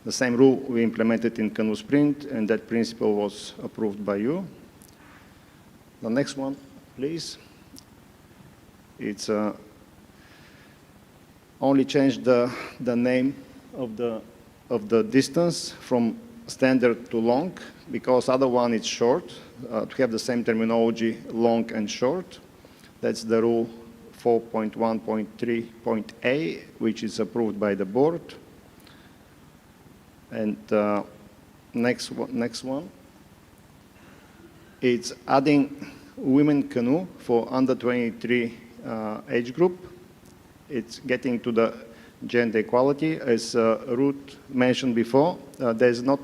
The same rule we implemented in Canoe Sprint, and that principle was approved by you. The next one, please. It's only changed the name of the distance from standard to long, because other one is short. To have the same terminology, long and short. That's the rule 4.1.3.a, which is approved by the board. And next one, it's adding women canoe for under 23 age group. It's getting to the gender equality, as Ruth mentioned before. There's not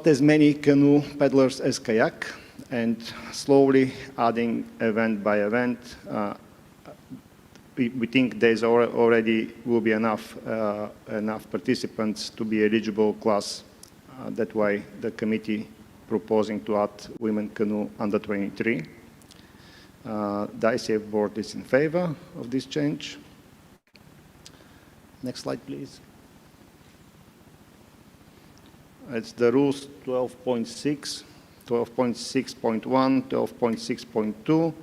as many canoe paddlers as kayak, and slowly adding event by event, we think there's already will be enough participants to be eligible class. That's why the committee proposing to add women canoe under 23. The ICF board is in favor of this change. Next slide, please. It's the rules 12.6, 12.6.1, 12.6.2.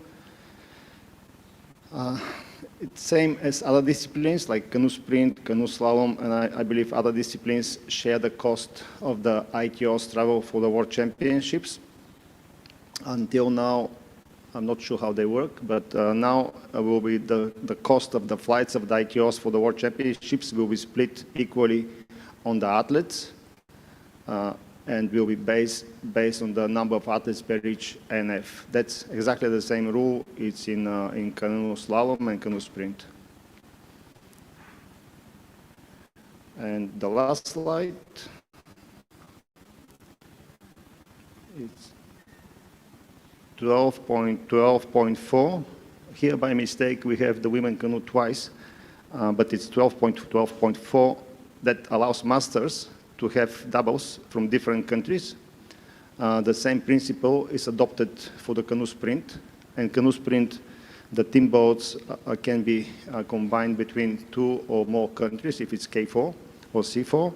It's same as other disciplines like canoe sprint, canoe slalom, and I believe other disciplines share the cost of the ITO's travel for the World Championships. Until now, I'm not sure how they work, but now will be the cost of the flights of the ITOs for the World Championships will be split equally on the athletes, and will be based on the number of athletes per each NF. That's exactly the same rule. It's in canoe slalom and canoe sprint. And the last slide is 12.4. Here, by mistake, we have the women canoe twice, but it's 12.4 that allows masters to have doubles from different countries. The same principle is adopted for the canoe sprint. And canoe sprint, the team boats can be combined between 2 or more countries if it's K4 or C4.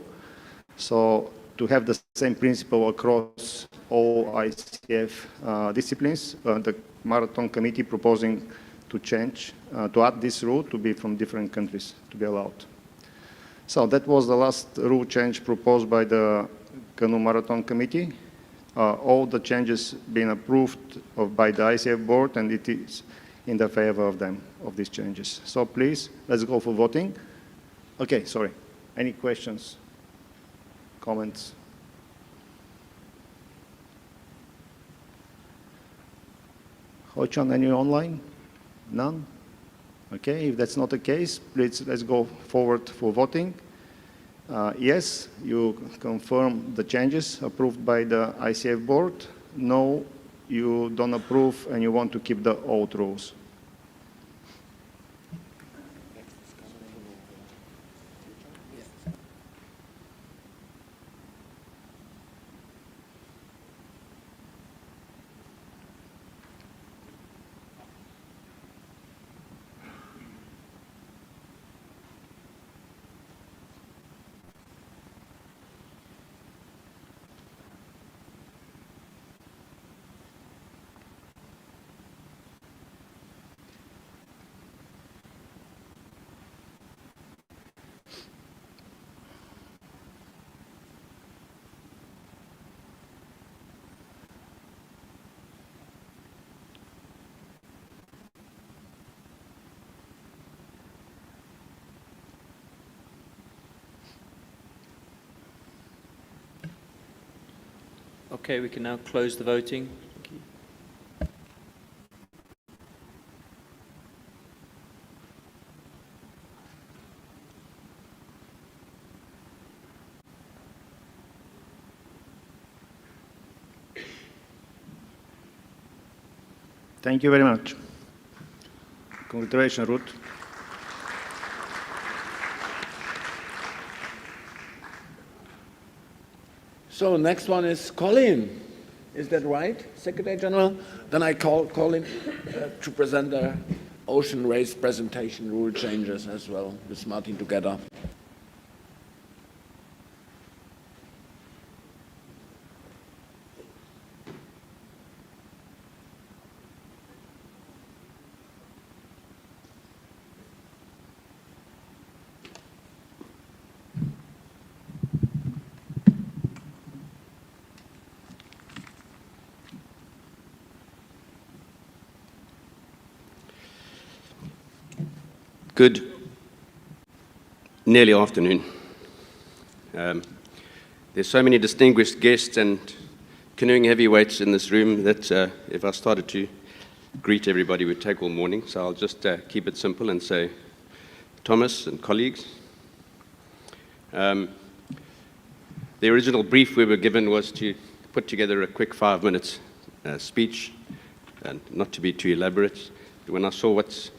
So to have the same principle across all ICF disciplines, the marathon committee proposing to change, to add this rule to be from different countries to be allowed. So that was the last rule change proposed by the Canoe Marathon Committee. All the changes been approved by the ICF board, and it is in the favor of them, of these changes. So please, let's go for voting. Okay, sorry. Any questions, comments? Hochan, any online? None? Okay, if that's not the case, please let's go forward for voting. Yes, you confirm the changes approved by the ICF board. No, you don't approve and you want to keep the old rules. Okay, we can now close the voting. Thank you. Thank you very much. Congratulations, Ruth. So next one is Colin. Is that right, Secretary General? Then I call Colin to present the ocean race presentation rule changes as well with Martin together. Good nearly afternoon. There's so many distinguished guests and canoeing heavyweights in this room that if I started to greet everybody, it would take all morning. So I'll just keep it simple and say, Thomas and colleagues, the original brief we were given was to put together a quick 5 minutes speech, and not to be too elaborate. When I saw what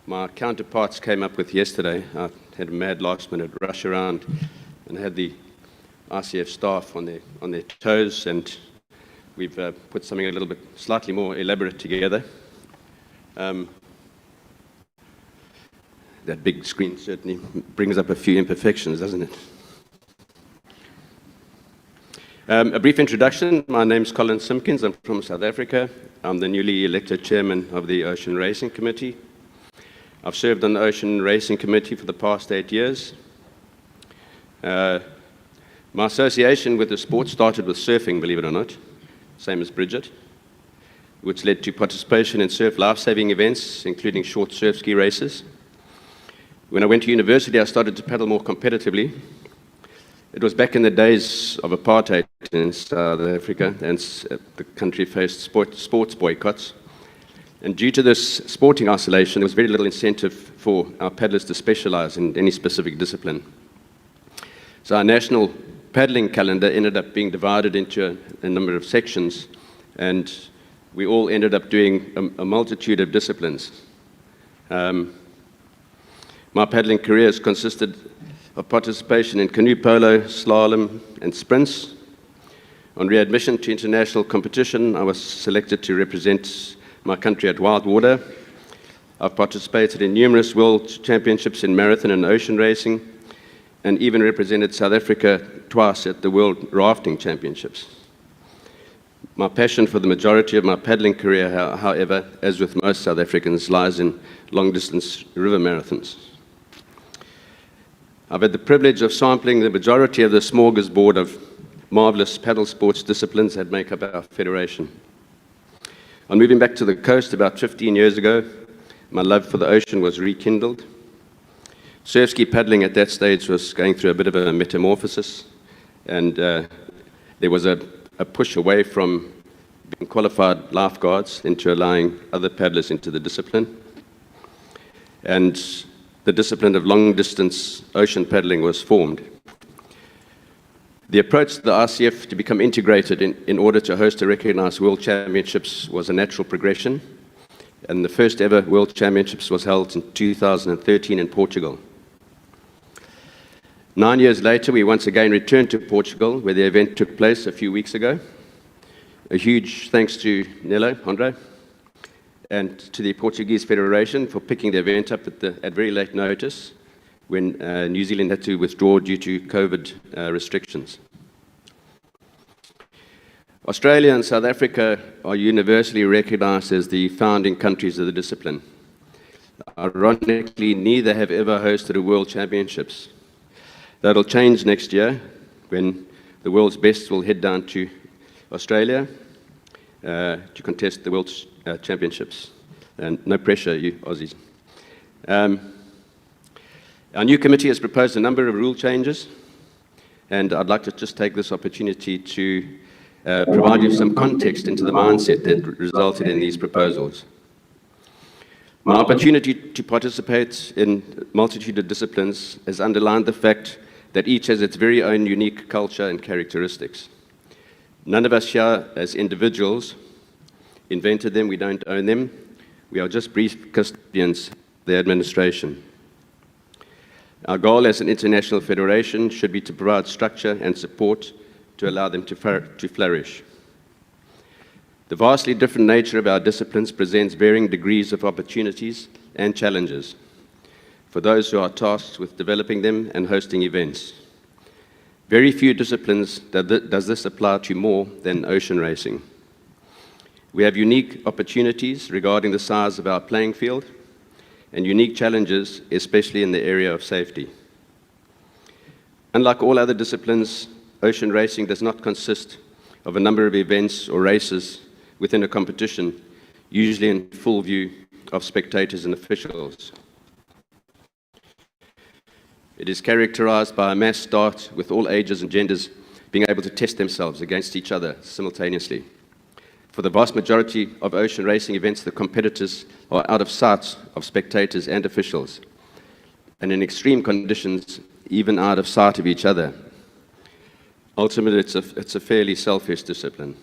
my counterparts came up with yesterday, I had a mad last-minute rush around and had the ICF staff on their toes, and we've put something a little bit slightly more elaborate together. That big screen certainly brings up a few imperfections, doesn't it? A brief introduction. My name's Colin Simpkins. I'm from South Africa. I'm the newly elected chairman of the Ocean Racing Committee. I've served on the Ocean Racing Committee for the past 8 years. My association with the sport started with surfing, believe it or not, same as Bridget, which led to participation in surf life-saving events, including short surf ski races. When I went to university, I started to paddle more competitively. It was back in the days of apartheid in South Africa, and the country faced sports boycotts. And due to this sporting isolation, there was very little incentive for our paddlers to specialize in any specific discipline. So our national paddling calendar ended up being divided into a number of sections, and we all ended up doing a multitude of disciplines. My paddling career has consisted of participation in canoe polo, slalom, and sprints. On readmission to international competition, I was selected to represent my country at wild water. I've participated in numerous world championships in marathon and ocean racing, and even represented South Africa twice at the World Rafting Championships. My passion for the majority of my paddling career, however, as with most South Africans, lies in long-distance river marathons. I've had the privilege of sampling the majority of the smorgasbord of marvelous paddle sports disciplines that make up our federation. On moving back to the coast about 15 years ago, my love for the ocean was rekindled. Surf ski paddling at that stage was going through a bit of a metamorphosis, and there was a push away from being qualified lifeguards into allowing other paddlers into the discipline. And the discipline of long-distance ocean paddling was formed. The approach to the RCF to become integrated in order to host a recognized World Championships was a natural progression, and the first ever World Championships was held in 2013 in Portugal. 9 years later, we once again returned to Portugal, where the event took place a few weeks ago. A huge thanks to Nelo, Andre, and to the Portuguese Federation for picking the event up at very late notice when New Zealand had to withdraw due to COVID restrictions. Australia and South Africa are universally recognized as the founding countries of the discipline. Ironically, neither have ever hosted a World Championships. That'll change next year when the world's best will head down to Australia to contest the World Championships. And no pressure, you Aussies. Our new committee has proposed a number of rule changes, and I'd like to just take this opportunity to provide you some context into the mindset that resulted in these proposals. My opportunity to participate in a multitude of disciplines has underlined the fact that each has its very own unique culture and characteristics. None of us here as individuals invented them, we don't own them. We are just brief custodians of the administration. Our goal as an international federation should be to provide structure and support to allow them to flourish. The vastly different nature of our disciplines presents varying degrees of opportunities and challenges for those who are tasked with developing them and hosting events. Very few disciplines does this apply to more than ocean racing. We have unique opportunities regarding the size of our playing field and unique challenges, especially in the area of safety. Unlike all other disciplines, ocean racing does not consist of a number of events or races within a competition, usually in full view of spectators and officials. It is characterized by a mass start with all ages and genders being able to test themselves against each other simultaneously. For the vast majority of ocean racing events, the competitors are out of sight of spectators and officials, and in extreme conditions, even out of sight of each other. Ultimately, it's a fairly selfish discipline.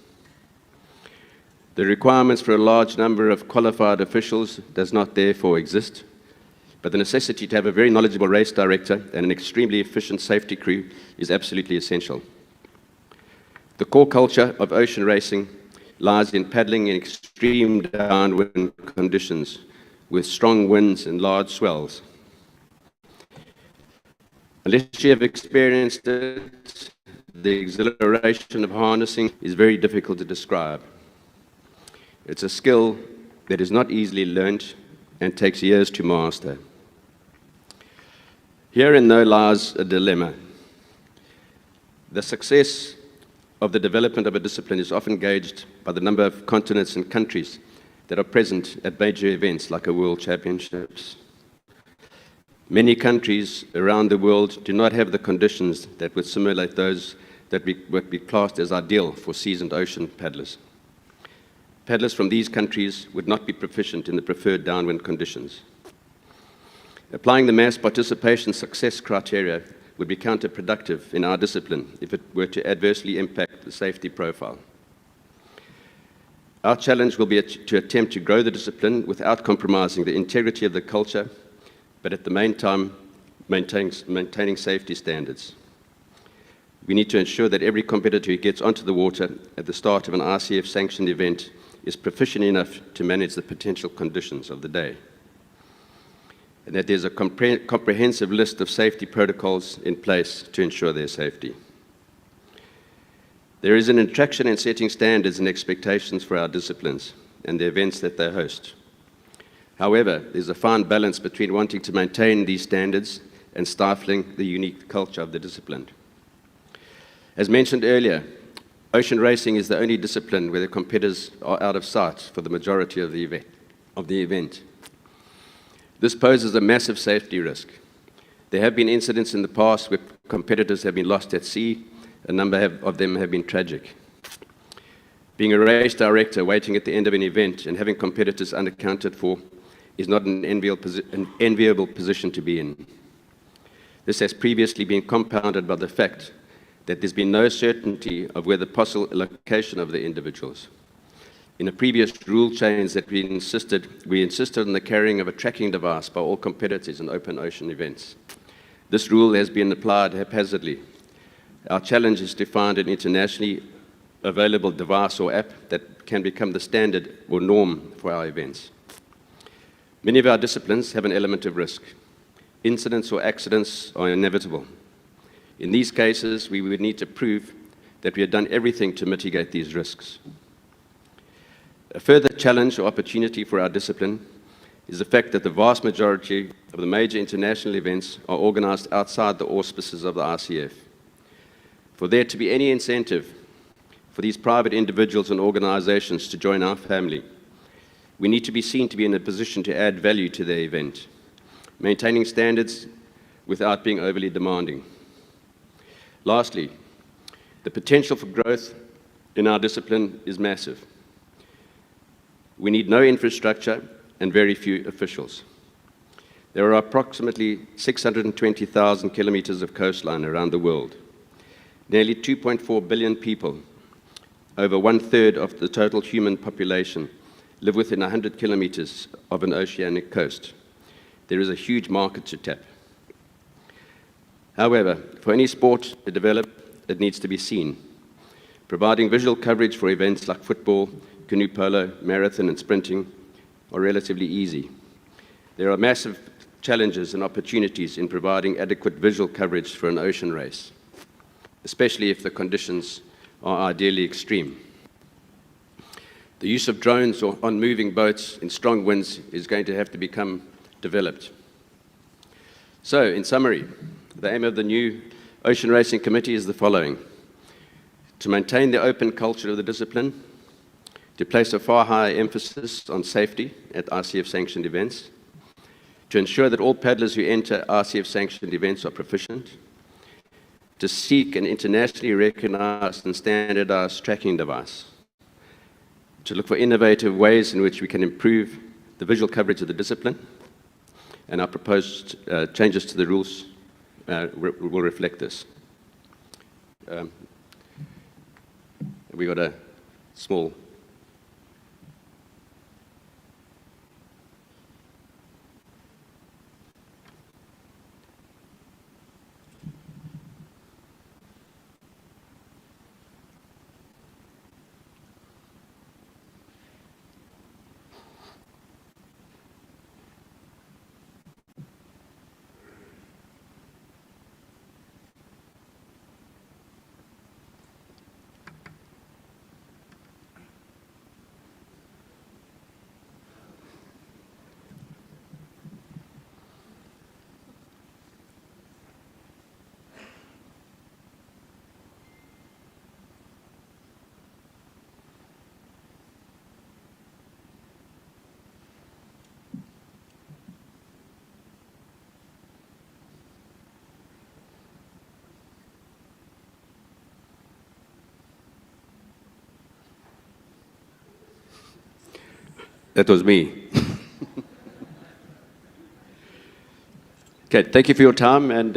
The requirements for a large number of qualified officials does not therefore exist, but the necessity to have a very knowledgeable race director and an extremely efficient safety crew is absolutely essential. The core culture of ocean racing lies in paddling in extreme downwind conditions with strong winds and large swells. Unless you have experienced it, the exhilaration of harnessing is very difficult to describe. It's a skill that is not easily learned and takes years to master. Herein, though, lies a dilemma. The success of the development of a discipline is often gauged by the number of continents and countries that are present at major events like a World Championships. Many countries around the world do not have the conditions that would simulate those that would be classed as ideal for seasoned ocean paddlers. Paddlers from these countries would not be proficient in the preferred downwind conditions. Applying the mass participation success criteria would be counterproductive in our discipline if it were to adversely impact the safety profile. Our challenge will be to attempt to grow the discipline without compromising the integrity of the culture, but at the same time maintaining safety standards. We need to ensure that every competitor who gets onto the water at the start of an RCF-sanctioned event is proficient enough to manage the potential conditions of the day, and that there's a comprehensive list of safety protocols in place to ensure their safety. There is an attraction in setting standards and expectations for our disciplines and the events that they host. However, there's a fine balance between wanting to maintain these standards and stifling the unique culture of the discipline. As mentioned earlier, ocean racing is the only discipline where the competitors are out of sight for the majority of the event. This poses a massive safety risk. There have been incidents in the past where competitors have been lost at sea. A number of them have been tragic. Being a race director waiting at the end of an event and having competitors unaccounted for is not an enviable position to be in. This has previously been compounded by the fact that there's been no certainty of where the possible location of the individuals. In the previous rule change that we insisted on the carrying of a tracking device by all competitors in open ocean events. This rule has been applied haphazardly. Our challenge is to find an internationally available device or app that can become the standard or norm for our events. Many of our disciplines have an element of risk. Incidents or accidents are inevitable. In these cases, we would need to prove that we have done everything to mitigate these risks. A further challenge or opportunity for our discipline is the fact that the vast majority of the major international events are organized outside the auspices of the RCF. For there to be any incentive for these private individuals and organizations to join our family, we need to be seen to be in a position to add value to their event, maintaining standards without being overly demanding. Lastly, the potential for growth in our discipline is massive. We need no infrastructure and very few officials. There are approximately 620,000 kilometers of coastline around the world. Nearly 2.4 billion people, over 1/3 of the total human population, live within 100 kilometers of an oceanic coast. There is a huge market to tap. However, for any sport to develop, it needs to be seen. Providing visual coverage for events like football, canoe polo, marathon, and sprinting are relatively easy. There are massive challenges and opportunities in providing adequate visual coverage for an ocean race, especially if the conditions are ideally extreme. The use of drones or on moving boats in strong winds is going to have to become developed. So, in summary, the aim of the new Ocean Racing Committee is the following: to maintain the open culture of the discipline, to place a far higher emphasis on safety at RCF-sanctioned events, to ensure that all paddlers who enter RCF-sanctioned events are proficient, to seek an internationally recognized and standardized tracking device, to look for innovative ways in which we can improve the visual coverage of the discipline, and our proposed changes to the rules will reflect this. We got a small That was me. Okay, thank you for your time, and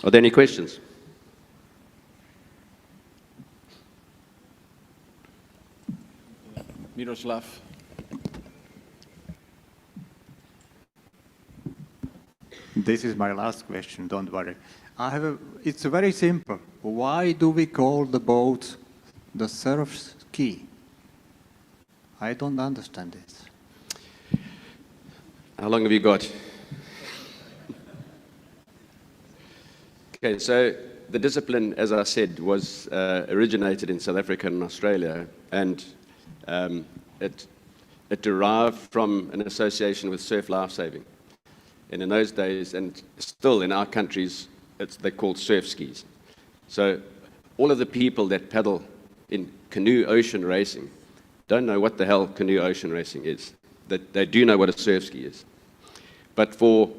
Are there any questions? Miroslav. This is my last question, don't worry. It's very simple. Why do we call the boat the surf ski? I don't understand this. How long have you got? Okay, so the discipline, as I said, was originated in South Africa and Australia, and it derived from an association with surf lifesaving. And in those days, and still in our countries, they're called surf skis. So all of the people that paddle in canoe ocean racing don't know what the hell canoe ocean racing is. They do know what a surf ski is. But for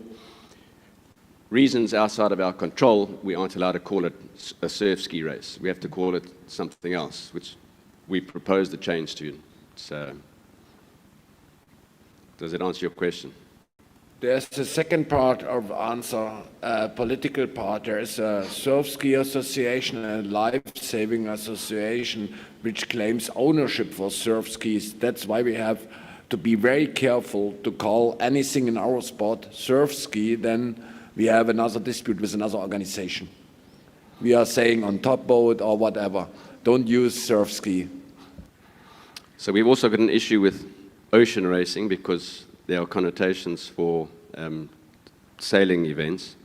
reasons outside of our control, we aren't allowed to call it a surf ski race. We have to call it something else, which we proposed a change to. So, does it answer your question? There's the second part of answer, political part. There's a Surf Ski Association and Life Saving Association which claims ownership for surf skis. That's why we have to be very careful to call anything in our sport surf ski, then we have another dispute with another organization. We are saying on top boat or whatever, don't use surf ski. So we've also got an issue with ocean racing because there are connotations for sailing events.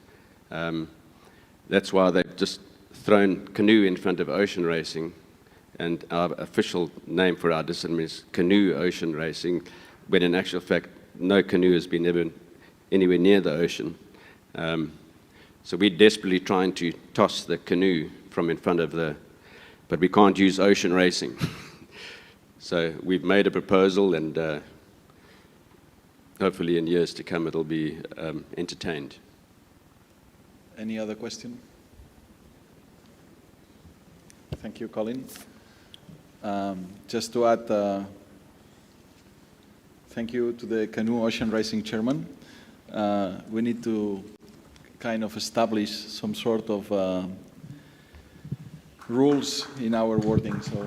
That's why they've just thrown canoe in front of ocean racing, and our official name for our discipline is canoe ocean racing, when in actual fact no canoe has been ever anywhere near the ocean. So we're desperately trying to toss the canoe from in front of but we can't use ocean racing. So we've made a proposal, and hopefully in years to come it'll be entertained. Any other question? Thank you, Colin. Just to add, thank you to the Canoe Ocean Racing Chairman. We need to kind of establish some sort of rules in our wording. So.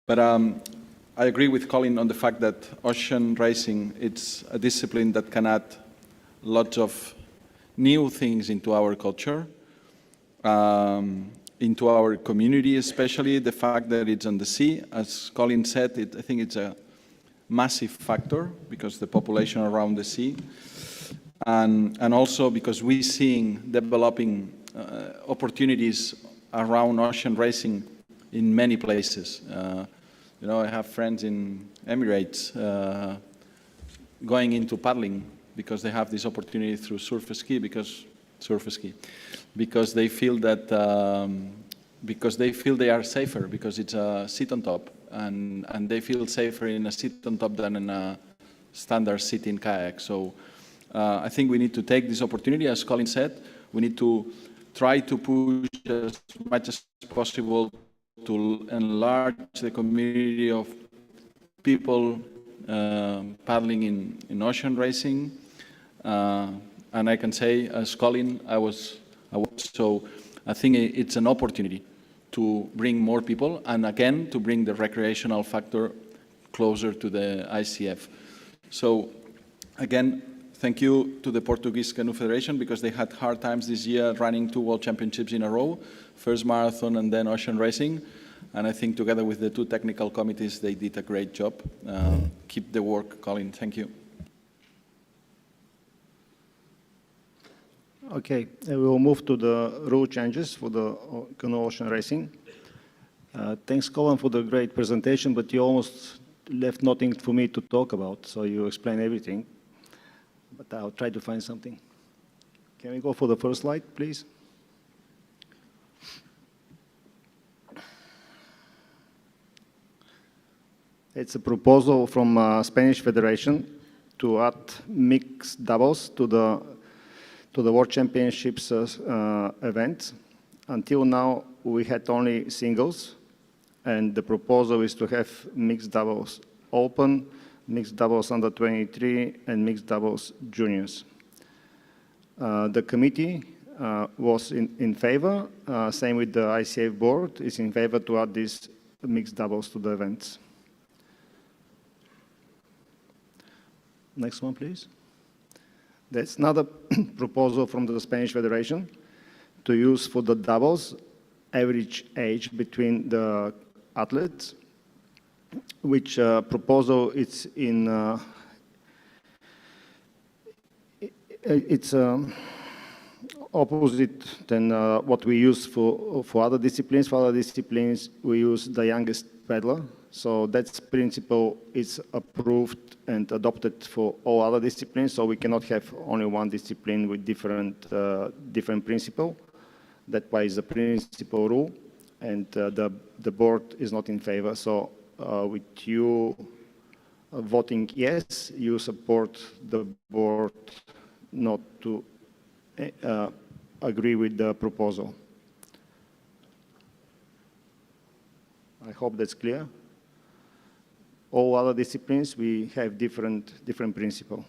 But I agree with Colin on the fact that ocean racing, it's a discipline that can add lots of new things into our culture, into our community, especially the fact that it's on the sea. As Colin said, I think it's a massive factor because the population around the sea, and also because we're seeing developing opportunities around ocean racing in many places. You know, I have friends in Emirates going into paddling because they have this opportunity through surf ski because they feel that they are safer because it's a sit on top, and they feel safer in a sit on top than in a standard sit-in kayak. So I think we need to take this opportunity, as Colin said. We need to try to push as much as possible to enlarge the community of people paddling in ocean racing. And I can say, as Colin, so I think it's an opportunity to bring more people, and again, to bring the recreational factor closer to the ICF. So again, thank you to the Portuguese Canoe Federation because they had hard times this year running 2 World Championships in a row, first marathon and then ocean racing. And I think together with the 2 technical committees, they did a great job. Keep the work, Colin. Thank you. Okay, we will move to the rule changes for the canoe ocean racing. Thanks, Colin, for the great presentation, but you almost left nothing for me to talk about, so you explained everything. But I'll try to find something. Can we go for the first slide, please? It's a proposal from Spanish Federation to add mixed doubles to the World Championships event. Until now, we had only singles, and the proposal is to have mixed doubles open, mixed doubles under 23, and mixed doubles juniors. The committee was in favor. Same with the ICF board is in favor to add these mixed doubles to the events. Next one, please. That's another proposal from the Spanish Federation to use for the doubles average age between the athletes, which proposal is in it's opposite than what we use for other disciplines. For other disciplines, we use the youngest paddler. So that principle is approved and adopted for all other disciplines. So we cannot have only one discipline with different principle. That why is the principal rule, and the board is not in favor. So with you voting yes, you support the board not to agree with the proposal. I hope that's clear. All other disciplines, we have different principle.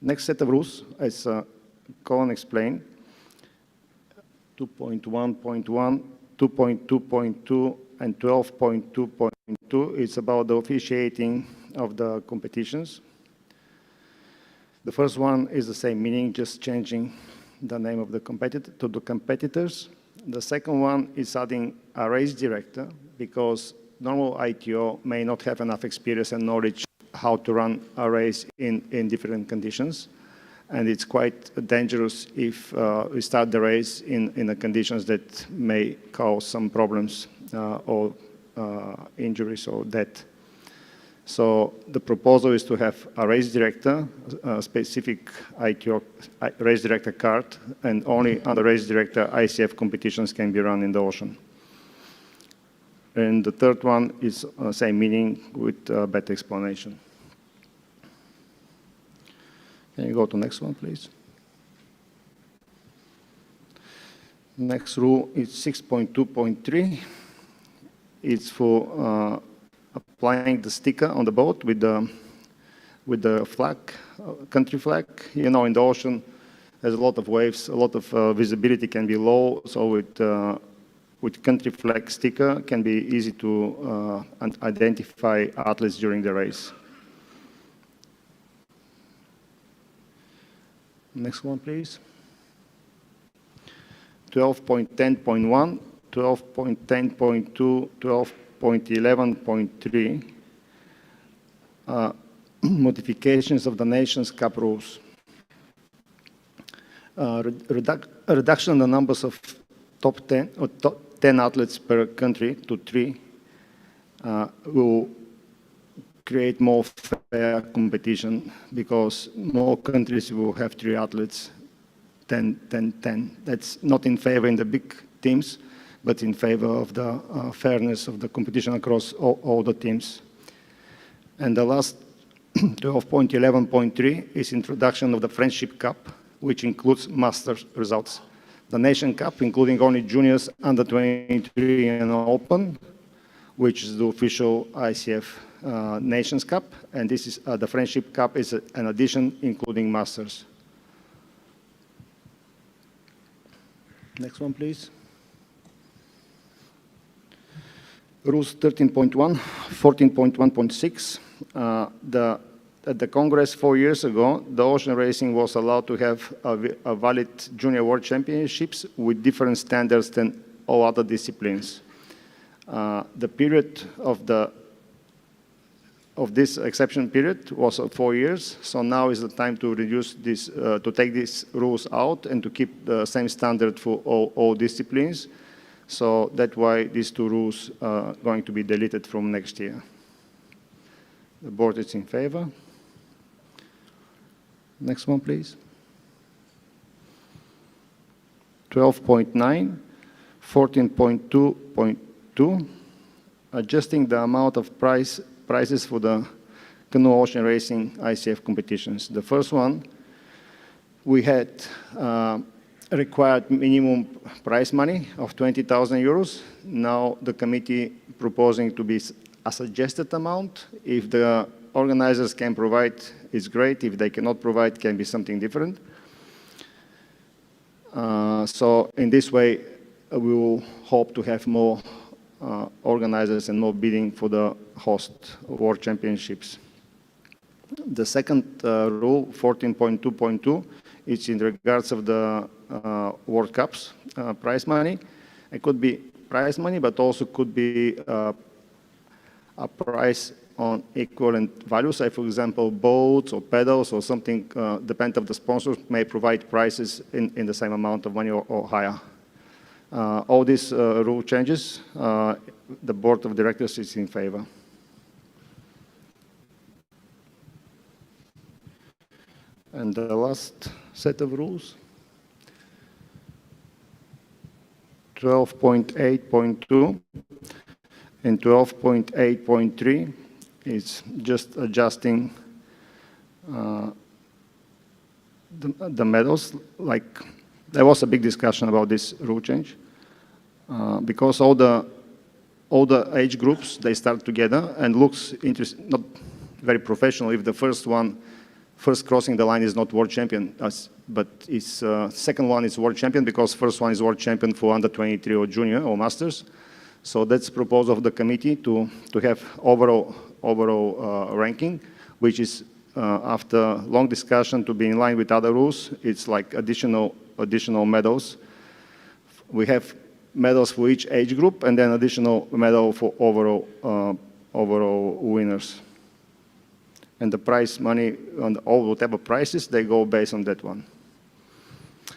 Next set of rules, as Colin explained, 2.1.1, 2.2.2, and 12.2.2 is about the officiating of the competitions. The first one is the same meaning, just changing the name of the competitor to the competitors. The second one is adding a race director, because normal ITO may not have enough experience and knowledge how to run a race in different conditions. And it's quite dangerous if we start the race in the conditions that may cause some problems or injuries or death. So the proposal is to have a race director, a specific ITO race director card, and only under race director ICF competitions can be run in the ocean. And the third one is same meaning with better explanation. Can you go to the next one, please? Next rule is 6.2.3. It's for applying the sticker on the boat with the flag, country flag. You know, in the ocean, there's a lot of waves, a lot of visibility can be low. So with country flag sticker, can be easy to identify athletes during the race. Next one, please. 12.10.1, 12.10.2, 12.11.3, modifications of the Nations Cup rules. Reduction in the numbers of top 10 or top 10 athletes per country to 3 will create more fair competition, because more countries will have 3 athletes than 10. That's not in favor in the big teams, but in favor of the fairness of the competition across all the teams. And the last 12.11.3 is introduction of the Friendship Cup, which includes Masters results. The Nation Cup, including only juniors, under 23 and Open, which is the official ICF Nations Cup, and this is the Friendship Cup is an addition, including Masters. Next one, please. Rules 13.1, 14.1.6. At the Congress 4 years ago, the ocean racing was allowed to have a valid junior world championships with different standards than all other disciplines. The period of this exception period was 4 years, so now is the time to reduce this, to take these rules out and to keep the same standard for all disciplines. So that's why these 2 rules are going to be deleted from next year. The board is in favor. Next one, please. 12.9, 14.2.2, adjusting the amount of prizes for the Canoe Ocean Racing ICF competitions. The first one, we had required minimum prize money of 20,000 euros. Now the committee proposing to be a suggested amount. If the organizers can provide, it's great. If they cannot provide, can be something different. So in this way, we will hope to have more organizers and more bidding for the host World Championships. The second rule, 14.2.2, is in regards of the World Cups prize money. It could be prize money, but also could be a price on equivalent values. Say, for example, boats or pedals or something, depending on the sponsors, may provide prices in the same amount of money or higher. All these rule changes, the board of directors is in favor. And the last set of rules, 12.8.2 and 12.8.3 is just adjusting the medals. Like, there was a big discussion about this rule change because all the age groups, they start together and looks not very professional if the first crossing the line is not world champion, but its second one is world champion because first one is world champion for under 23 or junior or masters. So that's the proposal of the committee to have overall ranking, which is after long discussion to be in line with other rules. It's like additional medals. We have medals for each age group and then additional medal for overall winners. And the prize money on all whatever prices, they go based on that one.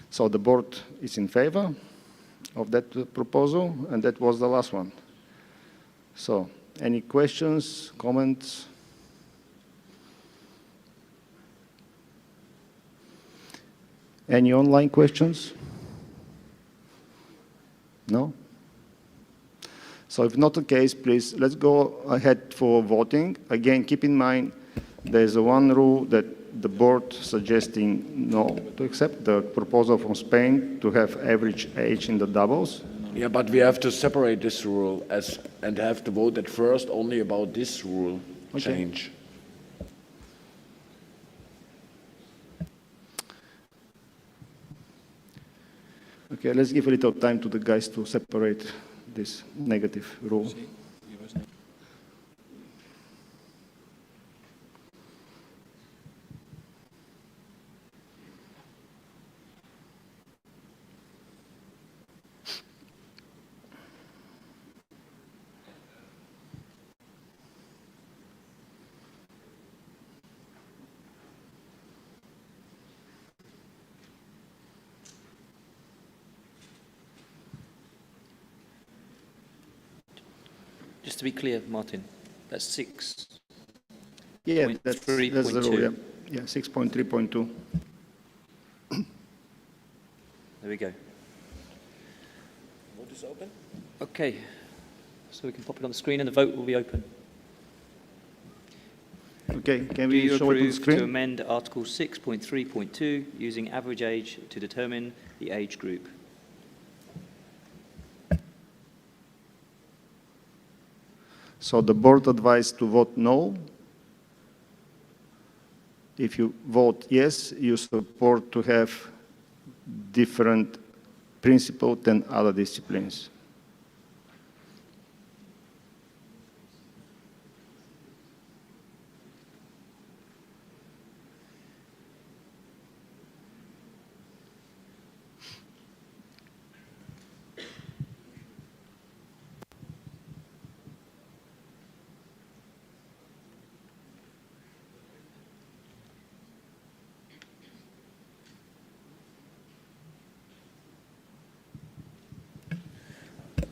So the board is in favor of that proposal, and that was the last one. So, any questions, comments? Any online questions? No? So if not the case, please, let's go ahead for voting. Again, keep in mind, there's one rule that the board suggesting no to accept the proposal from Spain to have average age in the doubles. Yeah, but we have to separate this rule and have to vote at first only about this rule change. Okay, let's give a little time to the guys to separate this negative rule. Just to be clear, Martin, that's 6. Yeah, that's the rule, yeah. Yeah, 6.3.2. There we go. Vote is open. Okay, so we can pop it on the screen and the vote will be open. Okay, can we show it on the screen? To amend Article 6.3.2 using average age to determine the age group? So the board advised to vote no. If you vote yes, you support to have different principle than other disciplines.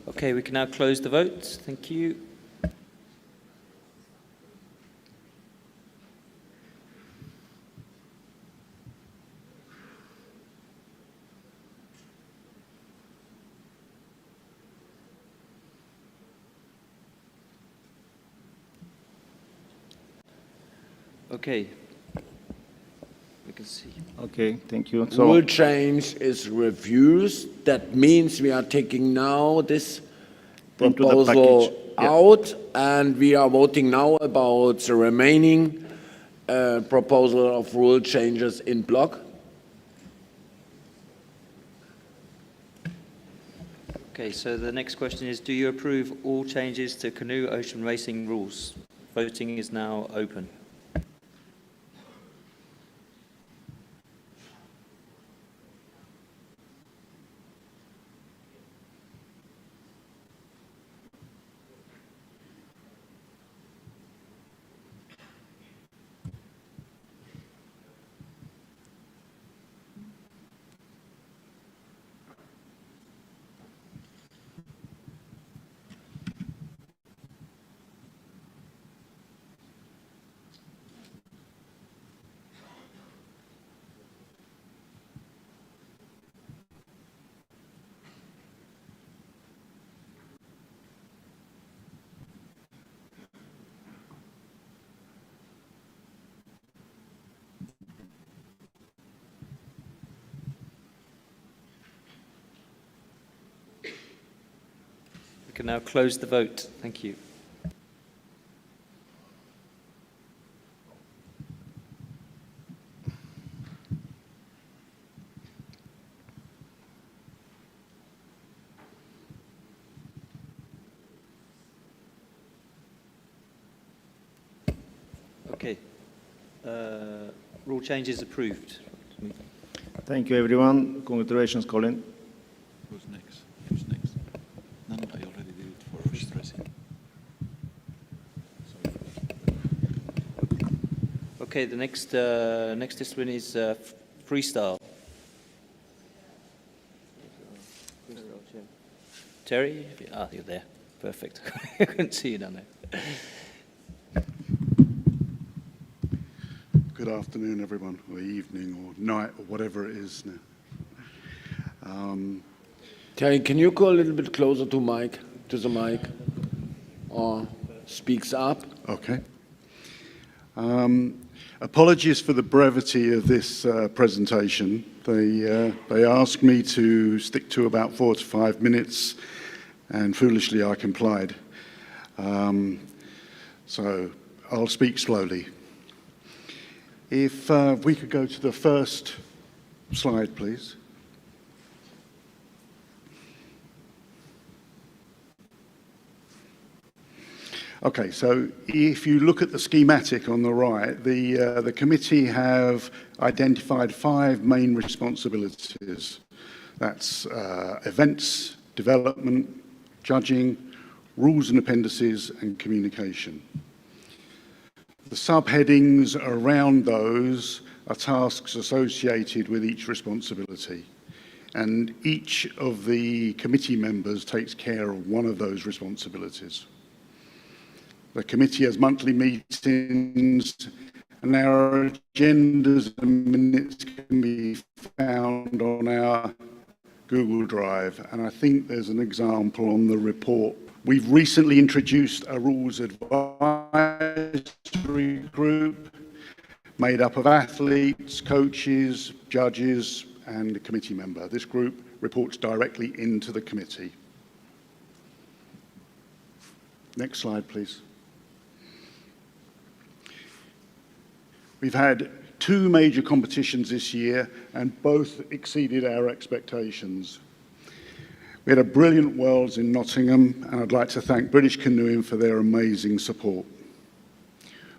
Okay, we can now close the vote. Thank you. Okay, we can Okay, thank you. Rule change is refused. That means we are taking now this Into the proposal package, yeah. out, and we are voting now about the remaining proposal of rule changes in block. Okay, so the next question is, do you approve all changes to canoe ocean racing rules? Voting is now open. We can now close the vote. Thank you. Okay. Rule change is approved. Thank you, everyone. Congratulations, Colin. Who's next? Who's next? No, I already did it for fish dressing. Okay, the next discipline is freestyle. Terry? Ah, you're there. Perfect. I couldn't see you down there. Good afternoon, everyone, or evening, or night, or whatever it is now. Terry, can you go a little bit closer to the mic, or speaks up? Okay. Apologies for the brevity of this presentation. They asked me to stick to about 4 to 5 minutes, and foolishly I complied. So I'll speak slowly. If we could go to the first slide, please. Okay, so if you look at the schematic on the right, the committee have identified 5 main responsibilities. That's events, development, judging, rules and appendices, and communication. The subheadings around those are tasks associated with each responsibility, and each of the committee members takes care of one of those responsibilities. The committee has monthly meetings, and our agendas and minutes can be found on our Google Drive, and I think there's an example on the report. We've recently introduced a rules advisory group made up of athletes, coaches, judges, and a committee member. This group reports directly into the committee. Next slide, please. We've had 2 major competitions this year, and both exceeded our expectations. We had a brilliant Worlds in Nottingham, and I'd like to thank British Canoeing for their amazing support.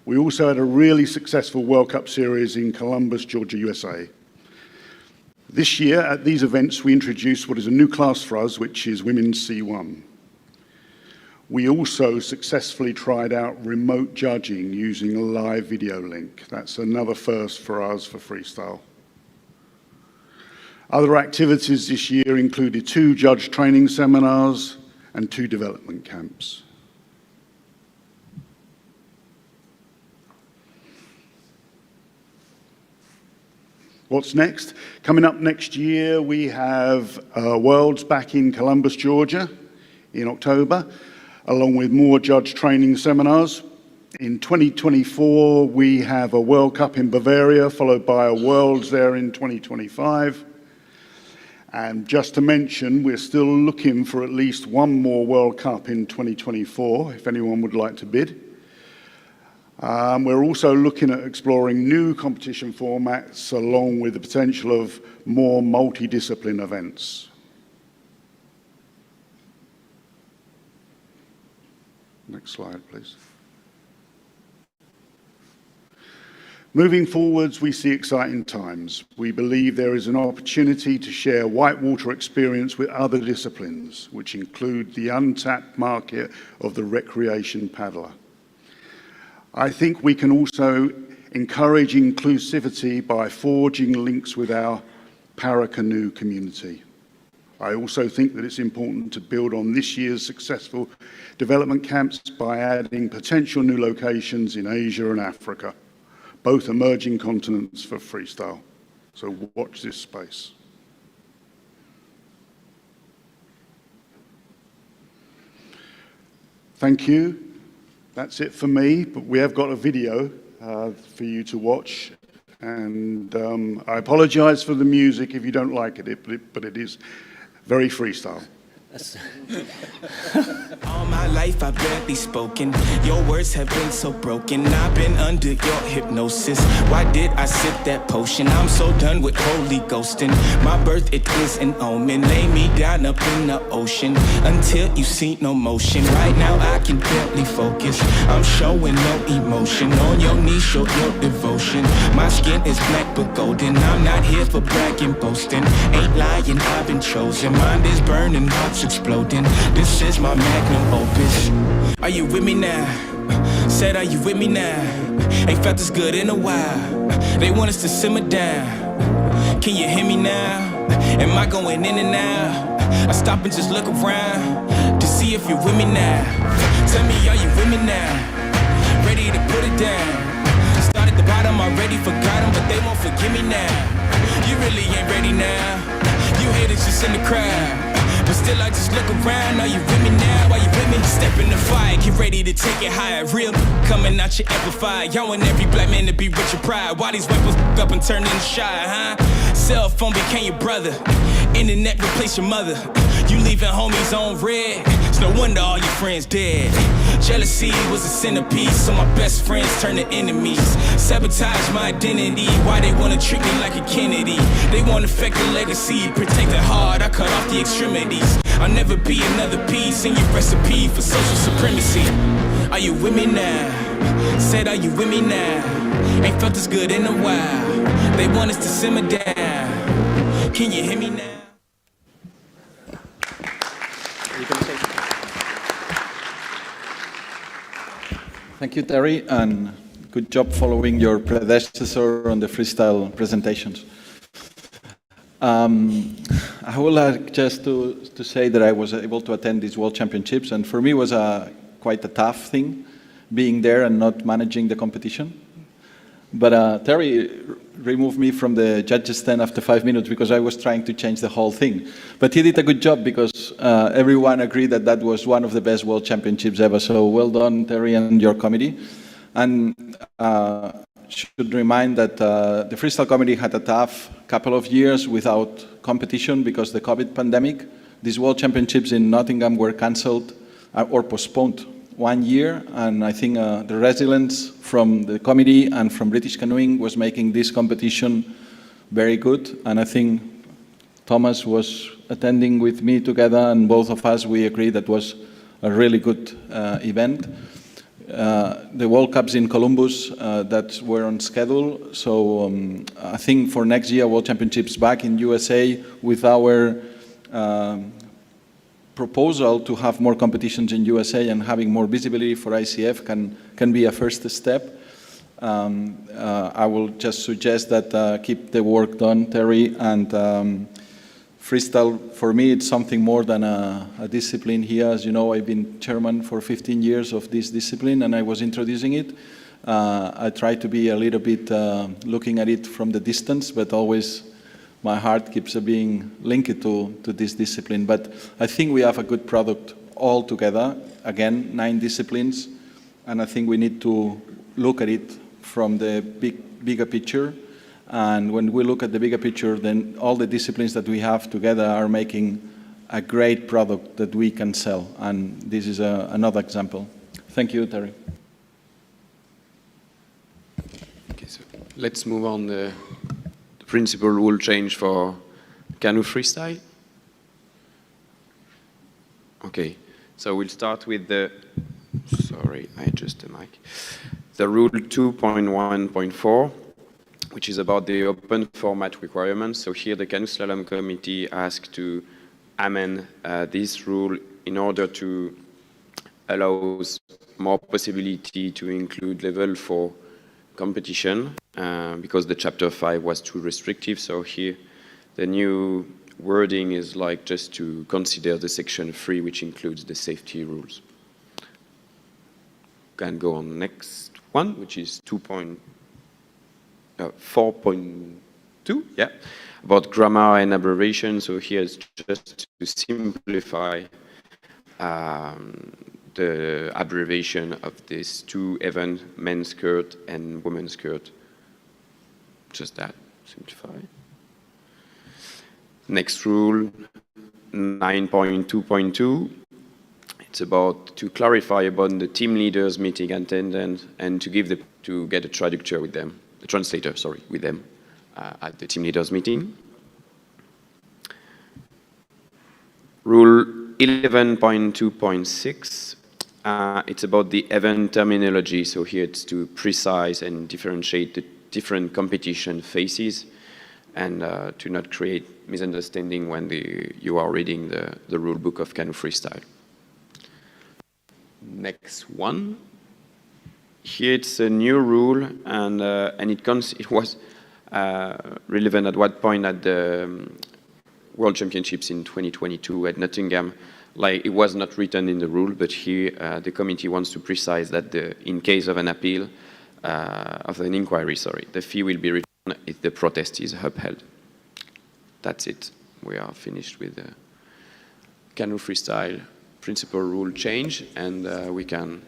We also had a really successful World Cup series in Columbus, Georgia, USA. This year, at these events, we introduced what is a new class for us, which is Women's C1. We also successfully tried out remote judging using a live video link. That's another first for us for freestyle. Other activities this year included 2 judge training seminars and 2 development camps. What's next? Coming up next year, we have Worlds back in Columbus, Georgia in October, along with more judge training seminars. In 2024, we have a World Cup in Bavaria, followed by a Worlds there in 2025. And just to mention, we're still looking for at least one more World Cup in 2024, if anyone would like to bid. We're also looking at exploring new competition formats along with the potential of more multidiscipline events. Next slide, please. Moving forwards, we see exciting times. We believe there is an opportunity to share whitewater experience with other disciplines, which include the untapped market of the recreation paddler. I think we can also encourage inclusivity by forging links with our Paracanoe community. I also think that it's important to build on this year's successful development camps by adding potential new locations in Asia and Africa, both emerging continents for freestyle. So watch this space. Thank you. That's it for me, but we have got a video for you to watch. And I apologize for the music if you don't like it, but it is very freestyle. All my life I've barely spoken. Your words have been so broken. I've been under your hypnosis. Why did I sip that potion? I'm so done with holy ghosting. My birth, it is an omen. Lay me down up in the ocean until you see no motion. Right now I can barely focus. I'm showing no emotion. On your knees, show your devotion. My skin is black but golden. I'm not here for bragging, boasting. Ain't lying, I've been chosen. Mind is burning, hearts exploding. This is my magnum opus. Are you with me now? Said, are you with me now? Ain't felt this good in a while. They want us to simmer down. Can you hear me now? Am I going in and out? I stop and just look around to see if you're with me now. Tell me, are you with me now? Ready to put it down. Start at the bottom, already forgot them, but they won't forgive me now. You really ain't ready now. You haters just in the crowd. But still I just look around. Are you with me now? Are you with me? Step in the fire, get ready to take it higher. Real coming out your amplified. Y'all want every black man to be rich and proud. Why these weapons up and turn into shy, huh? Cell phone became your brother. Internet replaced your mother. You leaving homies on red. It's no wonder all your friends dead. Jealousy was a centerpiece, so my best friends turned to enemies. Sabotage my identity. Why they wanna treat me like a Kennedy? They wanna affect the legacy. Protect the heart, I cut off the extremities. I'll never be another piece in your recipe for social supremacy. Are you with me now? Said, are you with me now? Ain't felt this good in a while. They want us to simmer down. Can you hear me now? Thank you, Terry, and good job following your predecessor on the freestyle presentations. I would like just to say that I was able to attend these World Championships, and for me it was quite a tough thing, being there and not managing the competition. But Terry removed me from the judges' stand after 5 minutes because I was trying to change the whole thing. But he did a good job because everyone agreed that that was one of the best World Championships ever. So well done, Terry, and your committee. And should remind that the freestyle committee had a tough couple of years without competition because the COVID pandemic. These World Championships in Nottingham were cancelled or postponed 1 year, and I think the resilience from the committee and from British Canoeing was making this competition very good. And I think Thomas was attending with me together, and both of us, we agreed that was a really good event. The World Cups in Columbus that were on schedule, so I think for next year, World Championships back in USA with our proposal to have more competitions in USA and having more visibility for ICF can be a first step. I will just suggest that keep the work done, Terry, and freestyle, for me, it's something more than a discipline here. As you know, I've been chairman for 15 years of this discipline, and I was introducing it. I try to be a little bit looking at it from the distance, but always my heart keeps being linked to this discipline. But I think we have a good product all together. Again, 9 disciplines, and I think we need to look at it from the bigger picture. And when we look at the bigger picture, then all the disciplines that we have together are making a great product that we can sell. And this is another example. Thank you, Terry. Okay, so let's move on the principal rule change for Canoe Freestyle. Okay, so we'll start with the, sorry, I adjust the mic. The rule 2.1.4, which is about the open format requirements. So here the Canoe Slalom Committee asked to amend this rule in order to allow more possibility to include level 4 competition because the chapter 5 was too restrictive. So here the new wording is like just to consider the section 3, which includes the safety rules. Can go on the next one, which is 4.2, yeah, about grammar and abbreviation. So here it's just to simplify the abbreviation of these two events, men's skirt and women's skirt. Just that, simplify. Next rule, 9.2.2. It's about to clarify about the team leaders meeting attendance and to get a traductor with them, the translator, sorry, with them at the team leaders meeting. Rule 11.2.6. It's about the event terminology. So here it's to precise and differentiate the different competition phases and to not create misunderstanding when you are reading the rule book of Canoe Freestyle. Next one. Here it's a new rule, and it was relevant at what point at the World Championships in 2022 at Nottingham. Like, it was not written in the rule, but here the committee wants to precise that in case of an appeal, of an inquiry, sorry, the fee will be returned if the protest is upheld. That's it. We are finished with the Canoe Freestyle principal rule change, and we can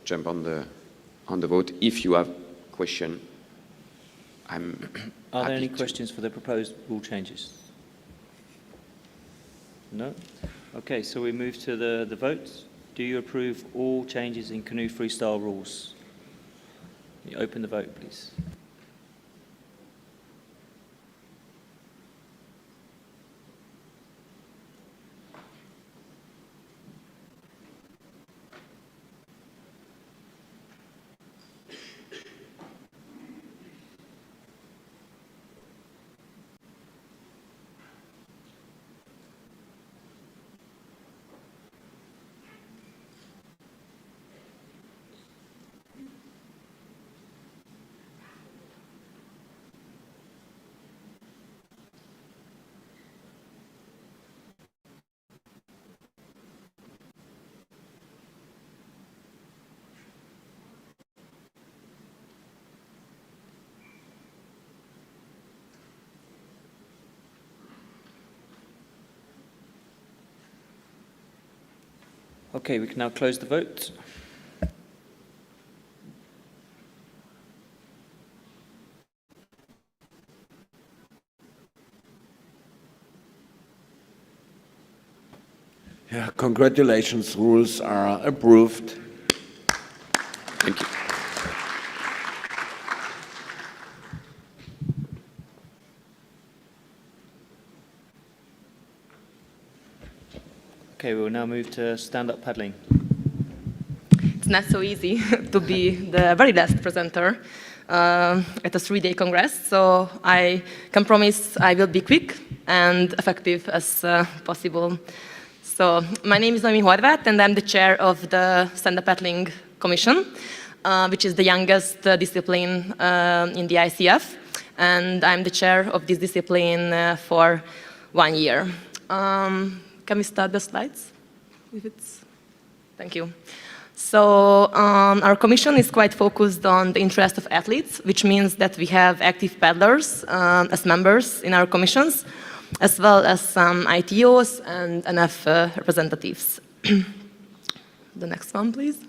jump on the vote. If you have question, Are there any questions for the proposed rule changes? No? Okay, so we move to the vote. Do you approve all changes in Canoe Freestyle rules? You open the vote, please. Okay, we can now close the vote. Yeah, congratulations, rules are approved. Thank you. Okay, we will now move to stand-up paddling. It's not so easy to be the very last presenter at a 3-day congress, so I can promise I will be quick and effective as possible. So my name is Noemi Horváth, and I'm the chair of the Stand-Up Paddling Commission, which is the youngest discipline in the ICF, and I'm the chair of this discipline for 1 year. Can we start the slides? Thank you. So our commission is quite focused on the interest of athletes, which means that we have active paddlers as members in our commissions, as well as some ITOs and NF representatives. The next one, please.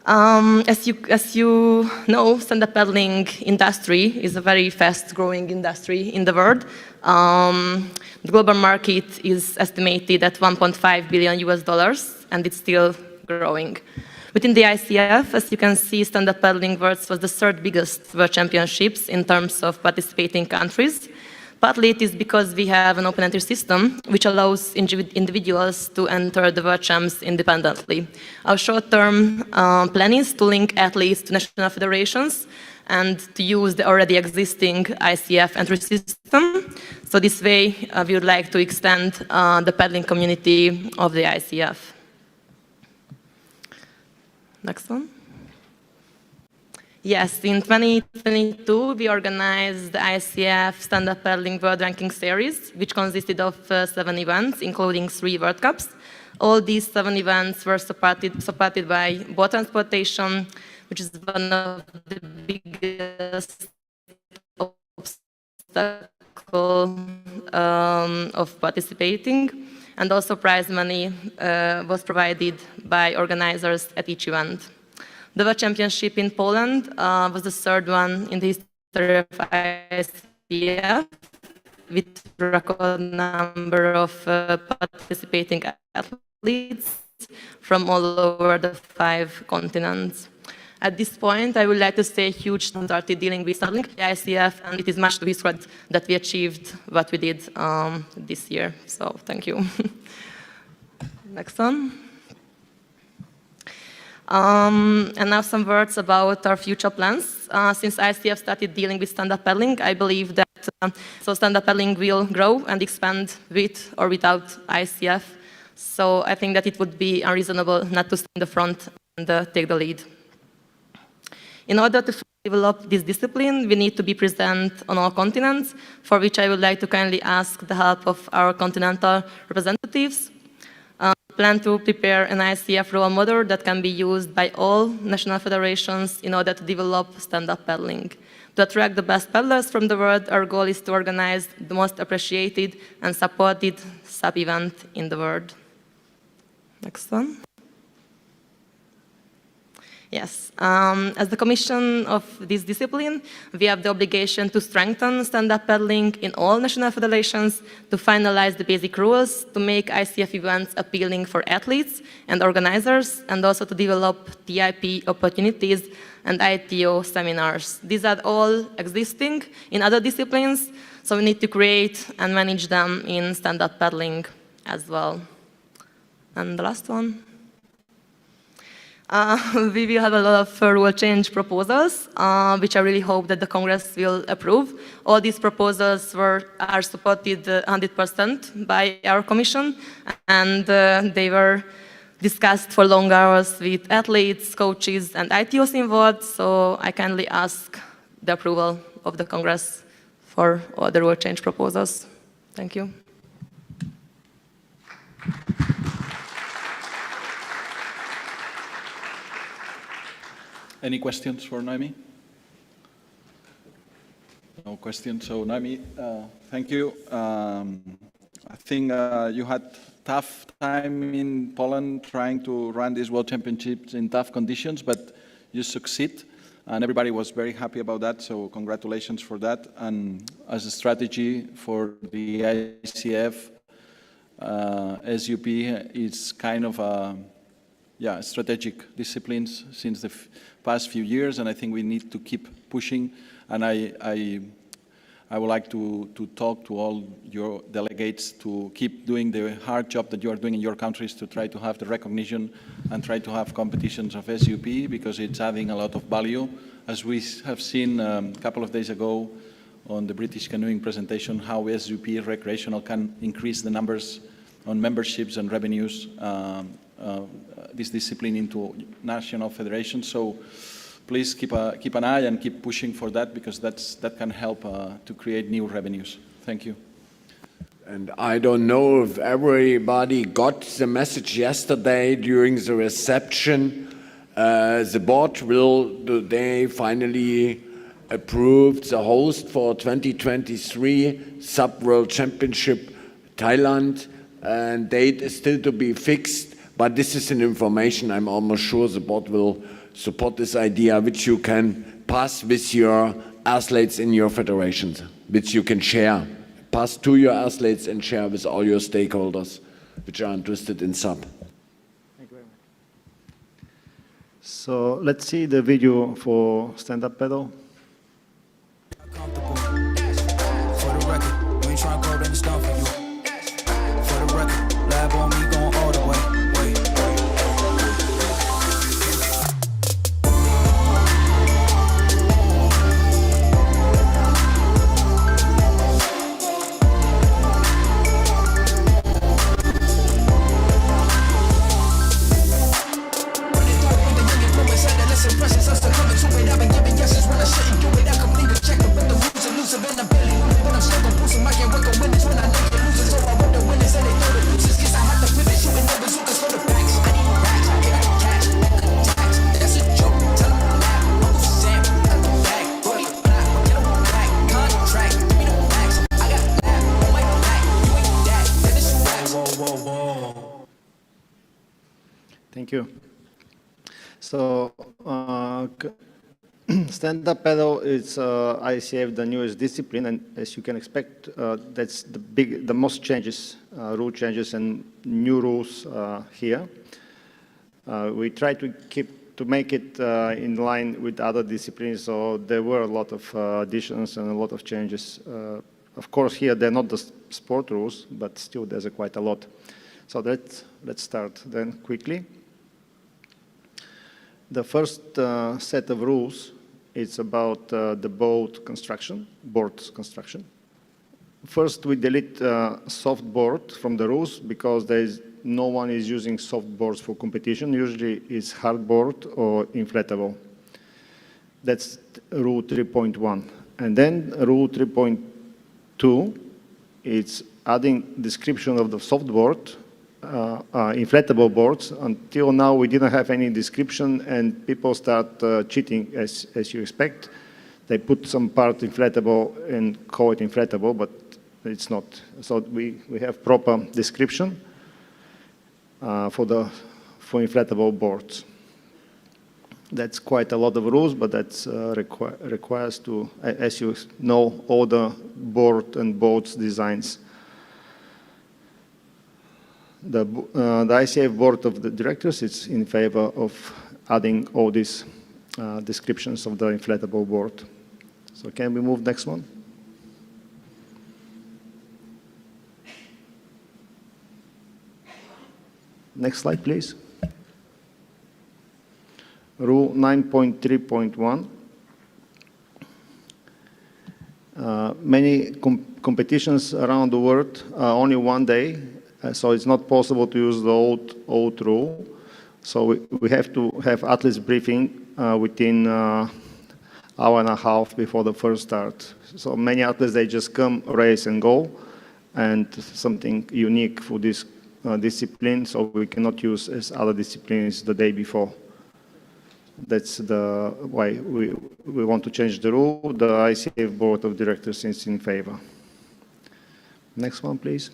As you know, stand-up paddling industry is a very fast-growing industry in the world. The global market is estimated at 1.5 billion US dollars, and it's still growing. Within the ICF, as you can see, stand-up paddling was the third biggest world championships in terms of participating countries. Partly it is because we have an open entry system which allows individuals to enter the world champs independently. Our short-term plan is to link athletes to national federations and to use the already existing ICF entry system. So this way we would like to extend the paddling community of the ICF. Next one. Yes, in 2022, we organized the ICF Stand-Up Paddling World Ranking Series, which consisted of 7 events, including 3 World Cups. All these 7 events were supported by boat transportation, which is one of the biggest obstacles of participating. And also prize money was provided by organizers at each event. The World Championship in Poland was the 3rd one in the history of ICF, with a record number of participating athletes from all over the 5 continents. At this point, I would like to say a huge thanks to dealing with the ICF, and it is much to be said that we achieved what we did this year. So thank you. Next one. And now some words about our future plans. Since ICF started dealing with stand-up paddling, I believe that stand-up paddling will grow and expand with or without ICF. So I think that it would be unreasonable not to stand in the front and take the lead. In order to develop this discipline, we need to be present on all continents, for which I would like to kindly ask the help of our continental representatives. Plan to prepare an ICF role model that can be used by all national federations in order to develop stand-up paddling. To attract the best paddlers from the world, our goal is to organize the most appreciated and supported sub-event in the world. Next one. Yes, as the commission of this discipline, we have the obligation to strengthen stand-up paddling in all national federations, to finalize the basic rules, to make ICF events appealing for athletes and organizers, and also to develop TIP opportunities and ITO seminars. These are all existing in other disciplines, so we need to create and manage them in stand-up paddling as well. And the last one. We will have a lot of rule change proposals, which I really hope that the Congress will approve. All these proposals are supported 100% by our Commission, and they were discussed for long hours with athletes, coaches, and ITOs involved, so I kindly ask the approval of the Congress for all the rule change proposals. Thank you. Any questions for Naomi? No questions. So Naomi, thank you. I think you had tough time in Poland trying to run these World Championships in tough conditions, but you succeed, and everybody was very happy about that, so congratulations for that. And as a strategy for the ICF, SUP is kind of a strategic disciplines since the past few years, and I think we need to keep pushing. And I would like to talk to all your delegates to keep doing the hard job that you are doing in your countries to try to have the recognition and try to have competitions of SUP, because it's adding a lot of value. As we have seen a couple of days ago on the British canoeing presentation, how SUP recreational can increase the numbers on memberships and revenues this discipline into national federations. So please keep an eye and keep pushing for that, because that can help to create new revenues. Thank you. And I don't know if everybody got the message yesterday during the reception. The board will today finally approve the host for 2023 Sub-World Championship Thailand, and date is still to be fixed. But this is an information I'm almost sure the board will support this idea, which you can pass with your athletes in your federations, which you can share. Pass to your athletes and share with all your stakeholders which are interested in SUP. Thank you very much. So let's see the video for stand-up paddle. For the record, we ain't trying to go to the stone for you. For the record, lab on me going all the way. Thank you. So, stand-up paddle is ICF, the newest discipline, and as you can expect, that's the most changes, rule changes and new rules here. We try to make it in line with other disciplines, so there were a lot of additions and a lot of changes. Of course, here they're not the sport rules, but still there's quite a lot. So let's start then quickly. The first set of rules is about the board construction. First, we delete soft board from the rules because no one is using soft boards for competition. Usually it's hard board or inflatable. That's rule 3.1. And then rule 3.2, it's adding description of the soft board, inflatable boards. Until now, we didn't have any description, and people start cheating, as you expect. They put some part inflatable and call it inflatable, but it's not. So we have proper description for inflatable boards. That's quite a lot of rules, but that's requires to, as you know, all the board and boats designs. The ICF board of the directors is in favor of adding all these descriptions of the inflatable board. So can we move next one? Next slide, please. Rule 9.3.1. Many competitions around the world are only one day, so it's not possible to use the old rule. So we have to have athletes briefing within hour and a half before the first start. So many athletes, they just come, race and go, and something unique for this discipline, so we cannot use as other disciplines the day before. That's why we want to change the rule. The ICF board of directors is in favor. Next one, please.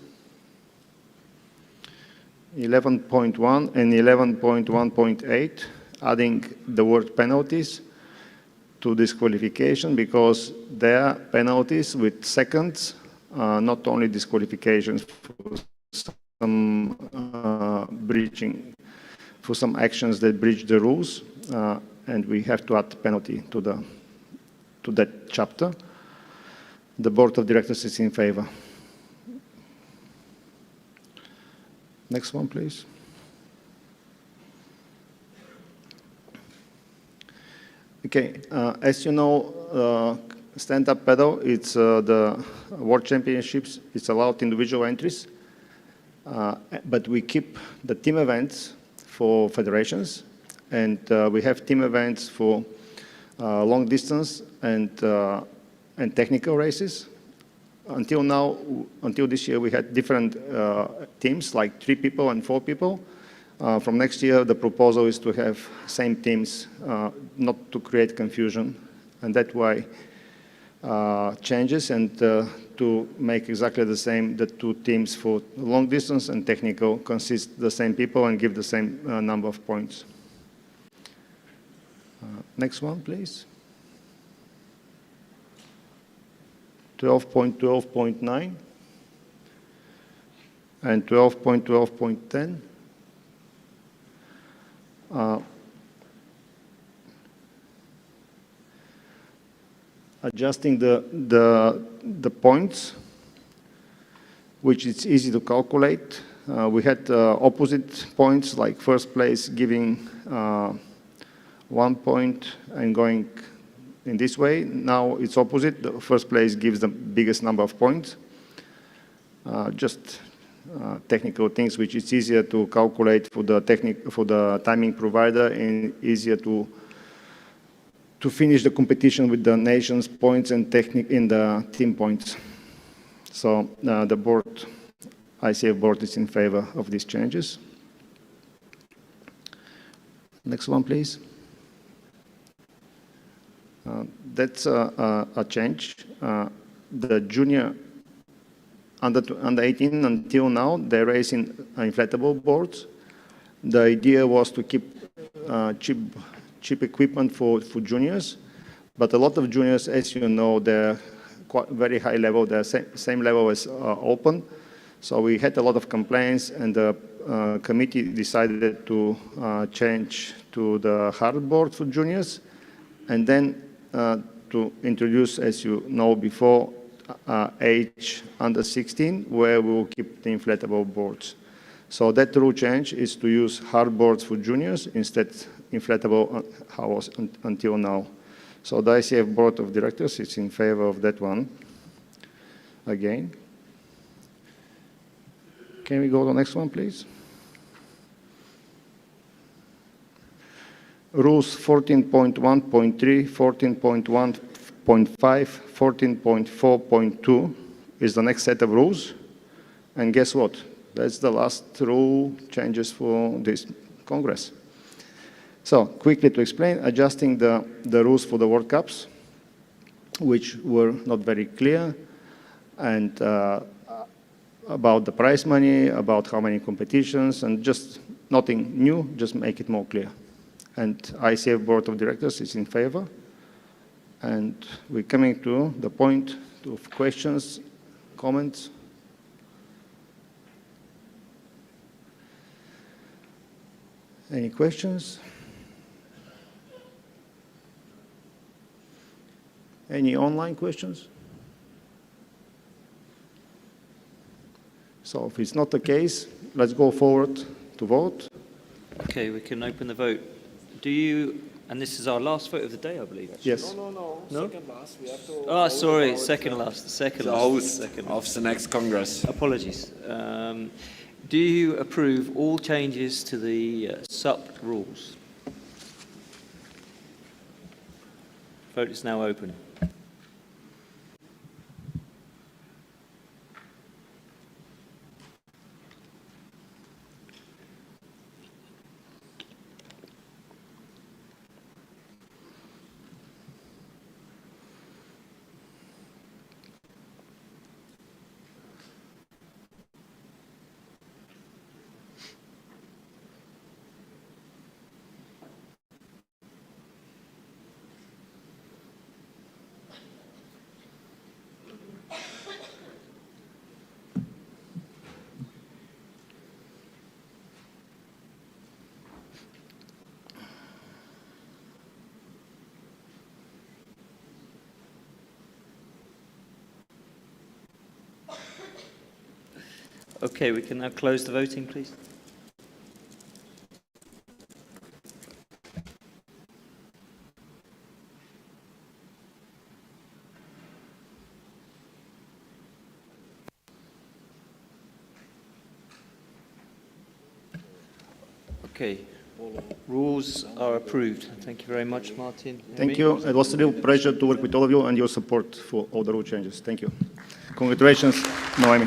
11.1 and 11.1.8, adding the word penalties to disqualification, because there are penalties with seconds, not only disqualifications for some breaching, for some actions that breach the rules, and we have to add penalty to that chapter. The board of directors is in favor. Next one, please. Okay, as you know, stand-up paddle, it's the World Championships, it's allowed individual entries, but we keep the team events for federations, and we have team events for long distance and technical races. Until now, until this year, we had different teams, like 3 people and 4 people. From next year, the proposal is to have same teams, not to create confusion, and that's why changes, and to make exactly the same, the 2 teams for long distance and technical consist the same people and give the same number of points. Next one, please. 12.12.9 and 12.12.10. Adjusting the points, which it's easy to calculate. We had opposite points, like first place giving 1 point and going in this way. Now it's opposite. The first place gives the biggest number of points. Just technical things which is easier to calculate for the timing provider and easier to finish the competition with the nation's points and technique in the team points. So the board, ICF board, is in favor of these changes. Next one, please. That's a change. The junior under 18 until now, they're racing inflatable boards. The idea was to keep cheap equipment for juniors, but a lot of juniors, as you know, they're quite very high level, they're same level as open. So we had a lot of complaints, and the committee decided to change to the hard board for juniors, and then to introduce, as you know before, age under 16, where we will keep the inflatable boards. So that rule change is to use hard boards for juniors instead inflatable how was until now. So the ICF board of directors is in favor of that one. Again. Can we go to the next one, please? Rules 14.1.3, 14.1.5, 14.4.2 is the next set of rules. And guess what? That's the last rule changes for this Congress. So quickly to explain, adjusting the rules for the World Cups, which were not very clear, and about the prize money, about how many competitions, and just nothing new, just make it more clear. And ICF Board of Directors is in favor. And we're coming to the point of questions, comments. Any questions? Any online questions? So if it's not the case, let's go forward to vote. Okay, we can open the vote. Do you, and this is our last vote of the day, I believe. Actually. Yes. No. Second last. We have to. Oh, sorry, second last. Second the last. host Second of the next Congress. Apologies. Do you approve all changes to the SUP rules? Vote is now open. Okay, we can now close the voting, please. Okay, rules are approved. Thank you very much, Martin. Thank you. It was a real pleasure to work with all of you and your support for all the rule changes. Thank you. Congratulations, Noemi.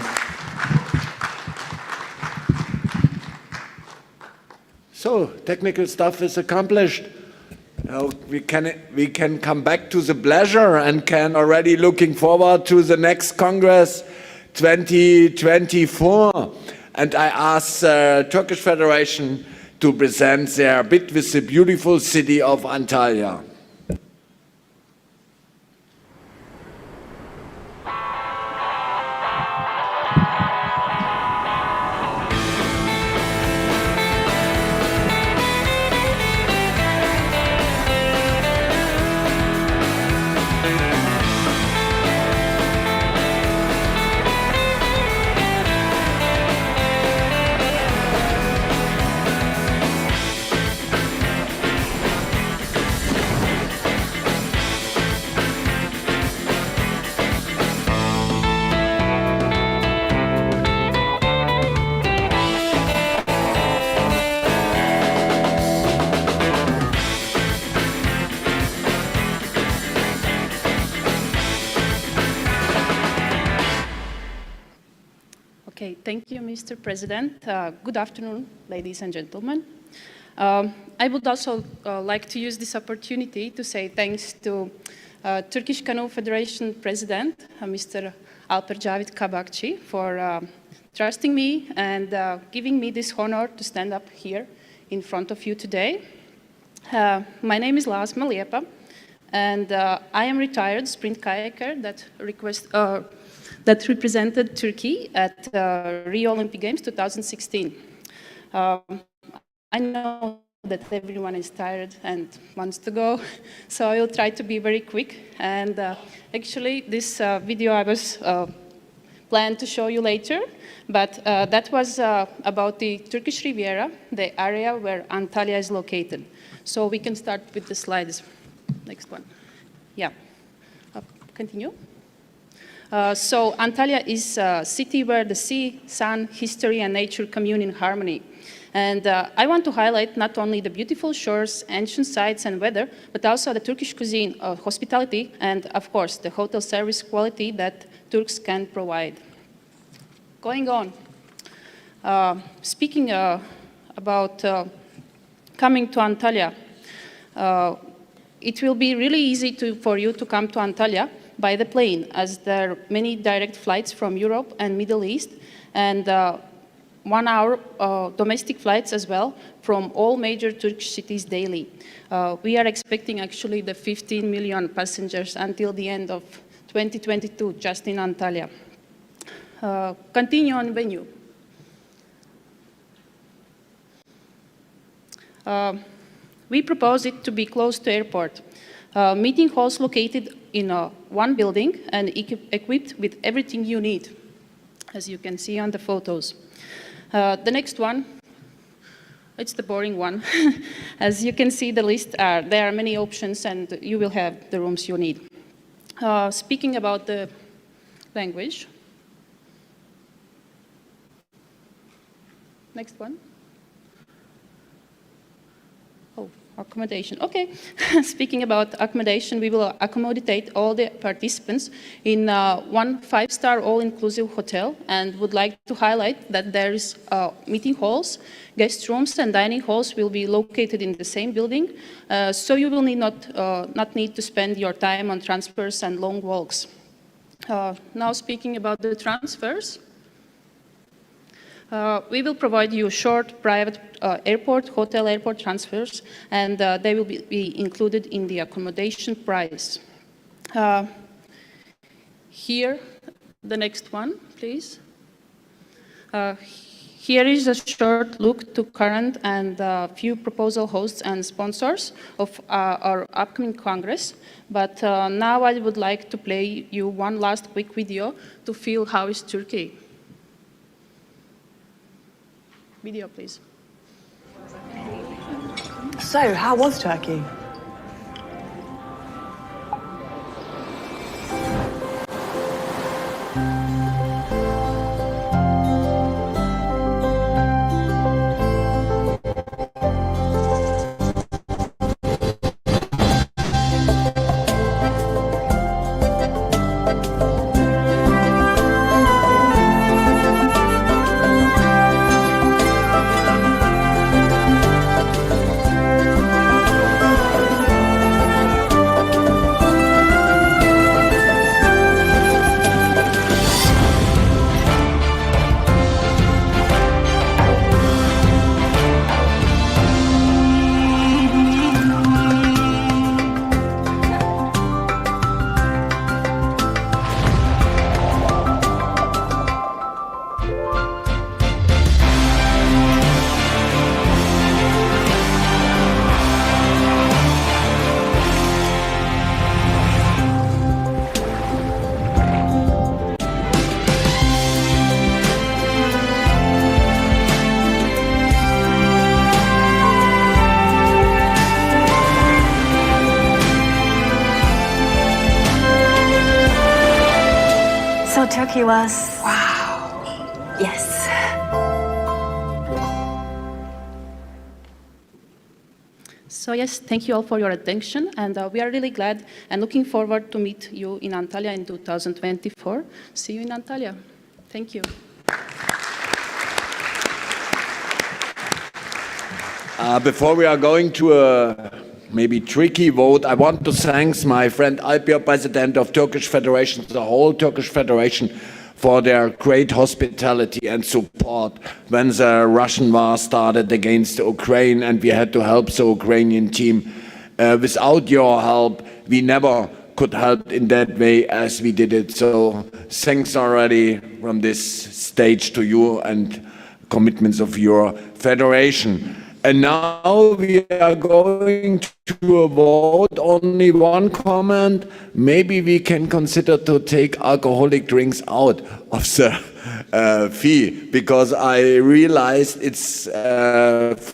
So technical stuff is accomplished. We can come back to the pleasure and can already looking forward to the next Congress 2024. And I ask Turkish Federation to present their bit with the beautiful city of Antalya. Okay, thank you, Mr. President. Good afternoon, ladies and gentlemen. I would also like to use this opportunity to say thanks to Turkish Canoe Federation President, Mr. Alper Cavit Kabakci, for trusting me and giving me this honor to stand up here in front of you today. My name is Laz Maliepa, and I am retired sprint kayaker that represented Turkey at Rio Olympic Games 2016. I know that everyone is tired and wants to go, so I will try to be very quick. And actually, this video I was planned to show you later, but that was about the Turkish Riviera, the area where Antalya is located. So we can start with the slides. Next one. Yeah. Continue. So Antalya is a city where the sea, sun, history, and nature commune in harmony. And I want to highlight not only the beautiful shores, ancient sites, and weather, but also the Turkish cuisine, hospitality, and of course, the hotel service quality that Turks can provide. Going on, speaking about coming to Antalya, it will be really easy for you to come to Antalya by the plane, as there are many direct flights from Europe and Middle East, and 1 hour domestic flights as well from all major Turkish cities daily. We are expecting actually the 15 million passengers until the end of 2022, just in Antalya. Continue on venue. We propose it to be close to airport. Meeting halls located in one building and equipped with everything you need, as you can see on the photos. The next one, it's the boring one. As you can see the list, there are many options and you will have the rooms you need. Speaking about the language. Next one. Accommodation. Okay. Speaking about accommodation, we will accommodate all the participants in one 5-star all-inclusive hotel, and would like to highlight that there is meeting halls, guest rooms, and dining halls will be located in the same building, so you will not need to spend your time on transfers and long walks. Now speaking about the transfers. We will provide you short, private hotel airport transfers, and they will be included in the accommodation price. Here, the next one, please. Here is a short look to current and few proposal hosts and sponsors of our upcoming Congress. But now I would like to play you one last quick video to feel how is Turkey. Video, please. So, how was Turkey? how Turkey was. Wow. Yes. So yes, thank you all for your attention, and we are really glad and looking forward to meet you in Antalya in 2024. See you in Antalya. Thank you. Before we are going to a maybe tricky vote, I want to thank my friend Alpir, president of Turkish Federation, the whole Turkish Federation, for their great hospitality and support when the Russian war started against Ukraine and we had to help the Ukrainian team. Without your help, we never could help in that way as we did it. So thanks already from this stage to you and commitments of your federation. And now we are going to a vote. Only one comment. Maybe we can consider to take alcoholic drinks out of the fee, because I realized it's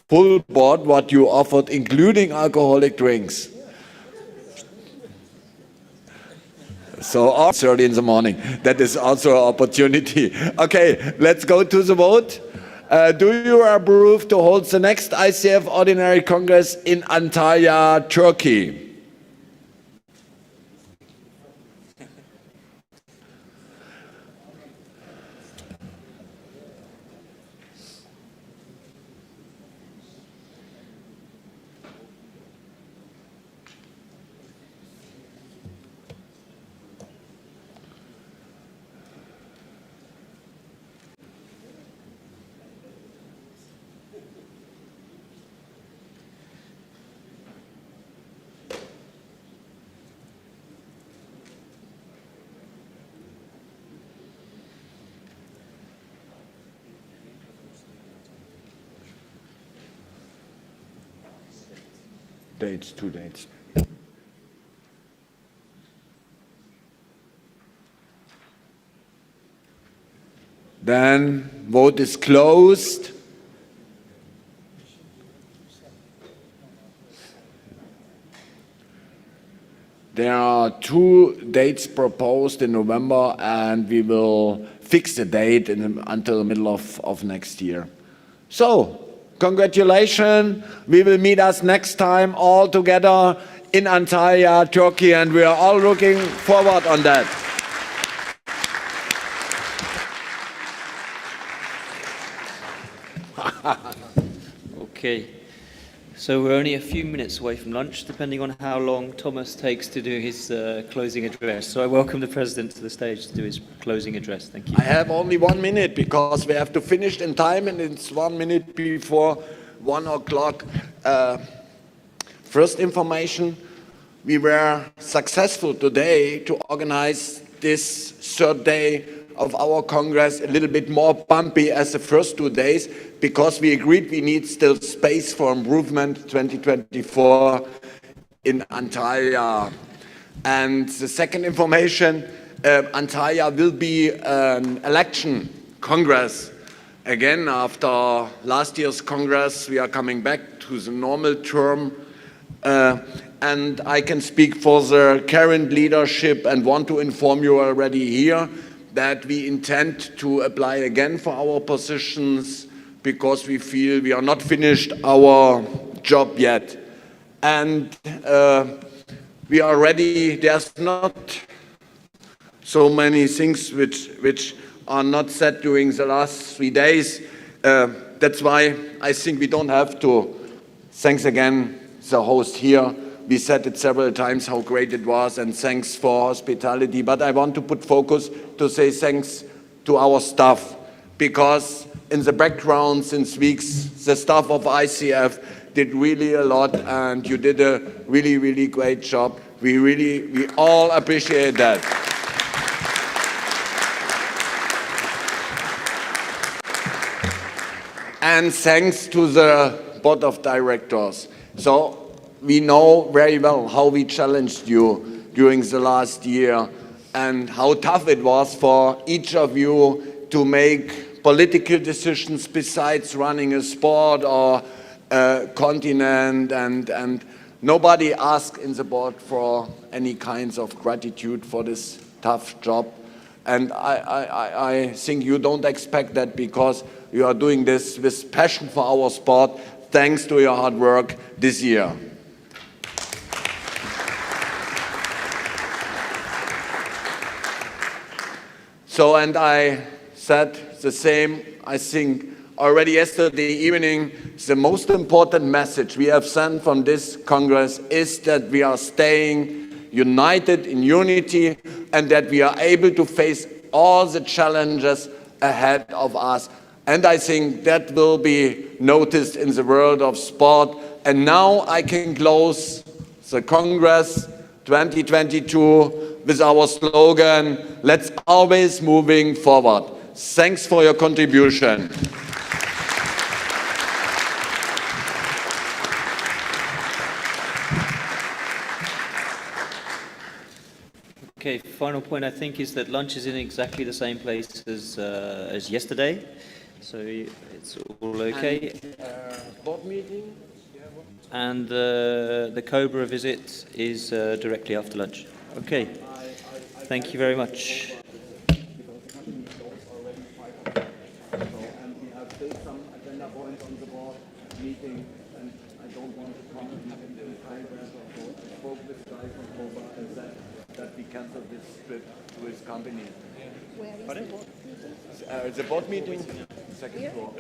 full board what you offered, including alcoholic drinks. So 30 in the morning. That is also an opportunity. Okay, let's go to the vote. Do you approve to hold the next ICF Ordinary Congress in Antalya, Turkey? Dates, 2 dates. Then vote is closed. There are 2 dates proposed in November, and we will fix the date until the middle of next year. So, congratulations. We will meet us next time all together in Antalya, Turkey, and we are all looking forward on that. Okay, so we're only a few minutes away from lunch, depending on how long Thomas takes to do his closing address. So I welcome the President to the stage to do his closing address. Thank you. I have only 1 minute because we have to finish in time, and it's 1 minute before 1 o'clock. First information, we were successful today to organize this 3rd day of our Congress a little bit more bumpy as the first 2 days, because we agreed we need still space for improvement 2024 in Antalya. And the second information, Antalya will be an election Congress. Again, after last year's Congress, we are coming back to the normal term. And I can speak for the current leadership and want to inform you already here that we intend to apply again for our positions, because we feel we are not finished our job yet. And we are ready. There's not so many things which are not said during the last 3 days. That's why I think we don't have to. Thanks again, the host here. We said it several times how great it was, and thanks for hospitality. But I want to put focus to say thanks to our staff, because in the background since weeks, the staff of ICF did really a lot, and you did a really, really great job. We all appreciate that. And thanks to the board of directors. So we know very well how we challenged you during the last year and how tough it was for each of you to make political decisions besides running a sport or a continent, and nobody asked in the board for any kinds of gratitude for this tough job. And I think you don't expect that because you are doing this with passion for our sport, thanks to your hard work this year. So, and I said the same, I think, already yesterday evening, the most important message we have sent from this Congress is that we are staying united in unity and that we are able to face all the challenges ahead of us. And I think that will be noticed in the world of sport. And now I can close the Congress 2022 with our slogan, let's always moving forward. Thanks for your contribution. Okay, final point I think is that lunch is in exactly the same place as yesterday, so it's all okay. And, board meeting? And the Cobra visit is directly after lunch. Okay, thank you very much. That we cancel this trip to his company. Where is the board meeting? The board meeting, second floor.